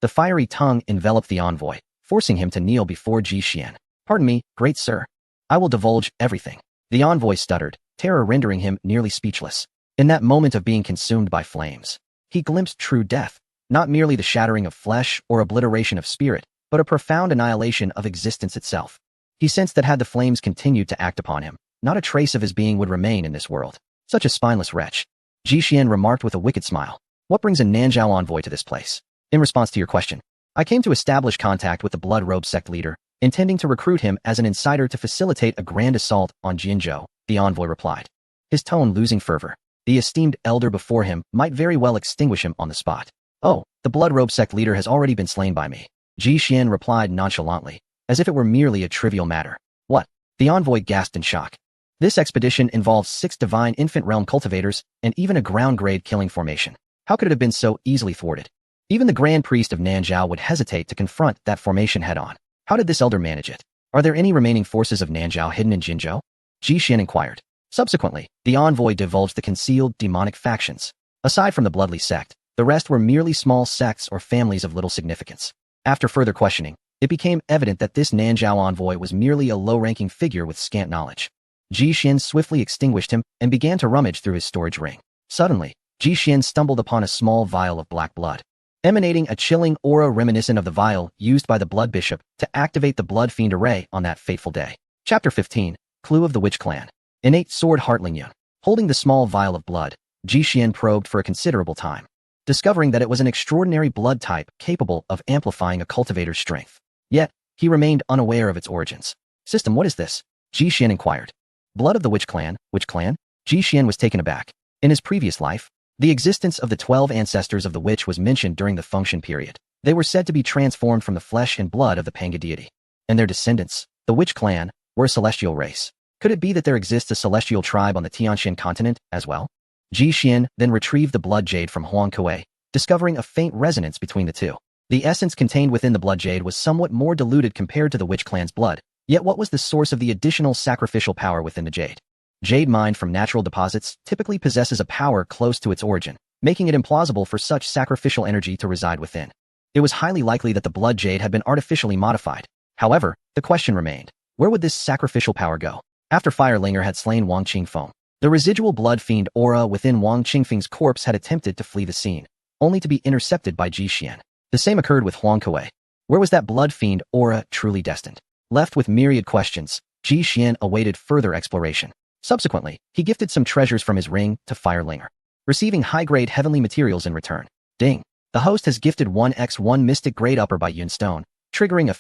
Speaker 1: The fiery tongue enveloped the envoy, forcing him to kneel before Ji Xian. Pardon me, great sir. I will divulge everything. The envoy stuttered, terror rendering him nearly speechless. In that moment of being consumed by flames, he glimpsed true death, not merely the shattering of flesh or obliteration of spirit, but a profound annihilation of existence itself. He sensed that had the flames continued to act upon him, not a trace of his being would remain in this world. Such a spineless wretch. Ji Xian remarked with a wicked smile. What brings a Nanzhao envoy to this place? In response to your question, I came to establish contact with the Blood Robe sect leader, intending to recruit him as an insider to facilitate a grand assault on Jinzhou, the envoy replied, his tone losing fervor. The esteemed elder before him might very well extinguish him on the spot. Oh, the Blood Robe sect leader has already been slain by me, Ji Xian replied nonchalantly, as if it were merely a trivial matter. What? The envoy gasped in shock. This expedition involves 6 divine infant realm cultivators and even a ground-grade killing formation. How could it have been so easily thwarted? Even the Grand Priest of Nanzhao would hesitate to confront that formation head-on. How did this elder manage it? Are there any remaining forces of Nanzhao hidden in Jinzhou? Ji Xian inquired. Subsequently, the envoy divulged the concealed demonic factions. Aside from the Bloodly sect, the rest were merely small sects or families of little significance. After further questioning, it became evident that this Nanzhao envoy was merely a low-ranking figure with scant knowledge. Ji Xian swiftly extinguished him and began to rummage through his storage ring. Suddenly, Ji Xian stumbled upon a small vial of black blood, emanating a chilling aura reminiscent of the vial used by the Blood Bishop to activate the Blood Fiend array on that fateful day. Chapter 15, Clue of the Witch Clan. Innate Sword Heartling Yun. Holding the small vial of blood, Ji Xian probed for a considerable time, discovering that it was an extraordinary blood type capable of amplifying a cultivator's strength. Yet, he remained unaware of its origins. System, what is this? Ji Xian inquired. Blood of the Witch Clan? Which clan? Ji Xian was taken aback. In his previous life, the existence of the 12 ancestors of the witch was mentioned during the function period. They were said to be transformed from the flesh and blood of the Panga deity. And their descendants, the Witch Clan, were a celestial race. Could it be that there exists a celestial tribe on the Tianxian continent as well? Ji Xian then retrieved the blood jade from Huang Kuei, discovering a faint resonance between the two. The essence contained within the blood jade was somewhat more diluted compared to the Witch Clan's blood. Yet what was the source of the additional sacrificial power within the jade? Jade mined from natural deposits typically possesses a power close to its origin, making it implausible for such sacrificial energy to reside within. It was highly likely that the blood jade had been artificially modified. However, the question remained, where would this sacrificial power go? After Firelinger had slain Wang Qingfeng, the residual blood fiend aura within Wang Qingfeng's corpse had attempted to flee the scene, only to be intercepted by Ji Xian. The same occurred with Huang Kuei. Where was that blood fiend aura truly destined? Left with myriad questions, Ji Xian awaited further exploration. Subsequently, he gifted some treasures from his ring to Firelinger, receiving high-grade heavenly materials in return. Ding! The host has gifted 1x1 Mystic Grade Upper by Yun Stone, triggering a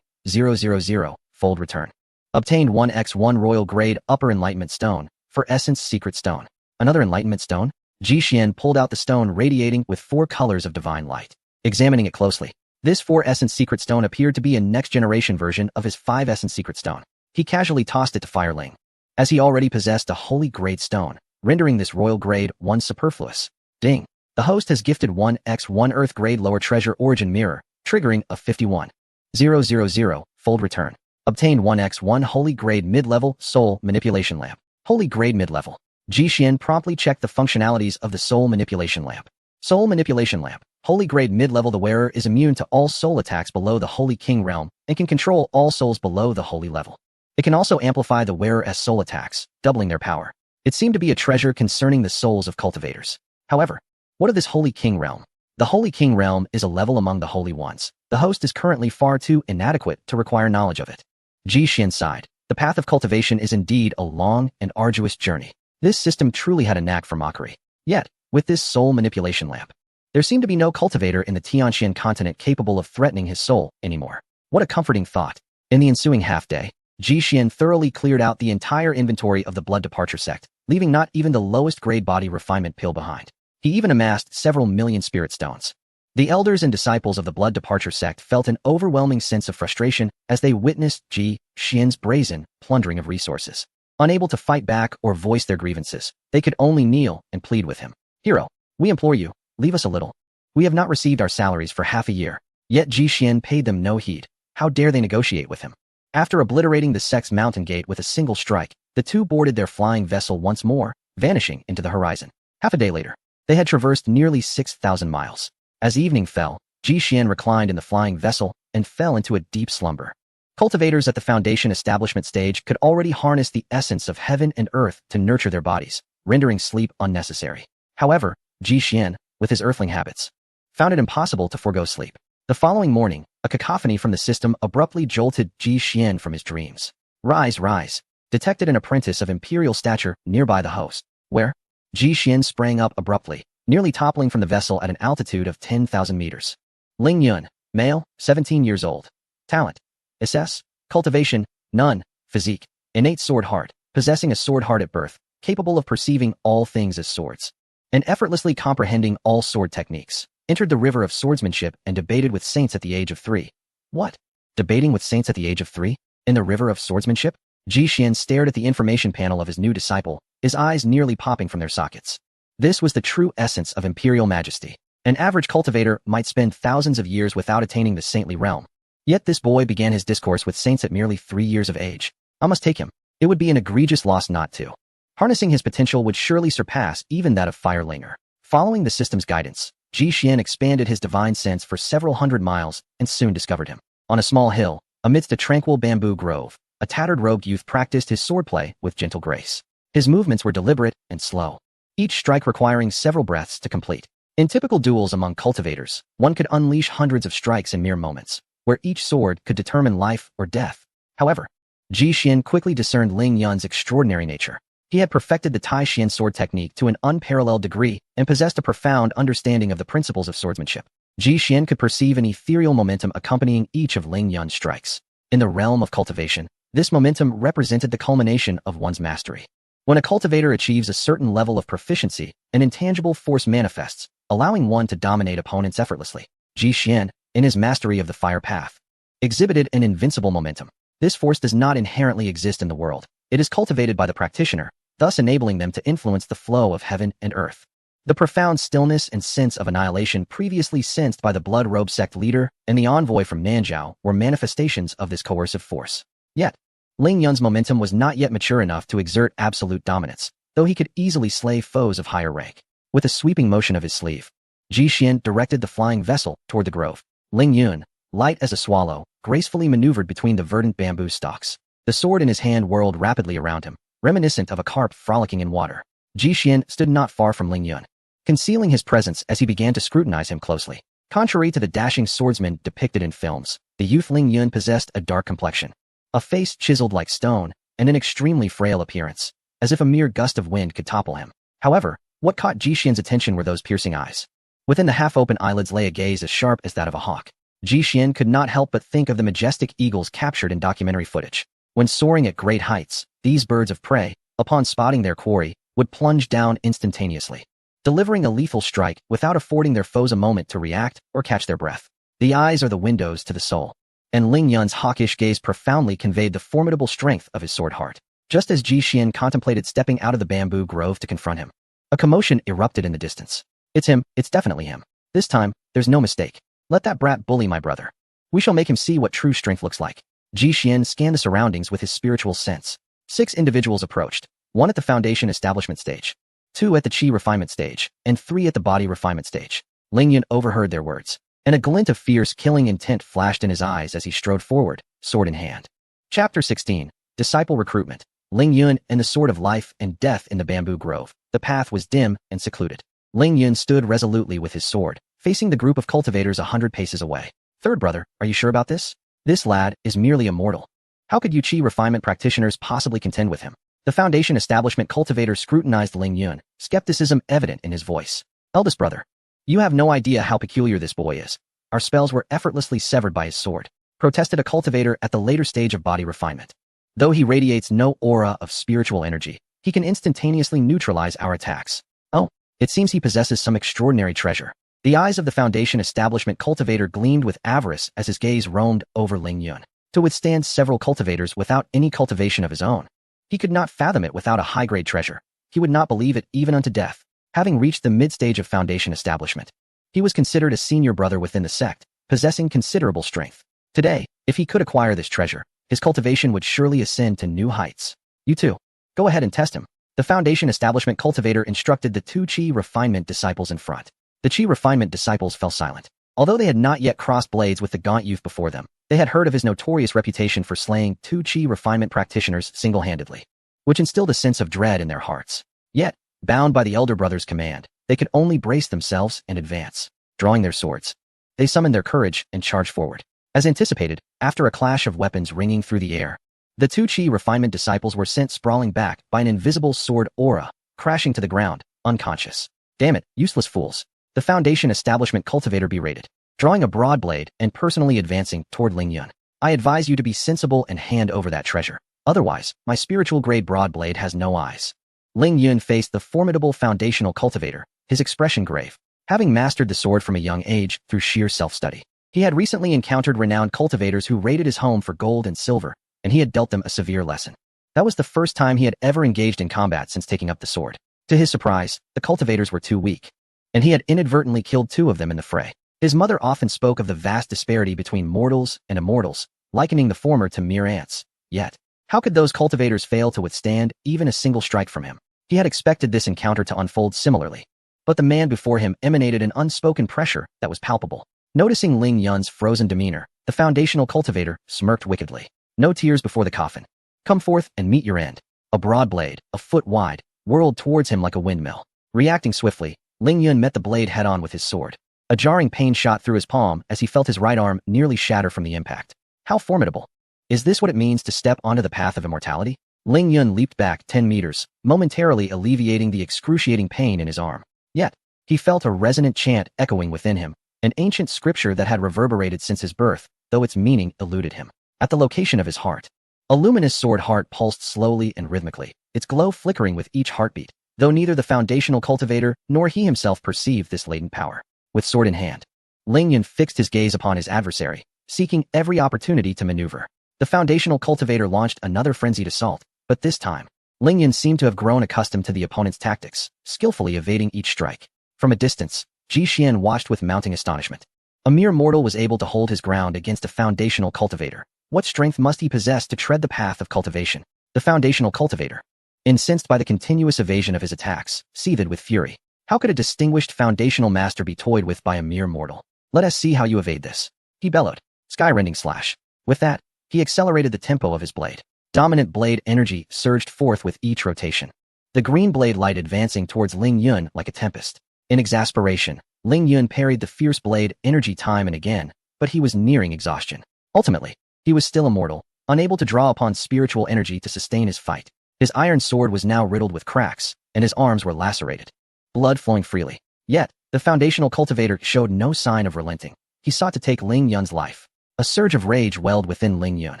Speaker 1: 15,000-fold return. Obtained 1x1 Royal Grade Upper Enlightenment Stone for Essence Secret Stone. Another Enlightenment Stone? Ji Xian pulled out the stone radiating with 4 colors of divine light. Examining it closely, this 4 Essence Secret Stone appeared to be a next-generation version of his 5 Essence Secret Stone. He casually tossed it to Fireling, as he already possessed a Holy Grade Stone, rendering this Royal Grade 1 superfluous. Ding! The host has gifted 1x1 Earth Grade Lower Treasure Origin Mirror, triggering a 51,000-fold return. Obtained 1x1 Holy Grade Mid-Level Soul Manipulation Lamp. Holy Grade Mid-Level. Ji Xian promptly checked the functionalities of the Soul Manipulation Lamp. Soul Manipulation Lamp. Holy Grade Mid-Level. The wearer is immune to all soul attacks below the Holy King realm and can control all souls below the Holy level. It can also amplify the wearer's soul attacks, doubling their power. It seemed to be a treasure concerning the souls of cultivators. However, what of this Holy King realm? The Holy King realm is a level among the Holy Ones. The host is currently far too inadequate to require knowledge of it. Ji Xian sighed. The path of cultivation is indeed a long and arduous journey. This system truly had a knack for mockery. Yet, with this soul manipulation lamp, there seemed to be no cultivator in the Tianxian continent capable of threatening his soul anymore. What a comforting thought. In the ensuing half-day, Ji Xian thoroughly cleared out the entire inventory of the Blood Departure sect, leaving not even the lowest grade body refinement pill behind. He even amassed several million spirit stones. The elders and disciples of the Blood Departure sect felt an overwhelming sense of frustration as they witnessed Ji Xian's brazen plundering of resources. Unable to fight back or voice their grievances, they could only kneel and plead with him. Hero, we implore you, leave us a little. We have not received our salaries for half a year. Yet Ji Xian paid them no heed. How dare they negotiate with him? After obliterating the sect's mountain gate with a single strike, the two boarded their flying vessel once more, vanishing into the horizon. Half a day later, they had traversed nearly 6,000 miles. As evening fell, Ji Xian reclined in the flying vessel and fell into a deep slumber. Cultivators at the Foundation establishment stage could already harness the essence of heaven and earth to nurture their bodies, rendering sleep unnecessary. However, Ji Xian, with his earthling habits, found it impossible to forego sleep. The following morning, a cacophony from the system abruptly jolted Ji Xian from his dreams. Rise, rise! Detected an apprentice of imperial stature nearby the host. Where? Ji Xian sprang up abruptly, nearly toppling from the vessel at an altitude of 10,000 meters. Ling Yun, male, 17 years old. Talent. SS. Cultivation, none. Physique. Innate sword heart, possessing a sword heart at birth, capable of perceiving all things as swords, and effortlessly comprehending all sword techniques. Entered the river of swordsmanship and debated with saints at the age of 3. What? Debating with saints at the age of 3? In the river of swordsmanship? Ji Xian stared at the information panel of his new disciple, his eyes nearly popping from their sockets. This was the true essence of imperial majesty. An average cultivator might spend thousands of years without attaining the saintly realm. Yet this boy began his discourse with saints at merely 3 years of age. I must take him. It would be an egregious loss not to. Harnessing his potential would surely surpass even that of Firelinger. Following the system's guidance, Ji Xian expanded his divine sense for several hundred miles and soon discovered him. On a small hill, amidst a tranquil bamboo grove, a tattered robed youth practiced his swordplay with gentle grace. His movements were deliberate and slow, each strike requiring several breaths to complete. In typical duels among cultivators, one could unleash hundreds of strikes in mere moments, where each sword could determine life or death. However, Ji Xian quickly discerned Ling Yun's extraordinary nature. He had perfected the Tai Xian sword technique to an unparalleled degree and possessed a profound understanding of the principles of swordsmanship. Ji Xian could perceive an ethereal momentum accompanying each of Ling Yun's strikes. In the realm of cultivation, this momentum represented the culmination of one's mastery. When a cultivator achieves a certain level of proficiency, an intangible force manifests, allowing one to dominate opponents effortlessly. Ji Xian, in his mastery of the fire path, exhibited an invincible momentum. This force does not inherently exist in the world. It is cultivated by the practitioner, thus enabling them to influence the flow of heaven and earth. The profound stillness and sense of annihilation previously sensed by the blood-robe sect leader and the envoy from Nanzhao were manifestations of this coercive force. Yet, Ling Yun's momentum was not yet mature enough to exert absolute dominance, though he could easily slay foes of higher rank. With a sweeping motion of his sleeve, Ji Xian directed the flying vessel toward the grove. Ling Yun, light as a swallow, gracefully maneuvered between the verdant bamboo stalks. The sword in his hand whirled rapidly around him, reminiscent of a carp frolicking in water. Ji Xian stood not far from Ling Yun, concealing his presence as he began to scrutinize him closely. Contrary to the dashing swordsman depicted in films, the youth Ling Yun possessed a dark complexion, a face chiseled like stone, and an extremely frail appearance, as if a mere gust of wind could topple him. However, what caught Ji Xian's attention were those piercing eyes. Within the half-open eyelids lay a gaze as sharp as that of a hawk. Ji Xian could not help but think of the majestic eagles captured in documentary footage. When soaring at great heights, these birds of prey, upon spotting their quarry, would plunge down instantaneously, delivering a lethal strike without affording their foes a moment to react or catch their breath. The eyes are the windows to the soul, and Ling Yun's hawkish gaze profoundly conveyed the formidable strength of his sword heart. Just as Ji Xian contemplated stepping out of the bamboo grove to confront him, a commotion erupted in the distance. It's him, it's definitely him. This time, there's no mistake. Let that brat bully my brother. We shall make him see what true strength looks like. Ji Xian scanned the surroundings with his spiritual sense. 6 individuals approached, 1 at the foundation establishment stage, 2 at the chi refinement stage, and 3 at the body refinement stage. Ling Yun overheard their words, and a glint of fierce, killing intent flashed in his eyes as he strode forward, sword in hand. Chapter 16. Disciple Recruitment. Ling Yun and the Sword of Life and Death in the Bamboo Grove. The path was dim and secluded. Ling Yun stood resolutely with his sword, facing the group of cultivators 100 paces away. Third brother, are you sure about this? This lad is merely a mortal. How could you chi refinement practitioners possibly contend with him? The Foundation establishment cultivator scrutinized Ling Yun, skepticism evident in his voice. Eldest brother, you have no idea how peculiar this boy is. Our spells were effortlessly severed by his sword, protested a cultivator at the later stage of body refinement. Though he radiates no aura of spiritual energy, he can instantaneously neutralize our attacks. Oh, it seems he possesses some extraordinary treasure. The eyes of the Foundation establishment cultivator gleamed with avarice as his gaze roamed over Ling Yun. To withstand several cultivators without any cultivation of his own, he could not fathom it without a high-grade treasure. He would not believe it even unto death. Having reached the mid-stage of Foundation establishment, he was considered a senior brother within the sect, possessing considerable strength. Today, if he could acquire this treasure, his cultivation would surely ascend to new heights. You too. Go ahead and test him. The Foundation establishment cultivator instructed the 2 chi refinement disciples in front. The chi refinement disciples fell silent. Although they had not yet crossed blades with the gaunt youth before them, they had heard of his notorious reputation for slaying 2 chi refinement practitioners single-handedly, which instilled a sense of dread in their hearts. Yet, bound by the elder brother's command, they could only brace themselves and advance. Drawing their swords, they summoned their courage and charged forward. As anticipated, after a clash of weapons ringing through the air, the 2 chi refinement disciples were sent sprawling back by an invisible sword aura, crashing to the ground, unconscious. Damn it, useless fools. The Foundation establishment cultivator berated, drawing a broad blade and personally advancing toward Ling Yun. I advise you to be sensible and hand over that treasure. Otherwise, my spiritual-grade broad blade has no eyes. Ling Yun faced the formidable foundational cultivator, his expression grave. Having mastered the sword from a young age through sheer self-study, he had recently encountered renowned cultivators who raided his home for gold and silver, and he had dealt them a severe lesson. That was the first time he had ever engaged in combat since taking up the sword. To his surprise, the cultivators were too weak, and he had inadvertently killed 2 of them in the fray. His mother often spoke of the vast disparity between mortals and immortals, likening the former to mere ants. Yet, how could those cultivators fail to withstand even a single strike from him? He had expected this encounter to unfold similarly, but the man before him emanated an unspoken pressure that was palpable. Noticing Ling Yun's frozen demeanor, the foundational cultivator smirked wickedly. No tears before the coffin. Come forth and meet your end. A broad blade, a foot wide, whirled towards him like a windmill. Reacting swiftly, Ling Yun met the blade head-on with his sword. A jarring pain shot through his palm as he felt his right arm nearly shatter from the impact. How formidable. Is this what it means to step onto the path of immortality? Ling Yun leaped back 10 meters, momentarily alleviating the excruciating pain in his arm. Yet, he felt a resonant chant echoing within him, an ancient scripture that had reverberated since his birth, though its meaning eluded him. At the location of his heart, a luminous sword heart pulsed slowly and rhythmically, its glow flickering with each heartbeat, though neither the foundational cultivator nor he himself perceived this latent power. With sword in hand, Ling Yun fixed his gaze upon his adversary, seeking every opportunity to maneuver. The foundational cultivator launched another frenzied assault, but this time, Ling Yun seemed to have grown accustomed to the opponent's tactics, skillfully evading each strike. From a distance, Ji Xian watched with mounting astonishment. A mere mortal was able to hold his ground against a foundational cultivator. What strength must he possess to tread the path of cultivation? The foundational cultivator, incensed by the continuous evasion of his attacks, seethed with fury. How could a distinguished foundational master be toyed with by a mere mortal? Let us see how you evade this. He bellowed. Sky-rending slash. With that, he accelerated the tempo of his blade. Dominant blade energy surged forth with each rotation. The green blade light advancing towards Ling Yun like a tempest. In exasperation, Ling Yun parried the fierce blade energy time and again, but he was nearing exhaustion. Ultimately, he was still immortal, unable to draw upon spiritual energy to sustain his fight. His iron sword was now riddled with cracks, and his arms were lacerated, blood flowing freely. Yet, the foundational cultivator showed no sign of relenting. He sought to take Ling Yun's life. A surge of rage welled within Ling Yun.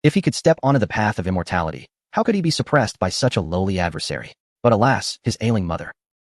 Speaker 1: If he could step onto the path of immortality, how could he be suppressed by such a lowly adversary? But alas, his ailing mother.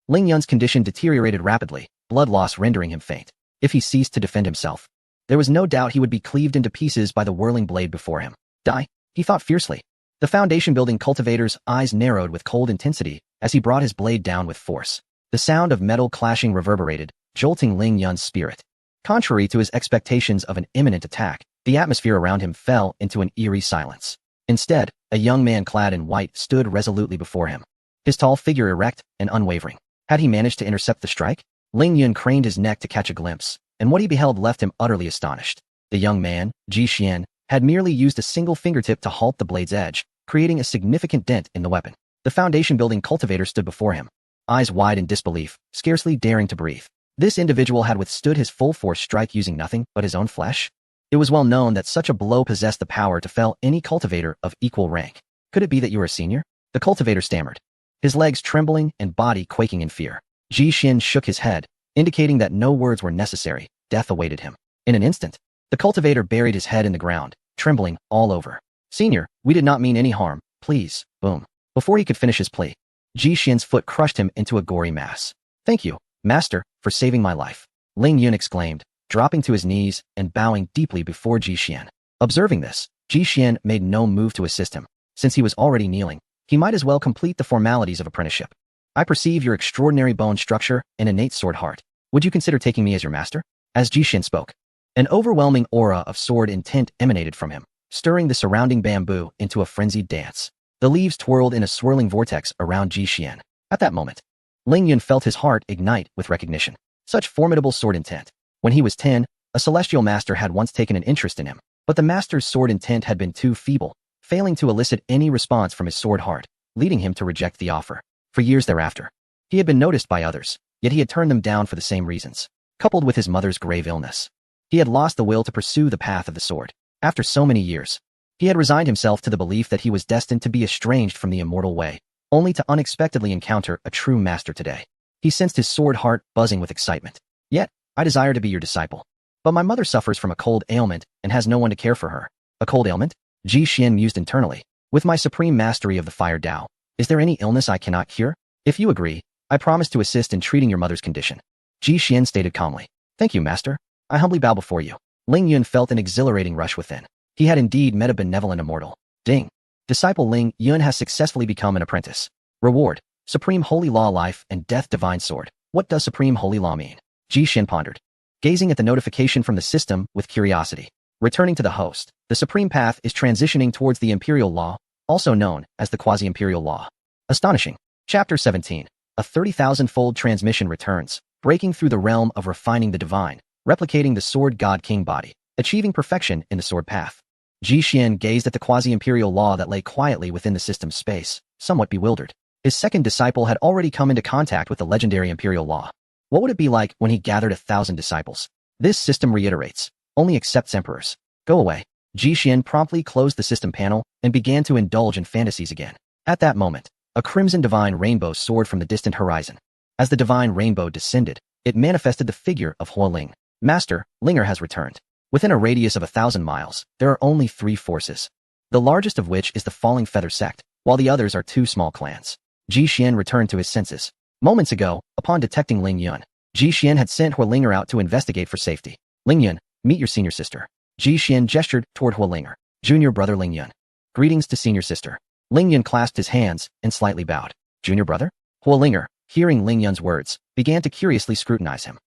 Speaker 1: Ling Yun's condition deteriorated rapidly, blood loss rendering him faint. If he ceased to defend himself, there was no doubt he would be cleaved into pieces by the whirling blade before him. Die, he thought fiercely. The foundation-building cultivator's eyes narrowed with cold intensity as he brought his blade down with force. The sound of metal clashing reverberated, jolting Ling Yun's spirit. Contrary to his expectations of an imminent attack, the atmosphere around him fell into an eerie silence. Instead, a young man clad in white stood resolutely before him, his tall figure erect and unwavering. Had he managed to intercept the strike? Ling Yun craned his neck to catch a glimpse, and what he beheld left him utterly astonished. The young man, Ji Xian, had merely used a single fingertip to halt the blade's edge, creating a significant dent in the weapon. The foundation-building cultivator stood before him, eyes wide in disbelief, scarcely daring to breathe. This individual had withstood his full-force strike using nothing but his own flesh? It was well known that such a blow possessed the power to fell any cultivator of equal rank. Could it be that you are a senior? The cultivator stammered, his legs trembling and body quaking in fear. Ji Xian shook his head, indicating that no words were necessary. Death awaited him. In an instant, the cultivator buried his head in the ground, trembling all over. Senior, we did not mean any harm. Please. Boom. Before he could finish his plea, Ji Xian's foot crushed him into a gory mass. Thank you, master, for saving my life. Ling Yun exclaimed, dropping to his knees and bowing deeply before Ji Xian. Observing this, Ji Xian made no move to assist him. Since he was already kneeling, he might as well complete the formalities of apprenticeship. I perceive your extraordinary bone structure and innate sword heart. Would you consider taking me as your master? As Ji Xian spoke, an overwhelming aura of sword intent emanated from him, stirring the surrounding bamboo into a frenzied dance. The leaves twirled in a swirling vortex around Ji Xian. At that moment, Ling Yun felt his heart ignite with recognition. Such formidable sword intent. When he was 10, a celestial master had once taken an interest in him, but the master's sword intent had been too feeble, failing to elicit any response from his sword heart, leading him to reject the offer. For years thereafter, he had been noticed by others, yet he had turned them down for the same reasons. Coupled with his mother's grave illness, he had lost the will to pursue the path of the sword. After so many years, he had resigned himself to the belief that he was destined to be estranged from the immortal way, only to unexpectedly encounter a true master today. He sensed his sword heart buzzing with excitement. Yet, I desire to be your disciple. But my mother suffers from a cold ailment and has no one to care for her. A cold ailment? Ji Xian mused internally. With my supreme mastery of the Fire Tao, is there any illness I cannot cure? If you agree, I promise to assist in treating your mother's condition. Ji Xian stated calmly. Thank you, master. I humbly bow before you. Ling Yun felt an exhilarating rush within. He had indeed met a benevolent immortal. Ding. Disciple Ling Yun has successfully become an apprentice. Reward. Supreme Holy Law Life and Death Divine Sword. What does Supreme Holy Law mean? Ji Xian pondered, gazing at the notification from the system with curiosity. Returning to the host, the Supreme Path is transitioning towards the Imperial Law, also known as the Quasi-Imperial Law. Astonishing. Chapter 17. A 30,000-fold transmission returns, breaking through the realm of refining the divine, replicating the Sword God King body, achieving perfection in the Sword Path. Ji Xian gazed at the Quasi-Imperial Law that lay quietly within the system's space, somewhat bewildered. His second disciple had already come into contact with the legendary Imperial Law. What would it be like when he gathered 1,000 disciples? This system reiterates, only accepts emperors. Go away. Ji Xian promptly closed the system panel and began to indulge in fantasies again. At that moment, a crimson divine rainbow soared from the distant horizon. As the divine rainbow descended, it manifested the figure of Hua Ling. Master, Linger has returned. Within a radius of 1,000 miles, there are only 3 forces, the largest of which is the Falling Feather sect, while the others are 2 small clans. Ji Xian returned to his senses. Moments ago, upon detecting Ling Yun, Ji Xian had sent Hua Linger out to investigate for safety. Ling Yun, meet your senior sister. Ji Xian gestured toward Hua Linger. Junior brother Ling Yun. Greetings to senior sister. Ling Yun clasped his hands and slightly bowed. Junior brother? Hua Linger, hearing Ling Yun's words, began to curiously scrutinize him.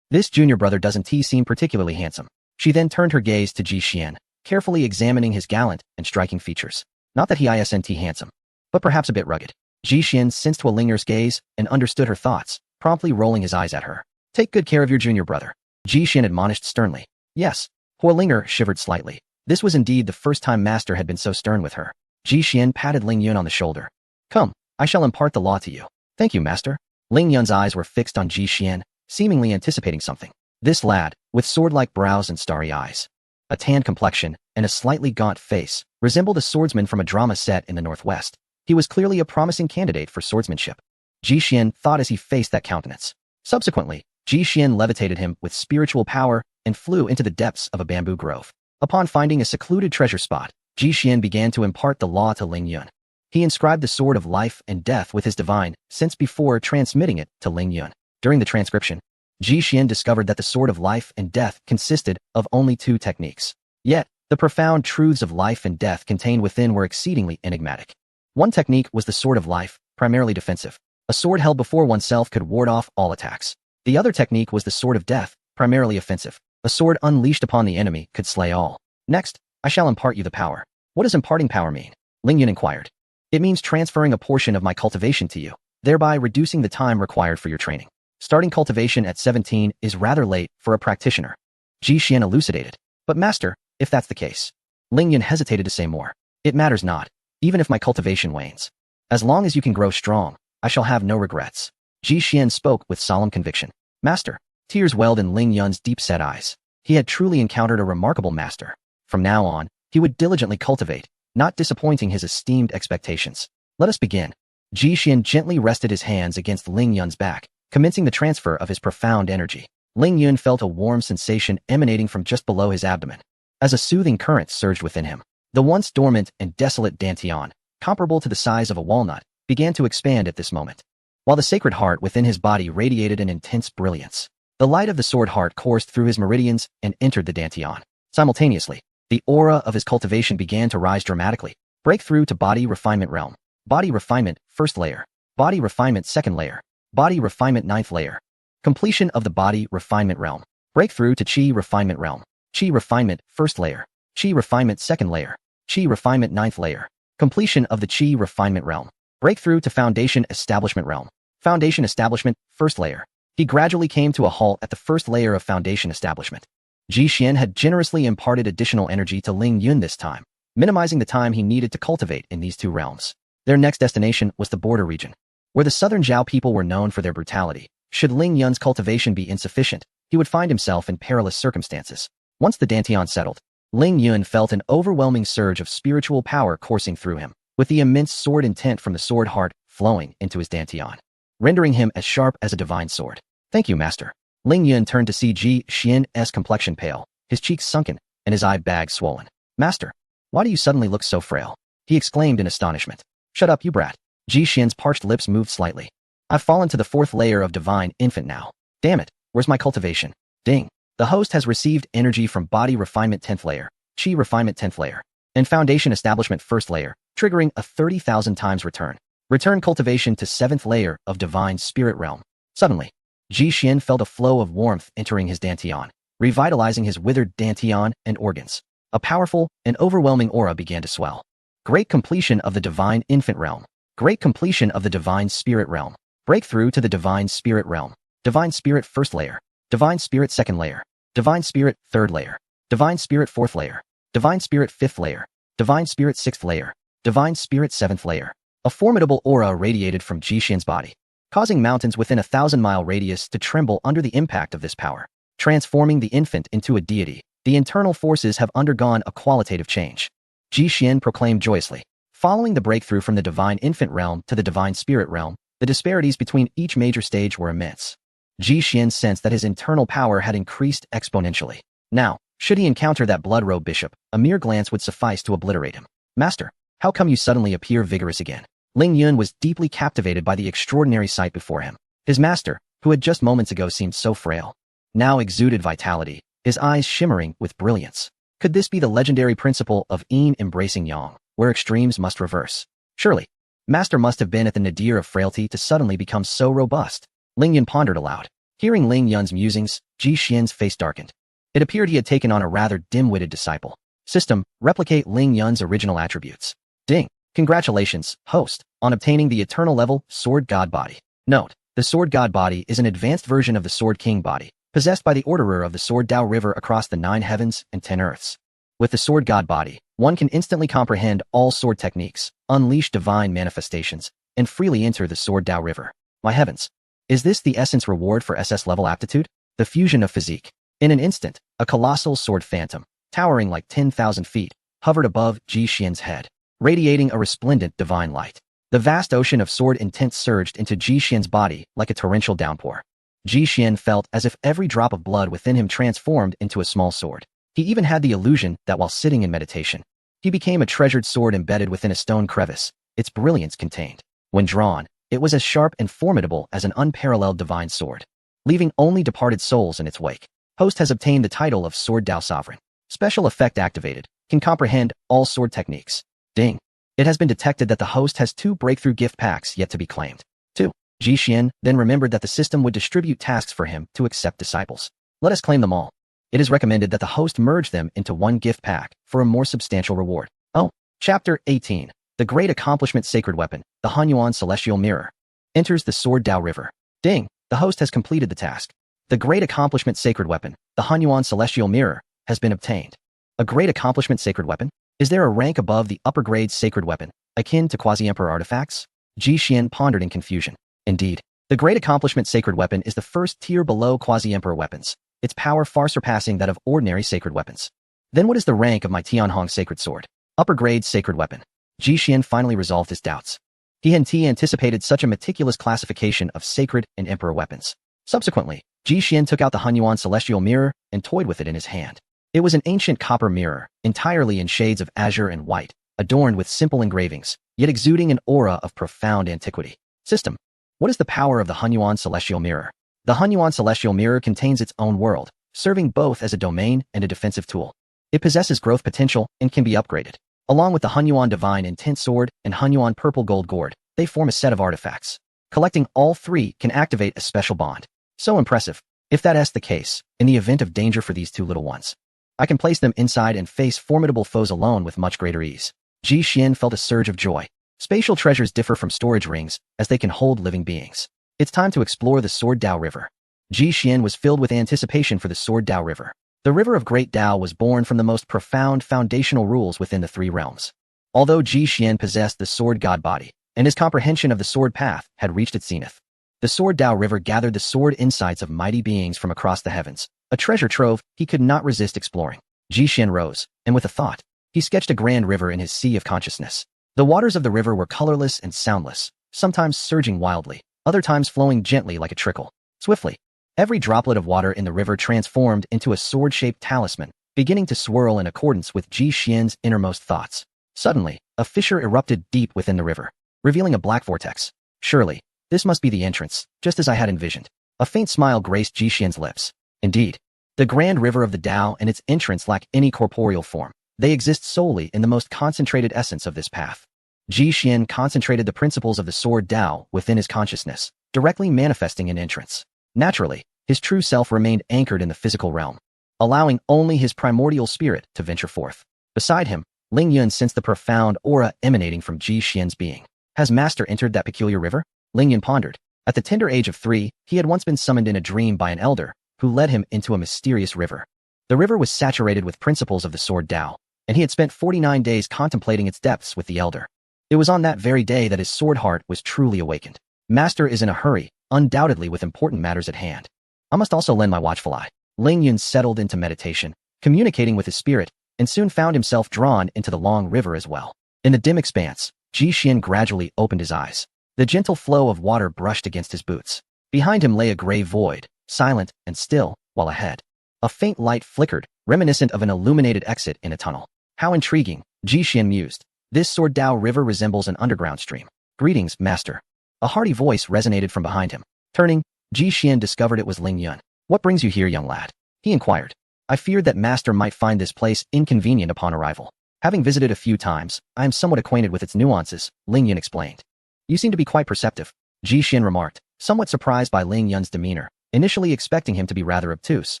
Speaker 1: This junior brother doesn't seem particularly handsome. She then turned her gaze to Ji Xian, carefully examining his gallant and striking features. Not that he isn't handsome, but perhaps a bit rugged. Ji Xian sensed Hua Linger's gaze and understood her thoughts, promptly rolling his eyes at her. Take good care of your junior brother. Ji Xian admonished sternly. Yes. Hua Linger shivered slightly. This was indeed the first time master had been so stern with her. Ji Xian patted Ling Yun on the shoulder. Come, I shall impart the law to you. Thank you, master. Ling Yun's eyes were fixed on Ji Xian, seemingly anticipating something. This lad, with sword-like brows and starry eyes, a tanned complexion, and a slightly gaunt face, resembled a swordsman from a drama set in the Northwest. He was clearly a promising candidate for swordsmanship. Ji Xian thought as he faced that countenance. Subsequently, Ji Xian levitated him with spiritual power and flew into the depths of a bamboo grove. Upon finding a secluded treasure spot, Ji Xian began to impart the law to Ling Yun. He inscribed the sword of life and death with his divine sense before transmitting it to Ling Yun. During the transcription, Ji Xian discovered that the sword of life and death consisted of only 2 techniques. Yet, the profound truths of life and death contained within were exceedingly enigmatic. One technique was the sword of life, primarily defensive. A sword held before oneself could ward off all attacks. The other technique was the sword of death, primarily offensive. A sword unleashed upon the enemy could slay all. Next, I shall impart you the power. What does imparting power mean? Ling Yun inquired. It means transferring a portion of my cultivation to you, thereby reducing the time required for your training. Starting cultivation at 17 is rather late for a practitioner. Ji Xian elucidated. But master, if that's the case. Ling Yun hesitated to say more. It matters not, even if my cultivation wanes. As long as you can grow strong, I shall have no regrets. Ji Xian spoke with solemn conviction. Master. Tears welled in Ling Yun's deep-set eyes. He had truly encountered a remarkable master. From now on, he would diligently cultivate, not disappointing his esteemed expectations. Let us begin. Ji Xian gently rested his hands against Ling Yun's back, commencing the transfer of his profound energy. Ling Yun felt a warm sensation emanating from just below his abdomen. As a soothing current surged within him, the once dormant and desolate Dantian, comparable to the size of a walnut, began to expand at this moment. While the sacred heart within his body radiated an intense brilliance, the light of the sword heart coursed through his meridians and entered the Dantian. Simultaneously, the aura of his cultivation began to rise dramatically. Breakthrough to Body Refinement Realm. Body Refinement, First Layer. Body Refinement, Second Layer. Body Refinement, Ninth Layer. Completion of the Body Refinement Realm. Breakthrough to Chi Refinement Realm. Chi Refinement, First Layer. Chi Refinement, Second Layer. Chi Refinement, Ninth Layer. Completion of the Chi Refinement Realm. Breakthrough to Foundation Establishment Realm. Foundation Establishment, First Layer. He gradually came to a halt at the first layer of Foundation Establishment. Ji Xian had generously imparted additional energy to Ling Yun this time, minimizing the time he needed to cultivate in these 2 realms. Their next destination was the border region, where the southern Zhao people were known for their brutality. Should Ling Yun's cultivation be insufficient, he would find himself in perilous circumstances. Once the Dantian settled, Ling Yun felt an overwhelming surge of spiritual power coursing through him, with the immense sword intent from the sword heart flowing into his Dantian. rendering him as sharp as a divine sword. Thank you, master. Ling Yun turned to see Ji Xian's complexion pale, his cheeks sunken, and his eye bags swollen. Master, why do you suddenly look so frail? He exclaimed in astonishment. Shut up, you brat. Ji Xian's parched lips moved slightly. I've fallen to the 4th layer of divine infant now. Damn it, where's my cultivation? Ding. The host has received energy from body refinement 10th layer, chi refinement 10th layer, and foundation establishment 1st layer, triggering a 30,000 times return. Return cultivation to 7th layer of divine spirit realm. Suddenly, Ji Xian felt a flow of warmth entering his dantian, revitalizing his withered dantian and organs. A powerful and overwhelming aura began to swell. Great completion of the divine infant realm. Great completion of the divine spirit realm. Breakthrough to the divine spirit realm. Divine spirit 1st layer. Divine spirit 2nd layer. Divine spirit 3rd layer. Divine spirit 4th layer. Divine spirit 5th layer. Divine spirit 6th layer. Divine spirit 7th layer. A formidable aura radiated from Ji Xian's body, causing mountains within a 1,000-mile radius to tremble under the impact of this power. Transforming the infant into a deity, the internal forces have undergone a qualitative change. Ji Xian proclaimed joyously. Following the breakthrough from the divine infant realm to the divine spirit realm, the disparities between each major stage were immense. Ji Xian sensed that his internal power had increased exponentially. Now, should he encounter that blood-robe bishop, a mere glance would suffice to obliterate him. Master, how come you suddenly appear vigorous again? Ling Yun was deeply captivated by the extraordinary sight before him. His master, who had just moments ago seemed so frail, now exuded vitality, his eyes shimmering with brilliance. Could this be the legendary principle of Yin embracing Yang, where extremes must reverse? Surely, Master must have been at the nadir of frailty to suddenly become so robust. Ling Yun pondered aloud. Hearing Ling Yun's musings, Ji Xian's face darkened. It appeared he had taken on a rather dim-witted disciple. System, replicate Ling Yun's original attributes. Ding. Congratulations, host, on obtaining the eternal level Sword God Body. Note, the Sword God Body is an advanced version of the Sword King Body, possessed by the Orderer of the Sword Dao River across the 9 heavens and 10 earths. With the Sword God Body, one can instantly comprehend all sword techniques, unleash divine manifestations, and freely enter the Sword Dao River. My heavens! Is this the essence reward for SS level aptitude? The fusion of physique. In an instant, a colossal sword phantom, towering like 10,000 feet, hovered above Ji Xian's head, radiating a resplendent divine light. The vast ocean of sword intent surged into Ji Xian's body like a torrential downpour. Ji Xian felt as if every drop of blood within him transformed into a small sword. He even had the illusion that while sitting in meditation, he became a treasured sword embedded within a stone crevice, its brilliance contained. When drawn, it was as sharp and formidable as an unparalleled divine sword, leaving only departed souls in its wake. Host has obtained the title of Sword Dao Sovereign. Special effect activated. Can comprehend all sword techniques. Ding. It has been detected that the host has 2 breakthrough gift packs yet to be claimed. 2. Ji Xian then remembered that the system would distribute tasks for him to accept disciples. Let us claim them all. It is recommended that the host merge them into one gift pack for a more substantial reward. Oh. Chapter 18. The Great Accomplishment Sacred Weapon, the Hunyuan Celestial Mirror. Enters the Sword Dao River. Ding. The host has completed the task. The Great Accomplishment Sacred Weapon, the Hunyuan Celestial Mirror, has been obtained. A Great Accomplishment Sacred Weapon? Is there a rank above the upper grade sacred weapon, akin to Quasi-Emperor artifacts? Ji Xian pondered in confusion. Indeed, the Great Accomplishment Sacred Weapon is the first tier below Quasi-Emperor weapons, its power far surpassing that of ordinary sacred weapons. Then what is the rank of my Tianhong Sacred Sword? Upper grade sacred weapon. Ji Xian finally resolved his doubts. He anticipated such a meticulous classification of sacred and emperor weapons. Subsequently, Ji Xian took out the Hunyuan Celestial Mirror and toyed with it in his hand. It was an ancient copper mirror, entirely in shades of azure and white, adorned with simple engravings, yet exuding an aura of profound antiquity. System. What is the power of the Hunyuan Celestial Mirror? The Hunyuan Celestial Mirror contains its own world, serving both as a domain and a defensive tool. It possesses growth potential and can be upgraded. Along with the Hunyuan Divine Intent Sword and Hunyuan Purple Gold Gourd, they form a set of artifacts. Collecting all 3 can activate a special bond. So impressive. If that's the case, in the event of danger for these 2 little ones, I can place them inside and face formidable foes alone with much greater ease. Ji Xian felt a surge of joy. Spatial treasures differ from storage rings, as they can hold living beings. It's time to explore the Sword Dao River. Ji Xian was filled with anticipation for the Sword Dao River. The River of Great Dao was born from the most profound foundational rules within the 3 realms. Although Ji Xian possessed the Sword God Body, and his comprehension of the Sword Path had reached its zenith, the Sword Dao River gathered the sword insights of mighty beings from across the heavens, a treasure trove he could not resist exploring. Ji Xian rose, and with a thought, he sketched a grand river in his sea of consciousness. The waters of the river were colorless and soundless, sometimes surging wildly, other times flowing gently like a trickle. Swiftly, every droplet of water in the river transformed into a sword-shaped talisman, beginning to swirl in accordance with Ji Xian's innermost thoughts. Suddenly, a fissure erupted deep within the river, revealing a black vortex. Surely, this must be the entrance, just as I had envisioned. A faint smile graced Ji Xian's lips. Indeed, the grand river of the Tao and its entrance lack any corporeal form. They exist solely in the most concentrated essence of this path. Ji Xian concentrated the principles of the sword Tao within his consciousness, directly manifesting an entrance. Naturally, his true self remained anchored in the physical realm, allowing only his primordial spirit to venture forth. Beside him, Ling Yun sensed the profound aura emanating from Ji Xian's being. Has Master entered that peculiar river? Ling Yun pondered. At the tender age of 3, he had once been summoned in a dream by an elder, who led him into a mysterious river. The river was saturated with principles of the sword Tao, and he had spent 49 days contemplating its depths with the elder. It was on that very day that his sword heart was truly awakened. Master is in a hurry, undoubtedly with important matters at hand. I must also lend my watchful eye. Ling Yun settled into meditation, communicating with his spirit, and soon found himself drawn into the long river as well. In the dim expanse, Ji Xian gradually opened his eyes. The gentle flow of water brushed against his boots. Behind him lay a gray void, silent and still, while ahead, a faint light flickered, reminiscent of an illuminated exit in a tunnel. How intriguing, Ji Xian mused. This Sword Tao river resembles an underground stream. Greetings, Master. A hearty voice resonated from behind him. Turning, Ji Xian discovered it was Ling Yun. What brings you here, young lad? He inquired. I feared that Master might find this place inconvenient upon arrival. Having visited a few times, I am somewhat acquainted with its nuances, Ling Yun explained. You seem to be quite perceptive, Ji Xian remarked, somewhat surprised by Ling Yun's demeanor, initially expecting him to be rather obtuse,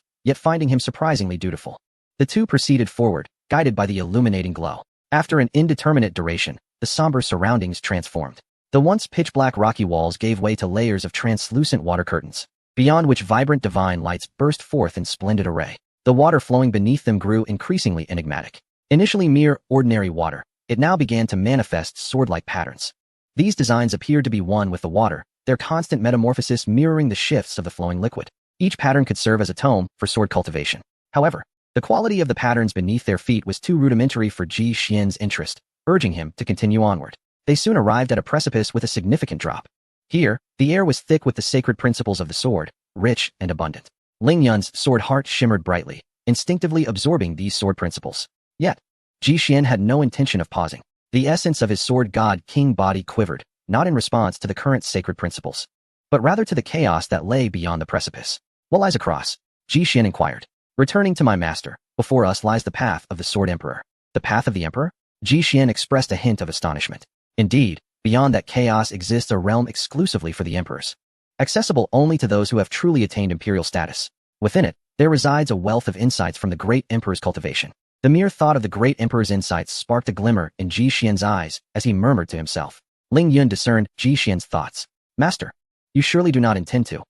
Speaker 1: yet finding him surprisingly dutiful. The two proceeded forward, guided by the illuminating glow. After an indeterminate duration, the somber surroundings transformed. The once pitch-black rocky walls gave way to layers of translucent water curtains, beyond which vibrant divine lights burst forth in splendid array. The water flowing beneath them grew increasingly enigmatic. Initially mere ordinary water, it now began to manifest sword-like patterns. These designs appeared to be one with the water, their constant metamorphosis mirroring the shifts of the flowing liquid. Each pattern could serve as a tome for sword cultivation. However, the quality of the patterns beneath their feet was too rudimentary for Ji Xian's interest, urging him to continue onward. They soon arrived at a precipice with a significant drop. Here, the air was thick with the sacred principles of the sword, rich and abundant. Ling Yun's sword heart shimmered brightly, instinctively absorbing these sword principles. Yet, Ji Xian had no intention of pausing. The essence of his sword god king body quivered, not in response to the current sacred principles, but rather to the chaos that lay beyond the precipice. What lies across? Ji Xian inquired. Returning to my master, before us lies the path of the Sword Emperor. The path of the Emperor? Ji Xian expressed a hint of astonishment. Indeed, beyond that chaos exists a realm exclusively for the emperors, accessible only to those who have truly attained imperial status. Within it, there resides a wealth of insights from the great emperor's cultivation. The mere thought of the great emperor's insights sparked a glimmer in Ji Xian's eyes as he murmured to himself. Ling Yun discerned Ji Xian's thoughts. Master, you surely do not intend to.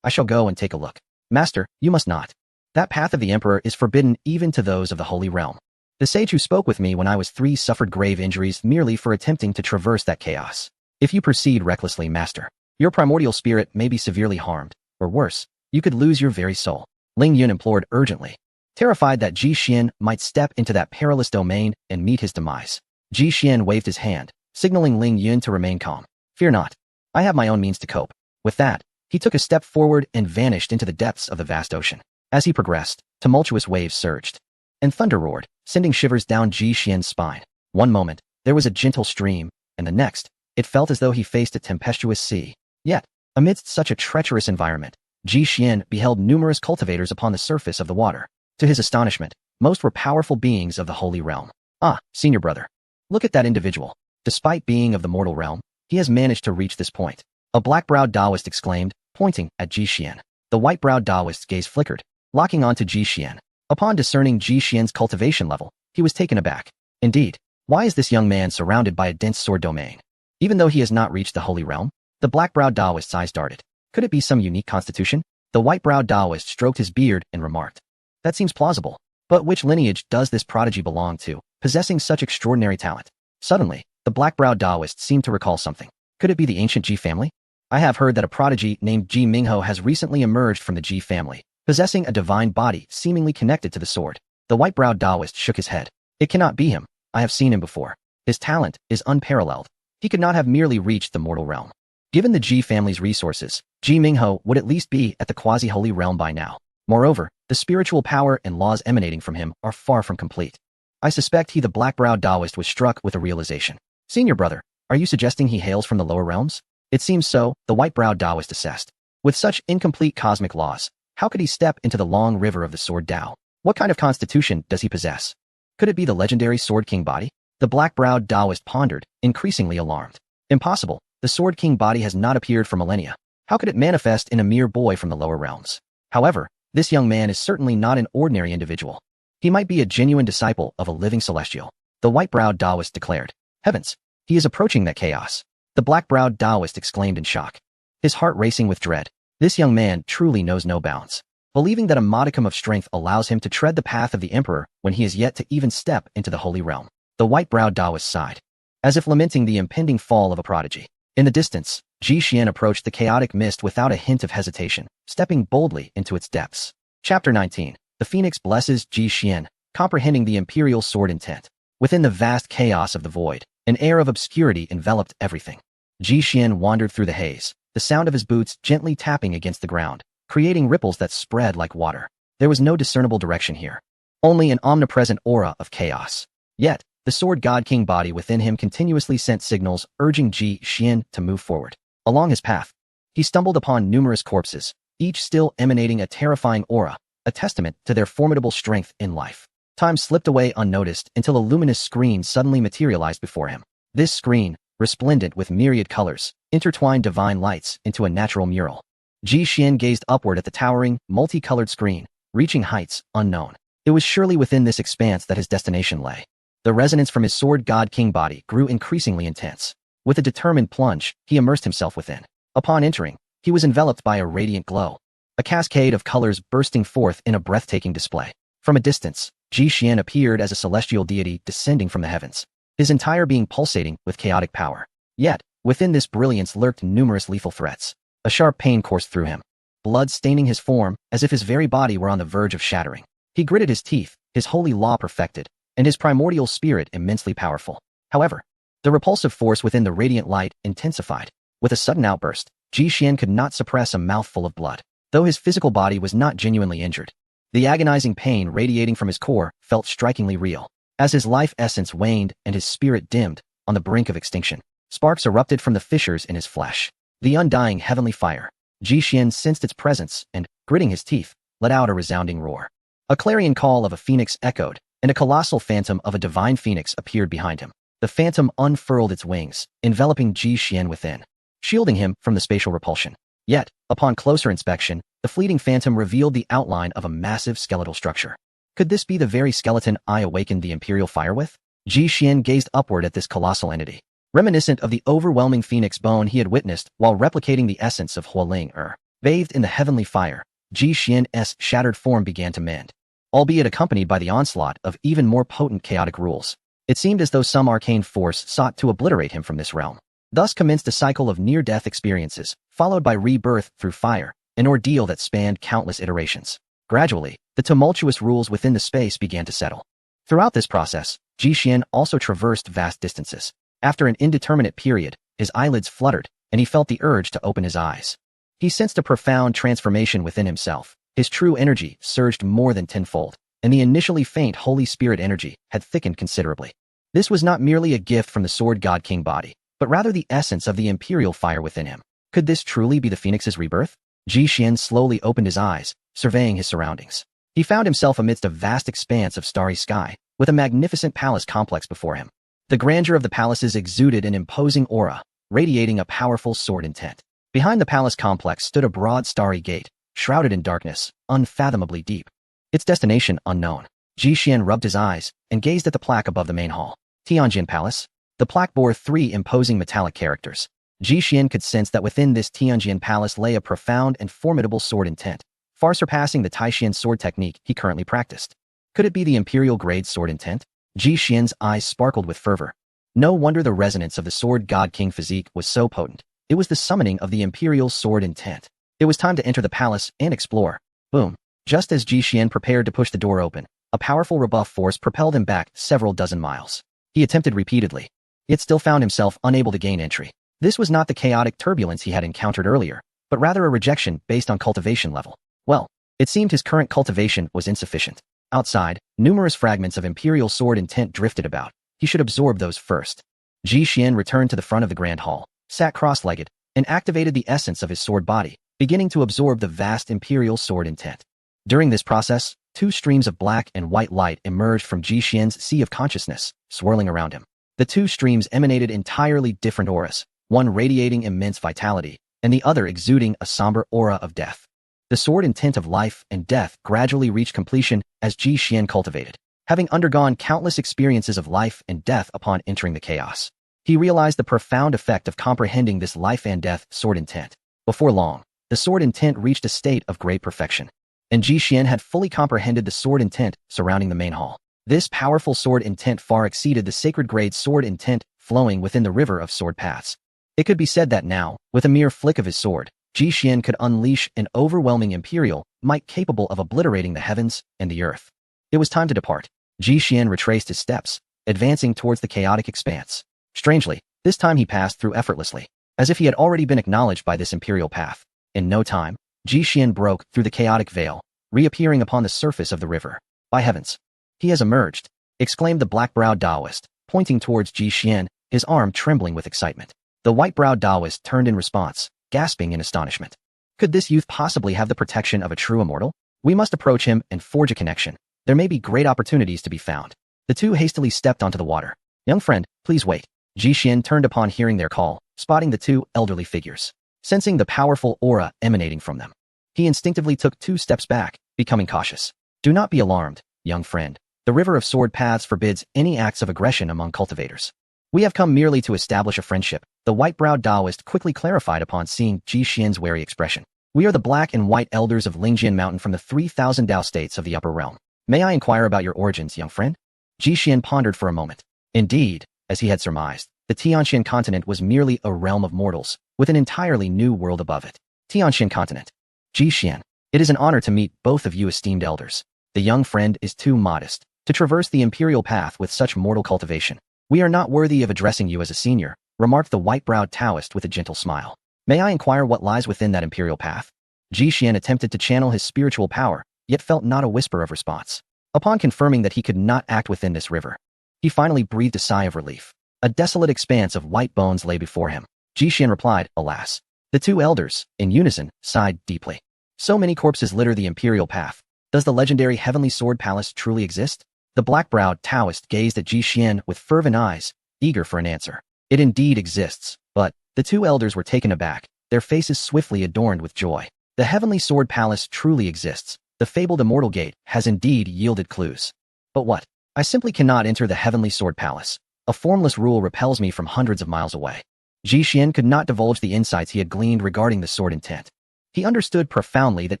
Speaker 1: I shall go and take a look. Master, you must not. That path of the Emperor is forbidden even to those of the Holy Realm. The sage who spoke with me when I was 3 suffered grave injuries merely for attempting to traverse that chaos. If you proceed recklessly, Master, your primordial spirit may be severely harmed, or worse, you could lose your very soul. Ling Yun implored urgently, terrified that Ji Xian might step into that perilous domain and meet his demise. Ji Xian waved his hand, signaling Ling Yun to remain calm. Fear not. I have my own means to cope. With that, he took a step forward and vanished into the depths of the vast ocean. As he progressed, tumultuous waves surged, and thunder roared, sending shivers down Ji Xian's spine. One moment, there was a gentle stream, and the next, it felt as though he faced a tempestuous sea. Yet, amidst such a treacherous environment, Ji Xian beheld numerous cultivators upon the surface of the water. To his astonishment, most were powerful beings of the Holy Realm. Ah, senior brother. Look at that individual. Despite being of the mortal realm, he has managed to reach this point. A black-browed Taoist exclaimed, pointing at Ji Xian. The white-browed Taoist's gaze flickered, locking onto Ji Xian. Upon discerning Ji Xian's cultivation level, he was taken aback. Indeed, why is this young man surrounded by a dense sword domain? Even though he has not reached the Holy Realm, the black-browed Taoist's eyes darted. Could it be some unique constitution? The white-browed Taoist stroked his beard and remarked. That seems plausible. But which lineage does this prodigy belong to, possessing such extraordinary talent? Suddenly, the black-browed Taoist seemed to recall something. Could it be the ancient Ji family? I have heard that a prodigy named Ji Mingho has recently emerged from the Ji family, possessing a divine body seemingly connected to the sword. The white-browed Taoist shook his head. It cannot be him. I have seen him before. His talent is unparalleled. He could not have merely reached the mortal realm. Given the Ji family's resources, Ji Mingho would at least be at the quasi-holy realm by now. Moreover, the spiritual power and laws emanating from him are far from complete. I suspect he, the black-browed Taoist, was struck with a realization. Senior brother, are you suggesting he hails from the lower realms? It seems so, the white-browed Taoist assessed. With such incomplete cosmic laws, how could he step into the long river of the Sword Tao? What kind of constitution does he possess? Could it be the legendary Sword King body? The black-browed Taoist pondered, increasingly alarmed. Impossible, the Sword King body has not appeared for millennia. How could it manifest in a mere boy from the lower realms? However, this young man is certainly not an ordinary individual. He might be a genuine disciple of a living celestial. The white-browed Taoist declared. Heavens, he is approaching that chaos. The black-browed Taoist exclaimed in shock, his heart racing with dread. This young man truly knows no bounds. Believing that a modicum of strength allows him to tread the path of the emperor when he is yet to even step into the holy realm. The white-browed Taoist sighed, as if lamenting the impending fall of a prodigy. In the distance, Ji Xian approached the chaotic mist without a hint of hesitation, stepping boldly into its depths. Chapter 19. The Phoenix blesses Ji Xian, comprehending the imperial sword intent. Within the vast chaos of the void, an air of obscurity enveloped everything. Ji Xian wandered through the haze, the sound of his boots gently tapping against the ground, creating ripples that spread like water. There was no discernible direction here, only an omnipresent aura of chaos. Yet, the Sword God King body within him continuously sent signals urging Ji Xian to move forward. Along his path, he stumbled upon numerous corpses, each still emanating a terrifying aura, a testament to their formidable strength in life. Time slipped away unnoticed until a luminous screen suddenly materialized before him. This screen, resplendent with myriad colors, intertwined divine lights into a natural mural. Ji Xian gazed upward at the towering, multicolored screen, reaching heights unknown. It was surely within this expanse that his destination lay. The resonance from his Sword God King body grew increasingly intense. With a determined plunge, he immersed himself within. Upon entering, he was enveloped by a radiant glow, a cascade of colors bursting forth in a breathtaking display. From a distance, Ji Xian appeared as a celestial deity descending from the heavens, his entire being pulsating with chaotic power. Yet, within this brilliance lurked numerous lethal threats. A sharp pain coursed through him, blood staining his form as if his very body were on the verge of shattering. He gritted his teeth, his holy law perfected, and his primordial spirit immensely powerful. However, the repulsive force within the radiant light intensified. With a sudden outburst, Ji Xian could not suppress a mouthful of blood. Though his physical body was not genuinely injured, the agonizing pain radiating from his core felt strikingly real. As his life essence waned and his spirit dimmed, on the brink of extinction, sparks erupted from the fissures in his flesh. The undying heavenly fire. Ji Xian sensed its presence and, gritting his teeth, let out a resounding roar. A clarion call of a phoenix echoed, and a colossal phantom of a divine phoenix appeared behind him. The phantom unfurled its wings, enveloping Ji Xian within, shielding him from the spatial repulsion. Yet, upon closer inspection, the fleeting phantom revealed the outline of a massive skeletal structure. Could this be the very skeleton I awakened the imperial fire with? Ji Xian gazed upward at this colossal entity, reminiscent of the overwhelming phoenix bone he had witnessed while replicating the essence of Hualing Er. Bathed in the heavenly fire, Ji Xian's shattered form began to mend, albeit accompanied by the onslaught of even more potent chaotic rules. It seemed as though some arcane force sought to obliterate him from this realm. Thus commenced a cycle of near-death experiences, followed by rebirth through fire, an ordeal that spanned countless iterations. Gradually, the tumultuous rules within the space began to settle. Throughout this process, Ji Xian also traversed vast distances. After an indeterminate period, his eyelids fluttered, and he felt the urge to open his eyes. He sensed a profound transformation within himself. His true energy surged more than tenfold, and the initially faint Holy Spirit energy had thickened considerably. This was not merely a gift from the Sword God King body, but rather the essence of the imperial fire within him. Could this truly be the Phoenix's rebirth? Ji Xian slowly opened his eyes, surveying his surroundings. He found himself amidst a vast expanse of starry sky, with a magnificent palace complex before him. The grandeur of the palaces exuded an imposing aura, radiating a powerful sword intent. Behind the palace complex stood a broad starry gate, shrouded in darkness, unfathomably deep. Its destination unknown. Ji Xian rubbed his eyes and gazed at the plaque above the main hall. Tianjin Palace. The plaque bore 3 imposing metallic characters. Ji Xian could sense that within this Tianjin Palace lay a profound and formidable sword intent, far surpassing the Taishan sword technique he currently practiced. Could it be the imperial-grade sword intent? Ji Xian's eyes sparkled with fervor. No wonder the resonance of the Sword God King physique was so potent. It was the summoning of the imperial sword intent. It was time to enter the palace and explore. Boom. Just as Ji Xian prepared to push the door open, a powerful rebuff force propelled him back several dozen miles. He attempted repeatedly, yet still found himself unable to gain entry. This was not the chaotic turbulence he had encountered earlier, but rather a rejection based on cultivation level. Well, it seemed his current cultivation was insufficient. Outside, numerous fragments of Imperial Sword Intent drifted about. He should absorb those first. Ji Xian returned to the front of the Grand Hall, sat cross-legged, and activated the essence of his sword body, beginning to absorb the vast Imperial Sword Intent. During this process, two streams of black and white light emerged from Ji Xian's sea of consciousness, swirling around him. The two streams emanated entirely different auras, one radiating immense vitality, and the other exuding a somber aura of death. The sword intent of life and death gradually reached completion as Ji Xian cultivated. Having undergone countless experiences of life and death upon entering the chaos, he realized the profound effect of comprehending this life and death sword intent. Before long, the sword intent reached a state of great perfection, and Ji Xian had fully comprehended the sword intent surrounding the main hall. This powerful sword intent far exceeded the sacred grade sword intent flowing within the river of sword paths. It could be said that now, with a mere flick of his sword, Ji Xian could unleash an overwhelming imperial might capable of obliterating the heavens and the earth. It was time to depart. Ji Xian retraced his steps, advancing towards the chaotic expanse. Strangely, this time he passed through effortlessly, as if he had already been acknowledged by this imperial path. In no time, Ji Xian broke through the chaotic veil, reappearing upon the surface of the river. By heavens! He has emerged, exclaimed the black-browed Taoist, pointing towards Ji Xian, his arm trembling with excitement. The white-browed Taoist turned in response, gasping in astonishment. Could this youth possibly have the protection of a true immortal? We must approach him and forge a connection. There may be great opportunities to be found. The two hastily stepped onto the water. Young friend, please wait. Ji Xian turned upon hearing their call, spotting the two elderly figures. Sensing the powerful aura emanating from them, he instinctively took 2 steps back, becoming cautious. Do not be alarmed, young friend. The River of Sword Paths forbids any acts of aggression among cultivators. We have come merely to establish a friendship, the white-browed Taoist quickly clarified upon seeing Ji Xian's wary expression. We are the black and white elders of Lingjian Mountain from the 3,000 Dao states of the upper realm. May I inquire about your origins, young friend? Ji Xian pondered for a moment. Indeed, as he had surmised, the Tianxian continent was merely a realm of mortals, with an entirely new world above it. Tianxian continent. Ji Xian, it is an honor to meet both of you esteemed elders. The young friend is too modest to traverse the imperial path with such mortal cultivation. We are not worthy of addressing you as a senior, remarked the white-browed Taoist with a gentle smile. May I inquire what lies within that imperial path? Ji Xian attempted to channel his spiritual power, yet felt not a whisper of response. Upon confirming that he could not act within this river, he finally breathed a sigh of relief. A desolate expanse of white bones lay before him. Ji Xian replied, alas. The two elders, in unison, sighed deeply. So many corpses litter the imperial path. Does the legendary Heavenly Sword Palace truly exist? The black-browed Taoist gazed at Ji Xian with fervent eyes, eager for an answer. It indeed exists, but the two elders were taken aback, their faces swiftly adorned with joy. The Heavenly Sword Palace truly exists. The fabled Immortal Gate has indeed yielded clues. But what? I simply cannot enter the Heavenly Sword Palace. A formless rule repels me from hundreds of miles away. Ji Xian could not divulge the insights he had gleaned regarding the sword intent. He understood profoundly that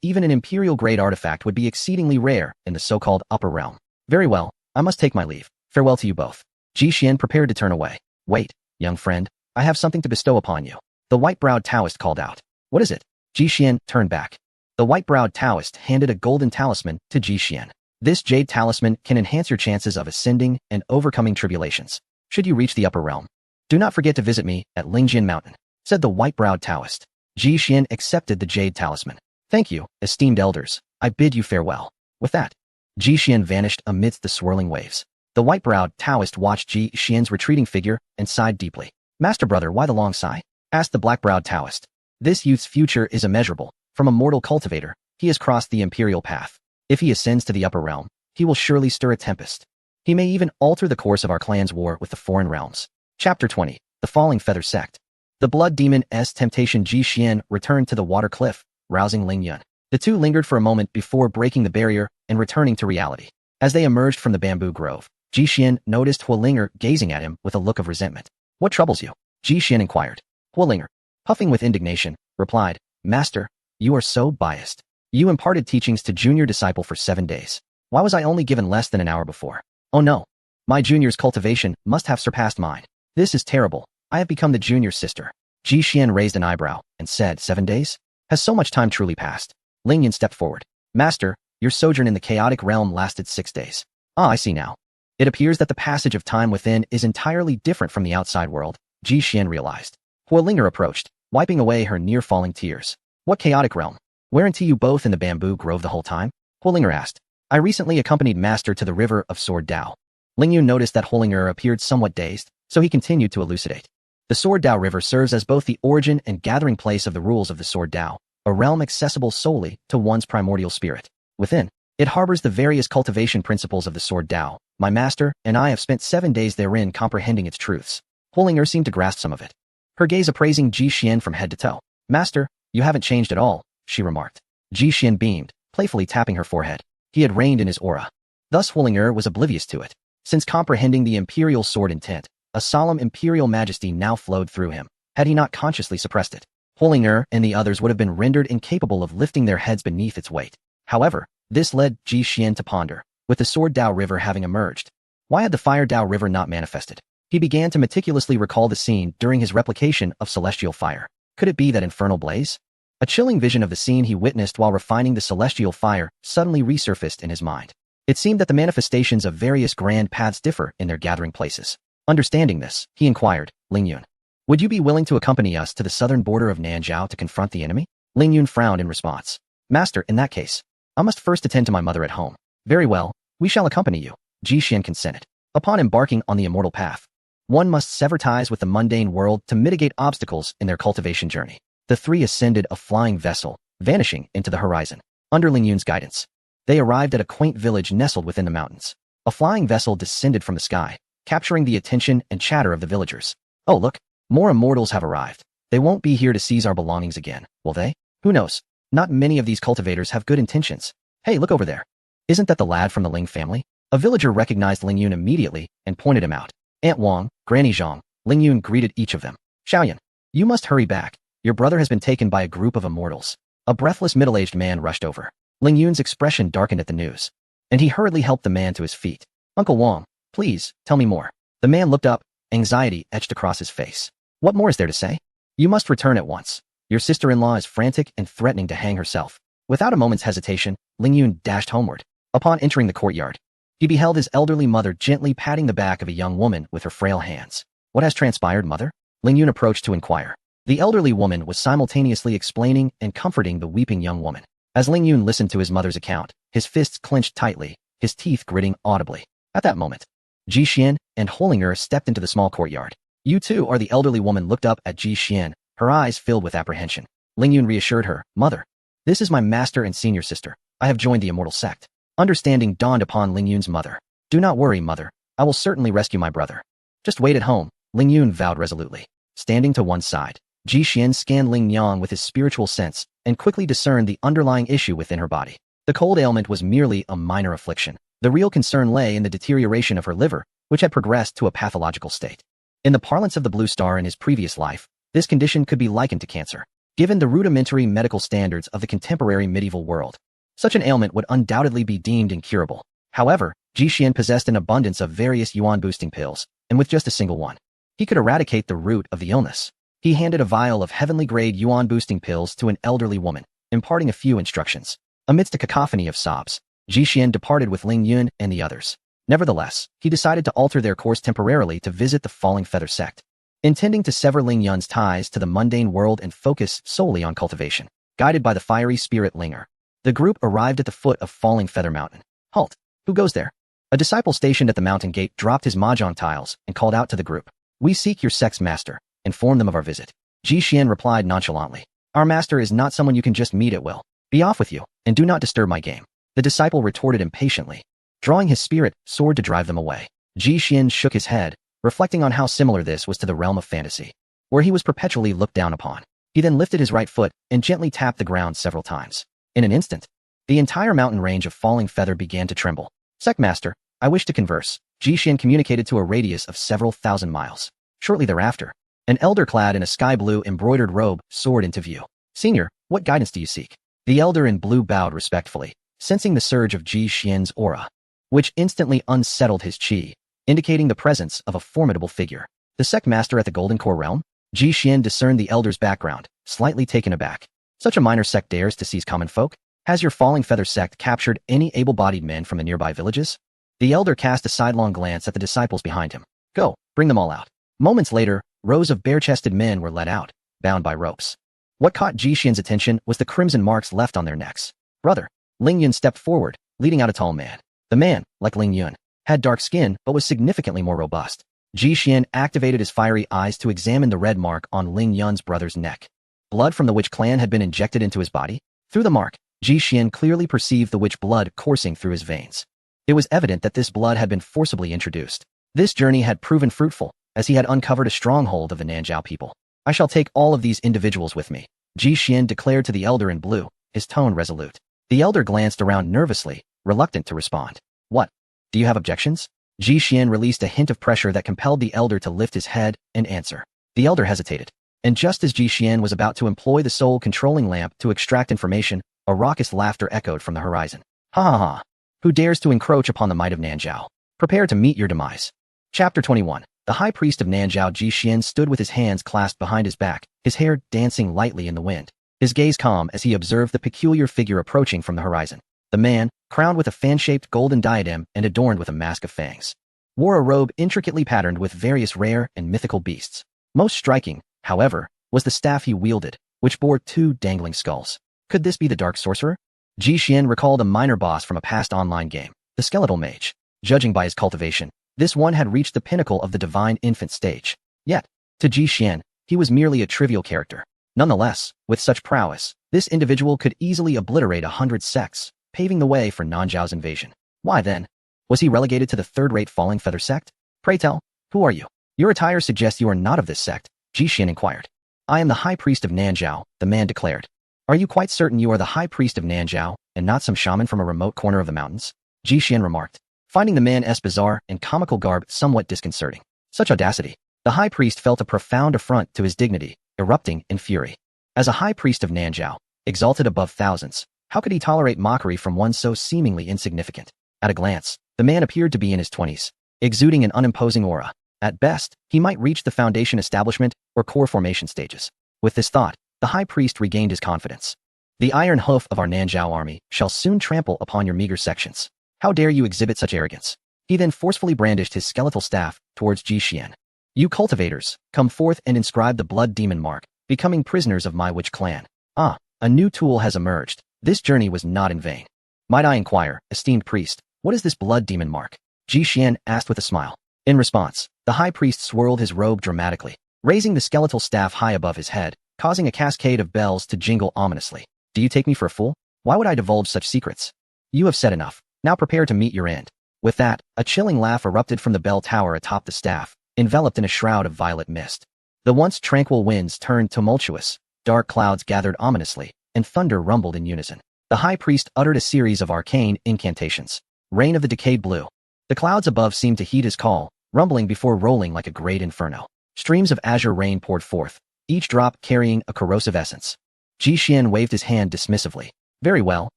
Speaker 1: even an imperial-grade artifact would be exceedingly rare in the so-called upper realm. Very well, I must take my leave. Farewell to you both. Ji Xian prepared to turn away. Wait, young friend, I have something to bestow upon you. The white-browed Taoist called out. What is it? Ji Xian turned back. The white-browed Taoist handed a golden talisman to Ji Xian. This jade talisman can enhance your chances of ascending and overcoming tribulations, should you reach the upper realm. Do not forget to visit me at Lingjian Mountain, said the white-browed Taoist. Ji Xian accepted the jade talisman. Thank you, esteemed elders. I bid you farewell. With that, Ji Xian vanished amidst the swirling waves. The white-browed Taoist watched Ji Xian's retreating figure and sighed deeply. Master brother, why the long sigh? Asked the black-browed Taoist. This youth's future is immeasurable. From a mortal cultivator, he has crossed the imperial path. If he ascends to the upper realm, he will surely stir a tempest. He may even alter the course of our clan's war with the foreign realms. Chapter 20. The Falling Feather Sect. The blood demon's temptation. Ji Xian returned to the water cliff, rousing Ling Yun. The two lingered for a moment before breaking the barrier and returning to reality. As they emerged from the bamboo grove, Ji Xian noticed Hualinger gazing at him with a look of resentment. What troubles you? Ji Xian inquired. Hualinger, puffing with indignation, replied, Master, you are so biased. You imparted teachings to junior disciple for 7 days. Why was I only given less than an hour before? Oh no. My junior's cultivation must have surpassed mine. This is terrible. I have become the junior sister. Ji Xian raised an eyebrow and said, 7 days? Has so much time truly passed? Ling Yun stepped forward. Master, your sojourn in the chaotic realm lasted 6 days. Ah, I see now. It appears that the passage of time within is entirely different from the outside world, Ji Xian realized. Huolinger approached, wiping away her near-falling tears. What chaotic realm? Weren't you both in the bamboo grove the whole time? Huolinger asked. I recently accompanied Master to the river of Sword Dao. Lingyun noticed that Huolinger appeared somewhat dazed, so he continued to elucidate. The Sword Dao River serves as both the origin and gathering place of the rules of the Sword Dao, a realm accessible solely to one's primordial spirit. Within, it harbors the various cultivation principles of the Sword Dao. My master and I have spent 7 days therein comprehending its truths. Huolinger seemed to grasp some of it, her gaze appraising Ji Xian from head to toe. Master, you haven't changed at all, she remarked. Ji Xian beamed, playfully tapping her forehead. He had reigned in his aura. Thus Huolinger was oblivious to it. Since comprehending the imperial sword intent, a solemn imperial majesty now flowed through him, had he not consciously suppressed it. Huolinger and the others would have been rendered incapable of lifting their heads beneath its weight. However, this led Ji Xian to ponder, with the Sword Dao River having emerged. Why had the Fire Dao River not manifested? He began to meticulously recall the scene during his replication of celestial fire. Could it be that infernal blaze? A chilling vision of the scene he witnessed while refining the celestial fire suddenly resurfaced in his mind. It seemed that the manifestations of various grand paths differ in their gathering places. Understanding this, he inquired, Lingyun, would you be willing to accompany us to the southern border of Nanzhao to confront the enemy? Lingyun frowned in response. Master, in that case, I must first attend to my mother at home. Very well, we shall accompany you, Ji Xian consented. Upon embarking on the immortal path, one must sever ties with the mundane world to mitigate obstacles in their cultivation journey. The three ascended a flying vessel, vanishing into the horizon. Under Lingyun's guidance, they arrived at a quaint village nestled within the mountains. A flying vessel descended from the sky, capturing the attention and chatter of the villagers. Oh look, more immortals have arrived. They won't be here to seize our belongings again, will they? Who knows? Not many of these cultivators have good intentions. Hey, look over there. Isn't that the lad from the Ling family? A villager recognized Lingyun immediately and pointed him out. Aunt Wang, Granny Zhang, Lingyun greeted each of them. Xiaoyan, you must hurry back. Your brother has been taken by a group of immortals. A breathless middle-aged man rushed over. Lingyun's expression darkened at the news, and he hurriedly helped the man to his feet. Uncle Wang, please, tell me more. The man looked up, anxiety etched across his face. What more is there to say? You must return at once. Your sister-in-law is frantic and threatening to hang herself. Without a moment's hesitation, Lingyun dashed homeward. Upon entering the courtyard, he beheld his elderly mother gently patting the back of a young woman with her frail hands. What has transpired, mother? Lingyun approached to inquire. The elderly woman was simultaneously explaining and comforting the weeping young woman. As Lingyun listened to his mother's account, his fists clenched tightly, his teeth gritting audibly. At that moment, Ji Xian and Huolinger stepped into the small courtyard. You too are the elderly woman looked up at Ji Xian, her eyes filled with apprehension. Lingyun reassured her, Mother, this is my master and senior sister. I have joined the immortal sect. Understanding dawned upon Lingyun's mother. Do not worry, mother. I will certainly rescue my brother. Just wait at home, Lingyun vowed resolutely. Standing to one side, Ji Xian scanned Lingyun with his spiritual sense and quickly discerned the underlying issue within her body. The cold ailment was merely a minor affliction. The real concern lay in the deterioration of her liver, which had progressed to a pathological state. In the parlance of the Blue Star in his previous life, this condition could be likened to cancer. Given the rudimentary medical standards of the contemporary medieval world, such an ailment would undoubtedly be deemed incurable. However, Ji Xian possessed an abundance of various yuan-boosting pills, and with just a single one, he could eradicate the root of the illness. He handed a vial of heavenly-grade yuan-boosting pills to an elderly woman, imparting a few instructions. Amidst a cacophony of sobs, Ji Xian departed with Lingyun and the others. Nevertheless, he decided to alter their course temporarily to visit the Falling Feather sect, intending to sever Lingyun's ties to the mundane world and focus solely on cultivation. Guided by the fiery spirit Linger, the group arrived at the foot of Falling Feather Mountain. Halt! Who goes there? A disciple stationed at the mountain gate dropped his mahjong tiles and called out to the group. We seek your sect's master. Inform them of our visit. Ji Xian replied nonchalantly. Our master is not someone you can just meet at will. Be off with you, and do not disturb my game. The disciple retorted impatiently, drawing his spirit sword to drive them away. Ji Xian shook his head, reflecting on how similar this was to the realm of fantasy, where he was perpetually looked down upon. He then lifted his right foot and gently tapped the ground several times. In an instant, the entire mountain range of Falling Feather began to tremble. Sectmaster, I wish to converse. Ji Xian communicated to a radius of several thousand miles. Shortly thereafter, an elder clad in a sky blue embroidered robe soared into view. Senior, what guidance do you seek? The elder in blue bowed respectfully, sensing the surge of Ji Xian's aura, which instantly unsettled his qi, indicating the presence of a formidable figure. The sect master at the Golden Core realm? Ji Xian discerned the elder's background, slightly taken aback. Such a minor sect dares to seize common folk? Has your Falling Feather sect captured any able-bodied men from the nearby villages? The elder cast a sidelong glance at the disciples behind him. Go, bring them all out. Moments later, rows of bare-chested men were led out, bound by ropes. What caught Ji Xian's attention was the crimson marks left on their necks. Brother, Ling Yun stepped forward, leading out a tall man. The man, like Ling Yun, had dark skin but was significantly more robust. Ji Xian activated his fiery eyes to examine the red mark on Ling Yun's brother's neck. Blood from the witch clan had been injected into his body. Through the mark, Ji Xian clearly perceived the witch blood coursing through his veins. It was evident that this blood had been forcibly introduced. This journey had proven fruitful, as he had uncovered a stronghold of the Nanzhao people. I shall take all of these individuals with me, Ji Xian declared to the elder in blue, his tone resolute. The elder glanced around nervously, reluctant to respond. What? Do you have objections? Ji Xian released a hint of pressure that compelled the elder to lift his head and answer. The elder hesitated. And just as Ji Xian was about to employ the soul-controlling lamp to extract information, a raucous laughter echoed from the horizon. Ha ha ha! Who dares to encroach upon the might of Nanzhao? Prepare to meet your demise. Chapter 21. The high priest of Nanzhao Ji Xian stood with his hands clasped behind his back, his hair dancing lightly in the wind. His gaze calm as he observed the peculiar figure approaching from the horizon. The man, crowned with a fan-shaped golden diadem and adorned with a mask of fangs, wore a robe intricately patterned with various rare and mythical beasts. Most striking, however, was the staff he wielded, which bore 2 dangling skulls. Could this be the Dark Sorcerer? Ji Xian recalled a minor boss from a past online game, the Skeletal Mage. Judging by his cultivation, this one had reached the pinnacle of the divine infant stage. Yet, to Ji Xian, he was merely a trivial character. Nonetheless, with such prowess, this individual could easily obliterate 100 sects, paving the way for Nanzhao's invasion. Why then? Was he relegated to the third-rate Falling Feather sect? Pray tell, who are you? Your attire suggests you are not of this sect, Ji Xian inquired. I am the High Priest of Nanzhao, the man declared. Are you quite certain you are the High Priest of Nanzhao, and not some shaman from a remote corner of the mountains? Ji Xian remarked, finding the man's bizarre and comical garb somewhat disconcerting. Such audacity. The High Priest felt a profound affront to his dignity, erupting in fury. As a High Priest of Nanzhao, exalted above thousands, how could he tolerate mockery from one so seemingly insignificant? At a glance, the man appeared to be in his 20s, exuding an unimposing aura. At best, he might reach the foundation establishment or core formation stages. With this thought, the high priest regained his confidence. The iron hoof of our Nanzhao army shall soon trample upon your meager sections. How dare you exhibit such arrogance? He then forcefully brandished his skeletal staff towards Ji Xian. You cultivators, come forth and inscribe the blood demon mark, becoming prisoners of my witch clan. Ah, a new tool has emerged. This journey was not in vain. Might I inquire, esteemed priest, what is this blood demon mark? Ji Xian asked with a smile. In response, the high priest swirled his robe dramatically, raising the skeletal staff high above his head, causing a cascade of bells to jingle ominously. Do you take me for a fool? Why would I divulge such secrets? You have said enough. Now prepare to meet your end. With that, a chilling laugh erupted from the bell tower atop the staff, enveloped in a shroud of violet mist. The once tranquil winds turned tumultuous, dark clouds gathered ominously, and thunder rumbled in unison. The high priest uttered a series of arcane incantations. Rain of the decayed blue. The clouds above seemed to heed his call, rumbling before rolling like a great inferno. Streams of azure rain poured forth, each drop carrying a corrosive essence. Ji Xian waved his hand dismissively. Very well,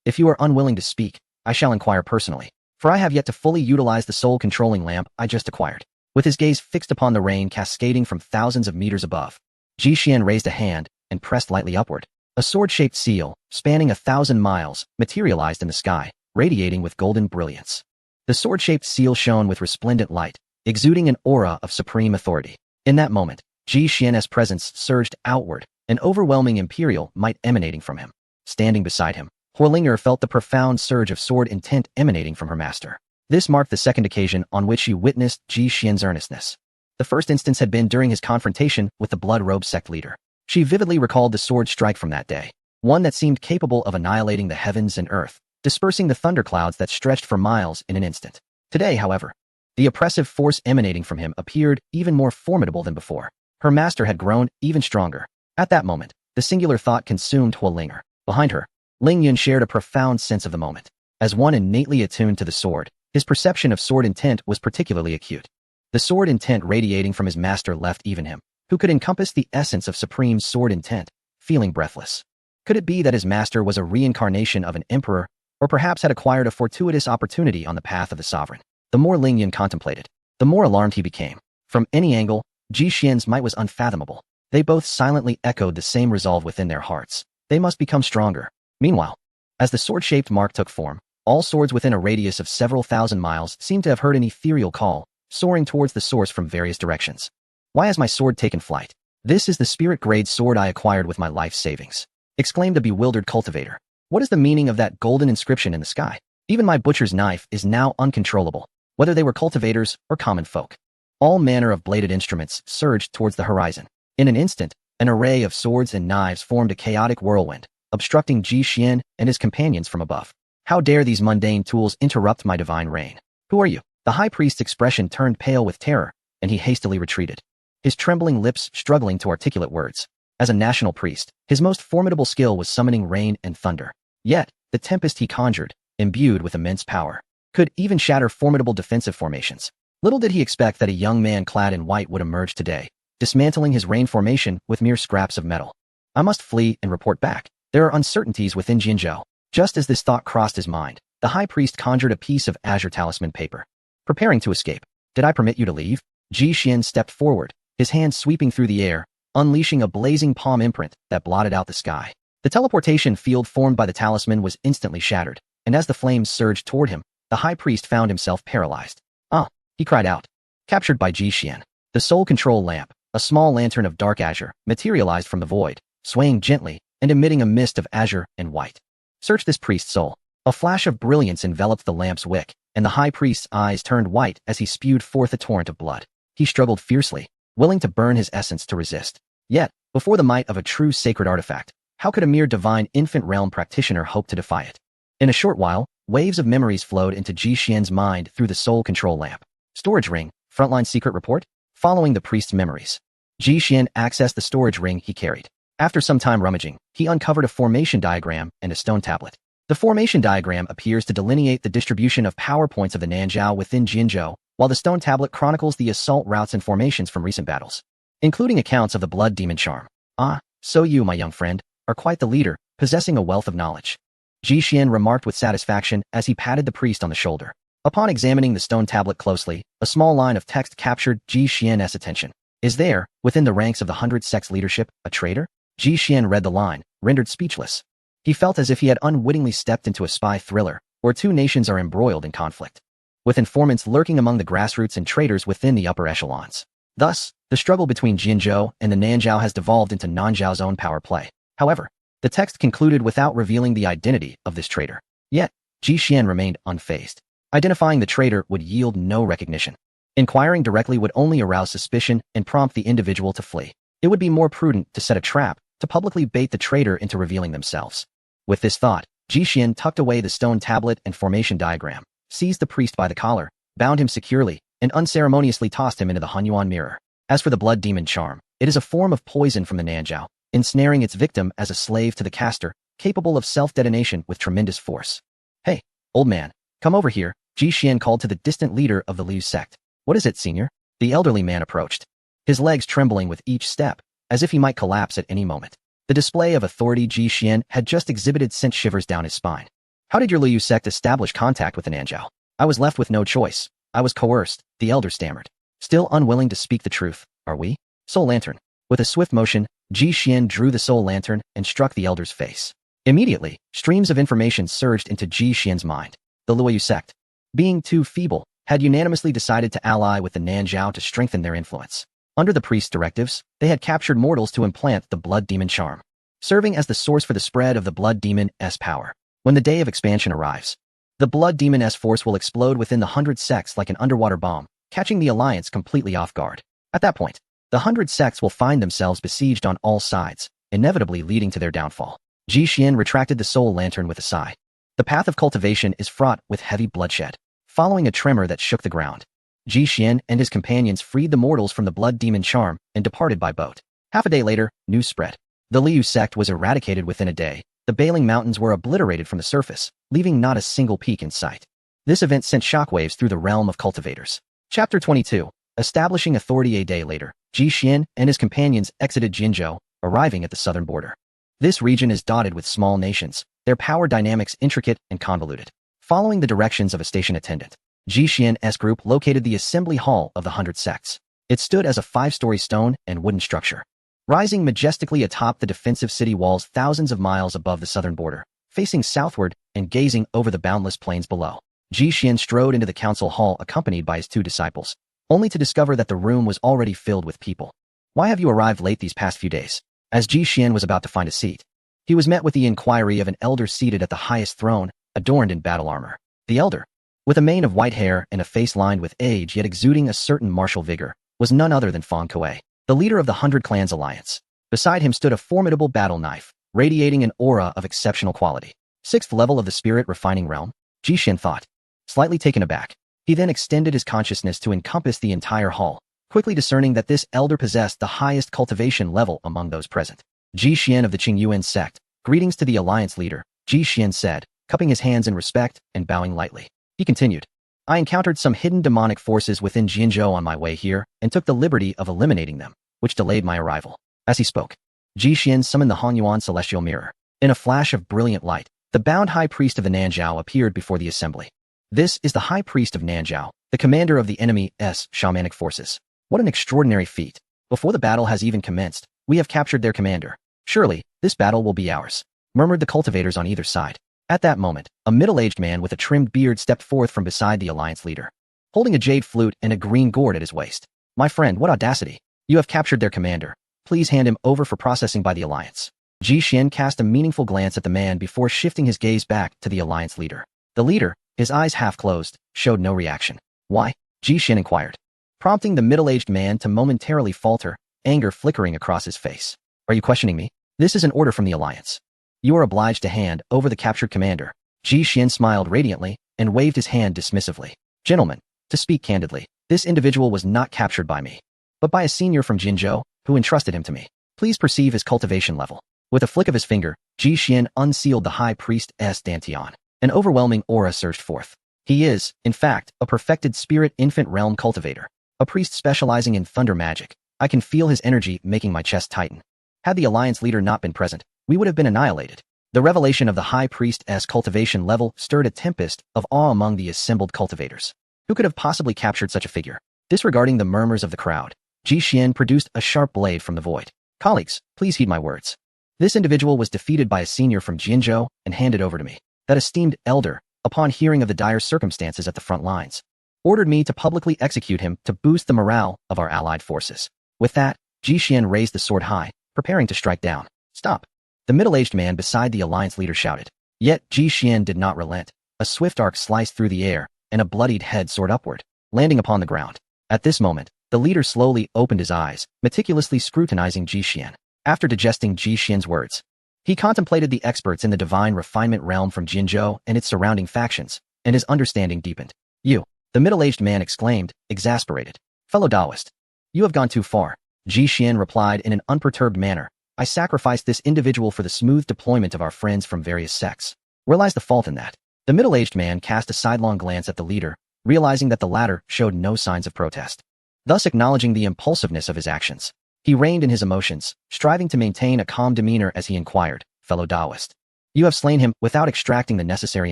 Speaker 1: if you are unwilling to speak, I shall inquire personally, for I have yet to fully utilize the soul-controlling lamp I just acquired. With his gaze fixed upon the rain cascading from thousands of meters above, Ji Xian raised a hand and pressed lightly upward. A sword-shaped seal, spanning 1,000 miles, materialized in the sky, radiating with golden brilliance. The sword-shaped seal shone with resplendent light, exuding an aura of supreme authority. In that moment, Ji Xian's presence surged outward, an overwhelming imperial might emanating from him. Standing beside him, Horlinger felt the profound surge of sword intent emanating from her master. This marked the second occasion on which she witnessed Ji Xian's earnestness. The first instance had been during his confrontation with the Blood Robe sect leader. She vividly recalled the sword strike from that day, one that seemed capable of annihilating the heavens and earth, dispersing the thunderclouds that stretched for miles in an instant. Today, however, the oppressive force emanating from him appeared even more formidable than before. Her master had grown even stronger. At that moment, the singular thought consumed Horlinger. Behind her, Ling Yun shared a profound sense of the moment. As one innately attuned to the sword, his perception of sword intent was particularly acute. The sword intent radiating from his master left even him, who could encompass the essence of supreme sword intent, feeling breathless. Could it be that his master was a reincarnation of an emperor, or perhaps had acquired a fortuitous opportunity on the path of the sovereign? The more Ling Yun contemplated, the more alarmed he became. From any angle, Ji Xian's might was unfathomable. They both silently echoed the same resolve within their hearts. They must become stronger. Meanwhile, as the sword-shaped mark took form, all swords within a radius of several thousand miles seemed to have heard an ethereal call, soaring towards the source from various directions. Why has my sword taken flight? This is the spirit-grade sword I acquired with my life savings, exclaimed a bewildered cultivator. What is the meaning of that golden inscription in the sky? Even my butcher's knife is now uncontrollable, whether they were cultivators or common folk. All manner of bladed instruments surged towards the horizon. In an instant, an array of swords and knives formed a chaotic whirlwind, obstructing Ji Xian and his companions from above. How dare these mundane tools interrupt my divine reign? Who are you? The high priest's expression turned pale with terror, and he hastily retreated, his trembling lips struggling to articulate words. As a national priest, his most formidable skill was summoning rain and thunder. Yet, the tempest he conjured, imbued with immense power, could even shatter formidable defensive formations. Little did he expect that a young man clad in white would emerge today, dismantling his rain formation with mere scraps of metal. I must flee and report back. There are uncertainties within Jinzhou. Just as this thought crossed his mind, the high priest conjured a piece of azure talisman paper. Preparing to escape. Did I permit you to leave? Ji Xian stepped forward, his hands sweeping through the air, unleashing a blazing palm imprint that blotted out the sky. The teleportation field formed by the talisman was instantly shattered, and as the flames surged toward him, the high priest found himself paralyzed. Ah! He cried out. Captured by Ji Xian. The soul control lamp, a small lantern of dark azure, materialized from the void, swaying gently and emitting a mist of azure and white. Search this priest's soul. A flash of brilliance enveloped the lamp's wick, and the high priest's eyes turned white as he spewed forth a torrent of blood. He struggled fiercely, willing to burn his essence to resist. Yet, before the might of a true sacred artifact, how could a mere divine infant realm practitioner hope to defy it? In a short while, waves of memories flowed into Ji Xian's mind through the soul control lamp. Storage ring, frontline secret report? Following the priest's memories, Ji Xian accessed the storage ring he carried. After some time rummaging, he uncovered a formation diagram and a stone tablet. The formation diagram appears to delineate the distribution of power points of the Nanzhao within Jinzhou, while the stone tablet chronicles the assault routes and formations from recent battles, including accounts of the blood demon charm. Ah, so you, my young friend, are quite the leader, possessing a wealth of knowledge. Ji Xian remarked with satisfaction as he patted the priest on the shoulder. Upon examining the stone tablet closely, a small line of text captured Ji Xian's attention. Is there, within the ranks of the 100 sects leadership, a traitor? Ji Xian read the line, rendered speechless. He felt as if he had unwittingly stepped into a spy thriller, where two nations are embroiled in conflict, with informants lurking among the grassroots and traitors within the upper echelons. Thus, the struggle between Jinzhou and the Nanzhao has devolved into Nanzhao's own power play. However, the text concluded without revealing the identity of this traitor. Yet, Ji Xian remained unfazed. Identifying the traitor would yield no recognition. Inquiring directly would only arouse suspicion and prompt the individual to flee. It would be more prudent to set a trap, to publicly bait the traitor into revealing themselves. With this thought, Ji Xian tucked away the stone tablet and formation diagram, seized the priest by the collar, bound him securely, and unceremoniously tossed him into the Hunyuan mirror. As for the blood demon charm, it is a form of poison from the Nanzhao, ensnaring its victim as a slave to the caster, capable of self-detonation with tremendous force. Hey, old man, come over here, Ji Xian called to the distant leader of the Liu sect. What is it, senior? The elderly man approached, his legs trembling with each step, as if he might collapse at any moment. The display of authority Ji Xian had just exhibited sent shivers down his spine. How did your Liu sect establish contact with the Nanzhao? I was left with no choice. I was coerced, the elder stammered. Still unwilling to speak the truth, are we? Soul Lantern. With a swift motion, Ji Xian drew the soul lantern and struck the elder's face. Immediately, streams of information surged into Ji Xian's mind. The Liu sect, being too feeble, had unanimously decided to ally with the Nanzhao to strengthen their influence. Under the priest's directives, they had captured mortals to implant the blood demon charm, serving as the source for the spread of the blood demon's power. When the day of expansion arrives, the blood demon's force will explode within the 100 sects like an underwater bomb, catching the alliance completely off guard. At that point, the 100 sects will find themselves besieged on all sides, inevitably leading to their downfall. Ji Xian retracted the soul lantern with a sigh. The path of cultivation is fraught with heavy bloodshed. Following a tremor that shook the ground, Ji Xian and his companions freed the mortals from the blood demon charm and departed by boat. Half a day later, news spread. The Liu sect was eradicated within a day. The Bailing Mountains were obliterated from the surface, leaving not a single peak in sight. This event sent shockwaves through the realm of cultivators. Chapter 22. Establishing authority. A day later, Ji Xian and his companions exited Jinzhou, arriving at the southern border. This region is dotted with small nations, their power dynamics intricate and convoluted. Following the directions of a station attendant, Ji Xian's group located the assembly hall of the 100 sects. It stood as a 5-story stone and wooden structure, rising majestically atop the defensive city walls thousands of miles above the southern border, facing southward and gazing over the boundless plains below. Ji Xian strode into the council hall accompanied by his 2 disciples, only to discover that the room was already filled with people. Why have you arrived late these past few days? As Ji Xian was about to find a seat, he was met with the inquiry of an elder seated at the highest throne, adorned in battle armor. The elder, with a mane of white hair and a face lined with age yet exuding a certain martial vigor, was none other than Fang Kuei, the leader of the 100 Clans Alliance. Beside him stood a formidable battle knife, radiating an aura of exceptional quality. 6th level of the spirit refining realm, Ji Xian thought. Slightly taken aback, he then extended his consciousness to encompass the entire hall, quickly discerning that this elder possessed the highest cultivation level among those present. Ji Xian of the Qingyuan sect, greetings to the alliance leader, Ji Xian said, cupping his hands in respect and bowing lightly. He continued, I encountered some hidden demonic forces within Jinzhou on my way here and took the liberty of eliminating them, which delayed my arrival. As he spoke, Ji Xian summoned the Hanyuan celestial mirror. In a flash of brilliant light, the bound high priest of the Nanzhao appeared before the assembly. This is the high priest of Nanzhao, the commander of the enemy's shamanic forces. What an extraordinary feat. Before the battle has even commenced, we have captured their commander. Surely, this battle will be ours, murmured the cultivators on either side. At that moment, a middle-aged man with a trimmed beard stepped forth from beside the alliance leader, holding a jade flute and a green gourd at his waist. My friend, what audacity. You have captured their commander. Please hand him over for processing by the alliance. Ji Xian cast a meaningful glance at the man before shifting his gaze back to the alliance leader. The leader, his eyes half closed, showed no reaction. Why? Ji Xian inquired, prompting the middle-aged man to momentarily falter, anger flickering across his face. Are you questioning me? This is an order from the alliance. You are obliged to hand over the captured commander. Ji Xian smiled radiantly and waved his hand dismissively. Gentlemen, to speak candidly, this individual was not captured by me, but by a senior from Jinzhou, who entrusted him to me. Please perceive his cultivation level. With a flick of his finger, Ji Xian unsealed the high priest's dantian. An overwhelming aura surged forth. He is, in fact, a perfected spirit infant realm cultivator, a priest specializing in thunder magic. I can feel his energy making my chest tighten. Had the alliance leader not been present, we would have been annihilated. The revelation of the high priest's cultivation level stirred a tempest of awe among the assembled cultivators. Who could have possibly captured such a figure? Disregarding the murmurs of the crowd, Ji Xian produced a sharp blade from the void. Colleagues, please heed my words. This individual was defeated by a senior from Jinzhou and handed over to me. That esteemed elder, upon hearing of the dire circumstances at the front lines, ordered me to publicly execute him to boost the morale of our allied forces. With that, Ji Xian raised the sword high, preparing to strike down. Stop! The middle-aged man beside the alliance leader shouted. Yet Ji Xian did not relent. A swift arc sliced through the air, and a bloodied head soared upward, landing upon the ground. At this moment, the leader slowly opened his eyes, meticulously scrutinizing Ji Xian. After digesting Ji Xian's words, he contemplated the experts in the divine refinement realm from Jinzhou and its surrounding factions, and his understanding deepened. You, the middle-aged man exclaimed, exasperated. Fellow Taoist, you have gone too far. Ji Xian replied in an unperturbed manner. I sacrificed this individual for the smooth deployment of our friends from various sects. Where lies the fault in that? The middle-aged man cast a sidelong glance at the leader, realizing that the latter showed no signs of protest, thus acknowledging the impulsiveness of his actions. He reined in his emotions, striving to maintain a calm demeanor as he inquired, Fellow Taoist, you have slain him without extracting the necessary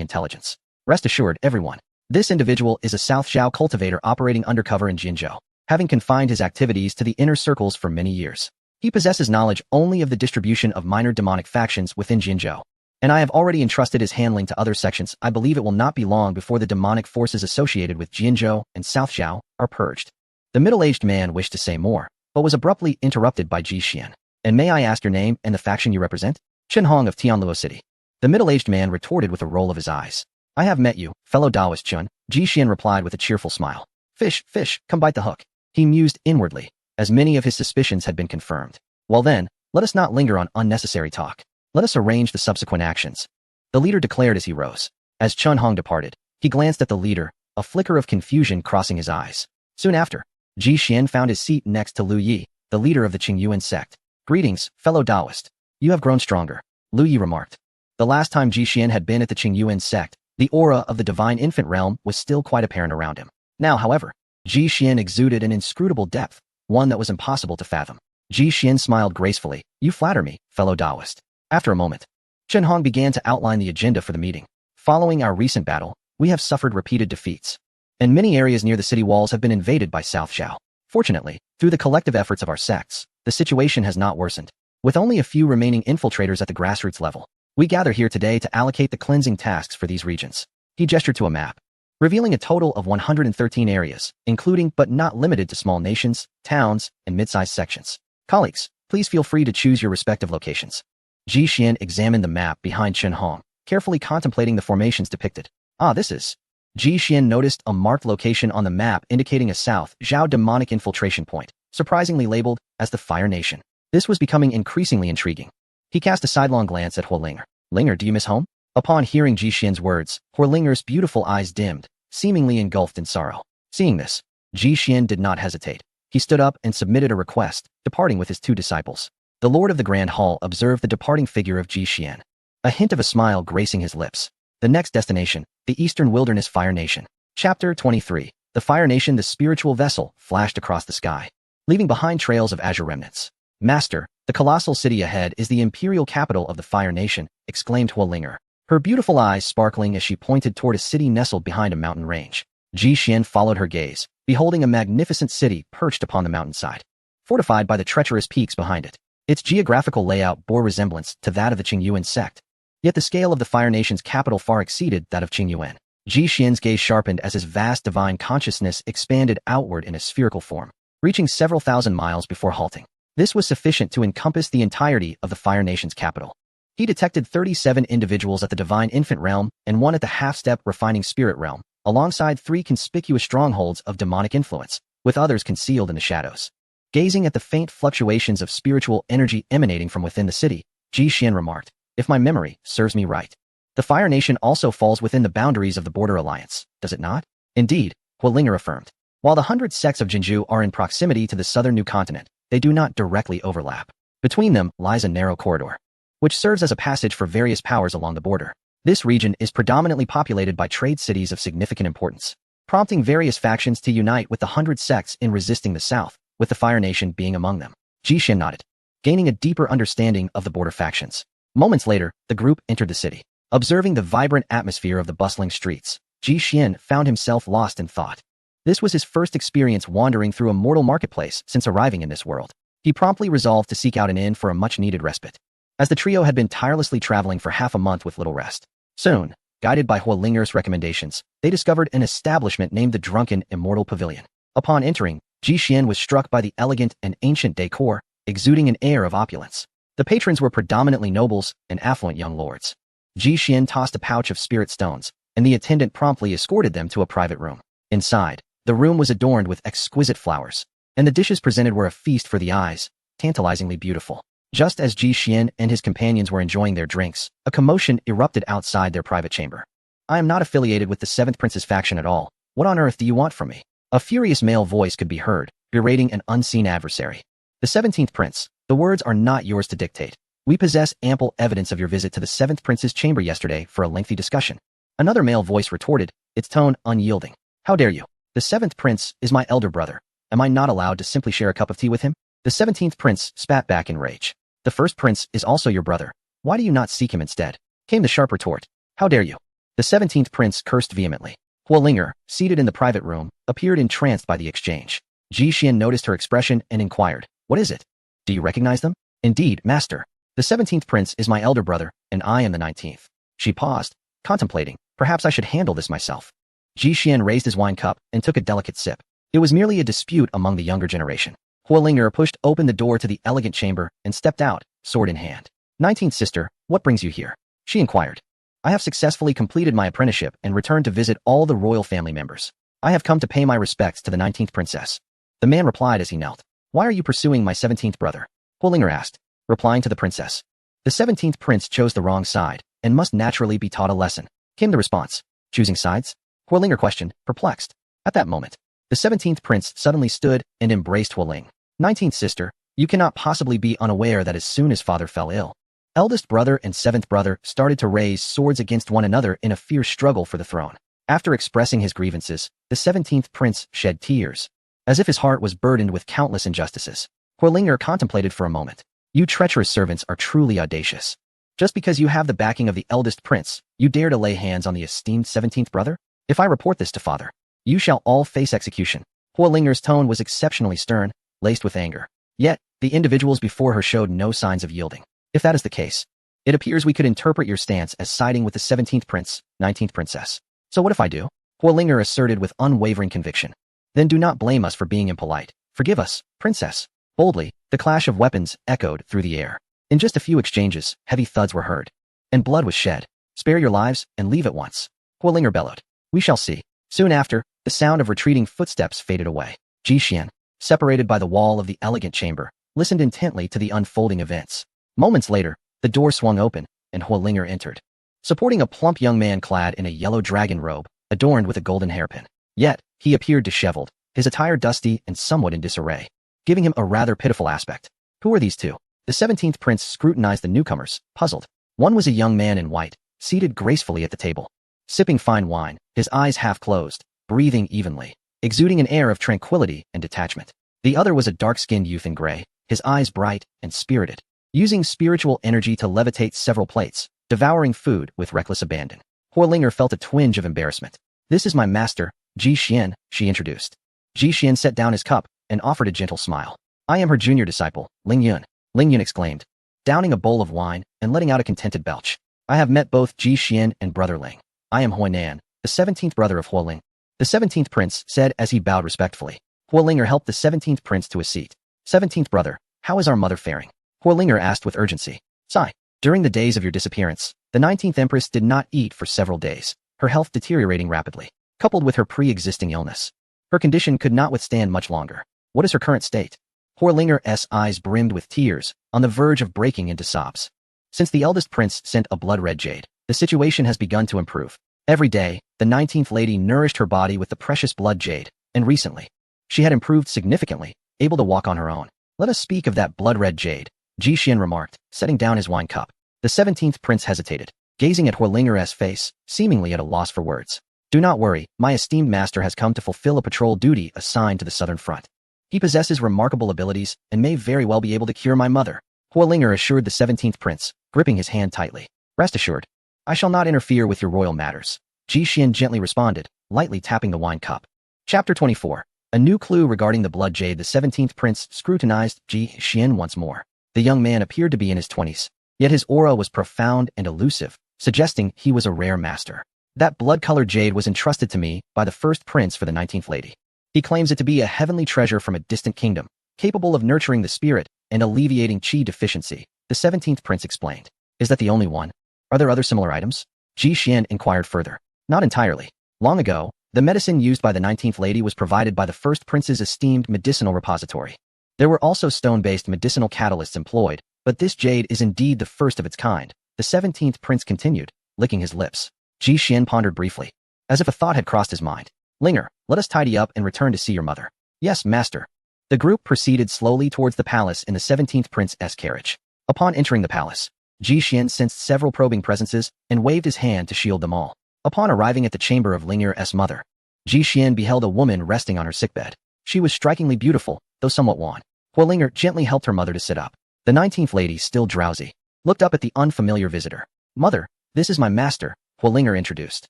Speaker 1: intelligence. Rest assured, everyone, this individual is a South Zhao cultivator operating undercover in Jinzhou, having confined his activities to the inner circles for many years. He possesses knowledge only of the distribution of minor demonic factions within Jinzhou, and I have already entrusted his handling to other sections. I believe it will not be long before the demonic forces associated with Jinzhou and South Zhao are purged. The middle-aged man wished to say more, but was abruptly interrupted by Ji Xian. And may I ask your name and the faction you represent? Chen Hong of Tianluo City. The middle-aged man retorted with a roll of his eyes. I have met you, fellow Taoist Chun, Ji Xian replied with a cheerful smile. Fish, come bite the hook. He mused inwardly, as many of his suspicions had been confirmed. Well then, let us not linger on unnecessary talk. Let us arrange the subsequent actions. The leader declared as he rose. As Chun Hong departed, he glanced at the leader, a flicker of confusion crossing his eyes. Soon after, Ji Xian found his seat next to Lu Yi, the leader of the Qingyuan sect. Greetings, fellow Taoist. You have grown stronger, Lu Yi remarked. The last time Ji Xian had been at the Qingyuan sect, the aura of the divine infant realm was still quite apparent around him. Now, however, Ji Xian exuded an inscrutable depth, one that was impossible to fathom. Ji Xian smiled gracefully. You flatter me, fellow Taoist. After a moment, Chen Hong began to outline the agenda for the meeting. Following our recent battle, we have suffered repeated defeats, and many areas near the city walls have been invaded by South Zhao. Fortunately, through the collective efforts of our sects, the situation has not worsened. With only a few remaining infiltrators at the grassroots level, we gather here today to allocate the cleansing tasks for these regions. He gestured to a map. revealing a total of 113 areas, including but not limited to small nations, towns, and mid-sized sections. Colleagues, please feel free to choose your respective locations. Ji Xian examined the map behind Chen Hong, carefully contemplating the formations depicted. This is. Ji Xian noticed a marked location on the map indicating a South Zhao demonic infiltration point, surprisingly labeled as the Fire Nation. This was becoming increasingly intriguing. He cast a sidelong glance at Huolinger. Linger, do you miss home? Upon hearing Ji Xian's words, Huolinger's beautiful eyes dimmed, seemingly engulfed in sorrow. Seeing this, Ji Xian did not hesitate. He stood up and submitted a request, departing with his 2 disciples. The Lord of the Grand Hall observed the departing figure of Ji Xian, a hint of a smile gracing his lips. The next destination, the Eastern Wilderness Fire Nation. Chapter 23. The Fire Nation, the spiritual vessel, flashed across the sky, leaving behind trails of azure remnants. Master, the colossal city ahead is the imperial capital of the Fire Nation, exclaimed Huolinger, her beautiful eyes sparkling as she pointed toward a city nestled behind a mountain range. Ji Xian followed her gaze, beholding a magnificent city perched upon the mountainside, fortified by the treacherous peaks behind it. Its geographical layout bore resemblance to that of the Qingyuan sect, yet the scale of the Fire Nation's capital far exceeded that of Qingyuan. Ji Xian's gaze sharpened as his vast divine consciousness expanded outward in a spherical form, reaching several thousand miles before halting. This was sufficient to encompass the entirety of the Fire Nation's capital. He detected 37 individuals at the Divine Infant Realm and 1 at the Half-Step Refining Spirit Realm, alongside 3 conspicuous strongholds of demonic influence, with others concealed in the shadows. Gazing at the faint fluctuations of spiritual energy emanating from within the city, Ji Xian remarked, if my memory serves me right, the Fire Nation also falls within the boundaries of the Border Alliance, does it not? Indeed, Huolinger affirmed. While the 100 sects of Jinzhou are in proximity to the southern New Continent, they do not directly overlap. Between them lies a narrow corridor, which serves as a passage for various powers along the border. This region is predominantly populated by trade cities of significant importance, prompting various factions to unite with the 100 sects in resisting the South, with the Fire Nation being among them. Ji Xian nodded, gaining a deeper understanding of the border factions. Moments later, the group entered the city. Observing the vibrant atmosphere of the bustling streets, Ji Xian found himself lost in thought. This was his first experience wandering through a mortal marketplace since arriving in this world. He promptly resolved to seek out an inn for a much-needed respite, as the trio had been tirelessly traveling for half a month with little rest. Soon, guided by Huolinger's recommendations, they discovered an establishment named the Drunken Immortal Pavilion. Upon entering, Ji Xian was struck by the elegant and ancient decor, exuding an air of opulence. The patrons were predominantly nobles and affluent young lords. Ji Xian tossed a pouch of spirit stones, and the attendant promptly escorted them to a private room. Inside, the room was adorned with exquisite flowers, and the dishes presented were a feast for the eyes, tantalizingly beautiful. Just as Ji Xian and his companions were enjoying their drinks, a commotion erupted outside their private chamber. I am not affiliated with the 7th Prince's faction at all. What on earth do you want from me? A furious male voice could be heard, berating an unseen adversary. The 17th Prince, the words are not yours to dictate. We possess ample evidence of your visit to the 7th Prince's chamber yesterday for a lengthy discussion. Another male voice retorted, its tone unyielding. How dare you? The 7th Prince is my elder brother. Am I not allowed to simply share a cup of tea with him? The 17th Prince spat back in rage. The 1st Prince is also your brother. Why do you not seek him instead? Came the sharp retort. How dare you? The 17th Prince cursed vehemently. Huolinger, seated in the private room, appeared entranced by the exchange. Ji Xian noticed her expression and inquired, what is it? Do you recognize them? Indeed, master. The 17th Prince is my elder brother, and I am the 19th. She paused, contemplating, perhaps I should handle this myself. Ji Xian raised his wine cup and took a delicate sip. It was merely a dispute among the younger generation. Huolinger pushed open the door to the elegant chamber and stepped out, sword in hand. 19th sister, what brings you here? She inquired. I have successfully completed my apprenticeship and returned to visit all the royal family members. I have come to pay my respects to the 19th princess. The man replied as he knelt. Why are you pursuing my 17th brother? Huolinger asked, replying to the princess. The 17th prince chose the wrong side and must naturally be taught a lesson. Came the response. Choosing sides? Huolinger questioned, perplexed. At that moment, the 17th prince suddenly stood and embraced Huoling. 19th sister, you cannot possibly be unaware that as soon as father fell ill, eldest brother and 7th brother started to raise swords against one another in a fierce struggle for the throne. After expressing his grievances, the 17th prince shed tears, as if his heart was burdened with countless injustices. Huolinger contemplated for a moment. You treacherous servants are truly audacious. Just because you have the backing of the eldest prince, you dare to lay hands on the esteemed 17th brother? If I report this to father, you shall all face execution. Huolinger's tone was exceptionally stern, laced with anger. Yet, the individuals before her showed no signs of yielding. If that is the case, it appears we could interpret your stance as siding with the 17th prince, 19th princess. So what if I do? Huolinger asserted with unwavering conviction. Then do not blame us for being impolite. Forgive us, princess. Boldly, the clash of weapons echoed through the air. In just a few exchanges, heavy thuds were heard. And blood was shed. Spare your lives and leave at once. Huolinger bellowed. We shall see. Soon after, the sound of retreating footsteps faded away. Ji Xian, separated by the wall of the elegant chamber, listened intently to the unfolding events. Moments later, the door swung open, and Huolinger entered. Supporting a plump young man clad in a yellow dragon robe, adorned with a golden hairpin. Yet, he appeared disheveled, his attire dusty and somewhat in disarray, giving him a rather pitiful aspect. Who are these two? The 17th prince scrutinized the newcomers, puzzled. One was a young man in white, seated gracefully at the table, sipping fine wine, his eyes half closed, breathing evenly, exuding an air of tranquility and detachment. The other was a dark-skinned youth in gray, his eyes bright and spirited, using spiritual energy to levitate several plates, devouring food with reckless abandon. Huolinger felt a twinge of embarrassment. This is my master, Ji Xian, she introduced. Ji Xian set down his cup and offered a gentle smile. I am her junior disciple, Ling Yun. Ling Yun exclaimed, downing a bowl of wine and letting out a contented belch. I have met both Ji Xian and brother Ling. I am Huainan, the 17th brother of Huoling. The 17th prince said as he bowed respectfully. Huolinger helped the 17th prince to a seat. 17th brother, how is our mother faring? Huolinger asked with urgency. Sigh. During the days of your disappearance, the 19th empress did not eat for several days, her health deteriorating rapidly, coupled with her pre-existing illness. Her condition could not withstand much longer. What is her current state? Huolinger's eyes brimmed with tears, on the verge of breaking into sobs. Since the eldest prince sent a blood-red jade, the situation has begun to improve. Every day, the 19th lady nourished her body with the precious blood jade, and recently, she had improved significantly, able to walk on her own. Let us speak of that blood-red jade, Ji Xian remarked, setting down his wine cup. The 17th prince hesitated, gazing at Huolinger's face, seemingly at a loss for words. Do not worry, my esteemed master has come to fulfill a patrol duty assigned to the southern front. He possesses remarkable abilities and may very well be able to cure my mother. Huolinger assured the 17th prince, gripping his hand tightly. Rest assured, I shall not interfere with your royal matters. Ji Xian gently responded, lightly tapping the wine cup. Chapter 24. A new clue regarding the blood jade. The 17th prince scrutinized Ji Xian once more. The young man appeared to be in his 20s, yet his aura was profound and elusive, suggesting he was a rare master. That blood-colored jade was entrusted to me by the first prince for the 19th lady. He claims it to be a heavenly treasure from a distant kingdom, capable of nurturing the spirit and alleviating qi deficiency, the 17th prince explained. Is that the only one? Are there other similar items? Ji Xian inquired further. Not entirely. Long ago, the medicine used by the 19th lady was provided by the first prince's esteemed medicinal repository. There were also stone-based medicinal catalysts employed, but this jade is indeed the first of its kind, the 17th prince continued, licking his lips. Ji Xian pondered briefly, as if a thought had crossed his mind. Linger, let us tidy up and return to see your mother. Yes, master. The group proceeded slowly towards the palace in the 17th prince's carriage. Upon entering the palace, Ji Xian sensed several probing presences and waved his hand to shield them all. Upon arriving at the chamber of Linger's mother, Ji Xian beheld a woman resting on her sickbed. She was strikingly beautiful, though somewhat wan. Huolinger gently helped her mother to sit up. The 19th lady, still drowsy, looked up at the unfamiliar visitor. Mother, this is my master, Huolinger introduced.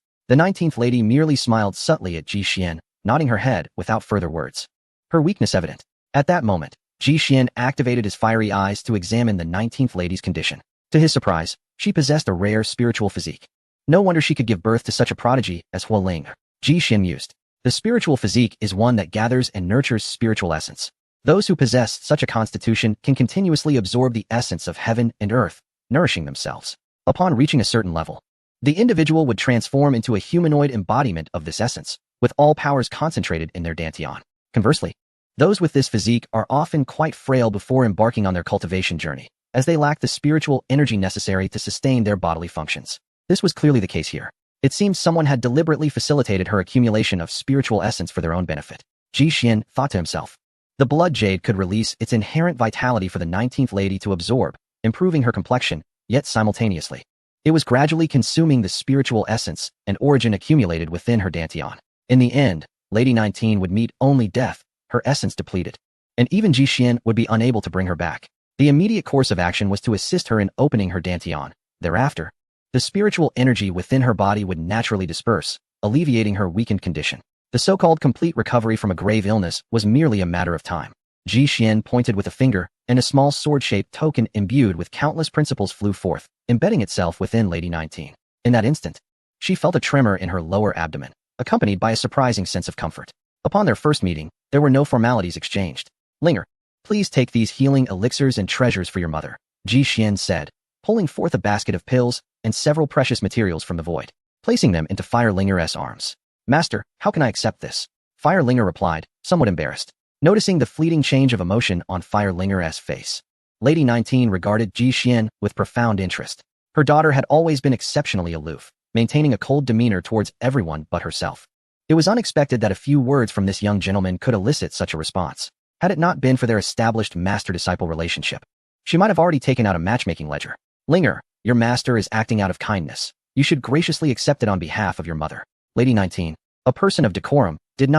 Speaker 1: The 19th lady merely smiled subtly at Ji Xian, nodding her head without further words. Her weakness evident. At that moment, Ji Xian activated his fiery eyes to examine the 19th lady's condition. To his surprise, she possessed a rare spiritual physique. No wonder she could give birth to such a prodigy as Huolinger. Ji Xian mused. The spiritual physique is one that gathers and nurtures spiritual essence. Those who possess such a constitution can continuously absorb the essence of heaven and earth, nourishing themselves. Upon reaching a certain level, the individual would transform into a humanoid embodiment of this essence, with all powers concentrated in their dantian. Conversely, those with this physique are often quite frail before embarking on their cultivation journey, as they lack the spiritual energy necessary to sustain their bodily functions. This was clearly the case here. It seems someone had deliberately facilitated her accumulation of spiritual essence for their own benefit. Ji Xian thought to himself. The blood jade could release its inherent vitality for the 19th lady to absorb, improving her complexion, yet simultaneously, it was gradually consuming the spiritual essence and origin accumulated within her dantian. In the end, Lady 19 would meet only death, her essence depleted. And even Ji Xian would be unable to bring her back. The immediate course of action was to assist her in opening her dantian. Thereafter, the spiritual energy within her body would naturally disperse, alleviating her weakened condition. The so-called complete recovery from a grave illness was merely a matter of time. Ji Xian pointed with a finger, and a small sword-shaped token imbued with countless principles flew forth, embedding itself within Lady 19. In that instant, she felt a tremor in her lower abdomen. accompanied by a surprising sense of comfort. Upon their first meeting, there were no formalities exchanged. Linger, please take these healing elixirs and treasures for your mother, Ji Xian said, pulling forth a basket of pills and several precious materials from the void, placing them into Firelinger's arms. Master, how can I accept this? Firelinger replied, somewhat embarrassed, noticing the fleeting change of emotion on Firelinger's face. Lady 19 regarded Ji Xian with profound interest. Her daughter had always been exceptionally aloof, maintaining a cold demeanor towards everyone but herself. It was unexpected that a few words from this young gentleman could elicit such a response. Had it not been for their established master-disciple relationship, she might have already taken out a matchmaking ledger. Linger, your master is acting out of kindness. You should graciously accept it on behalf of your mother. Lady 19, a person of decorum, did not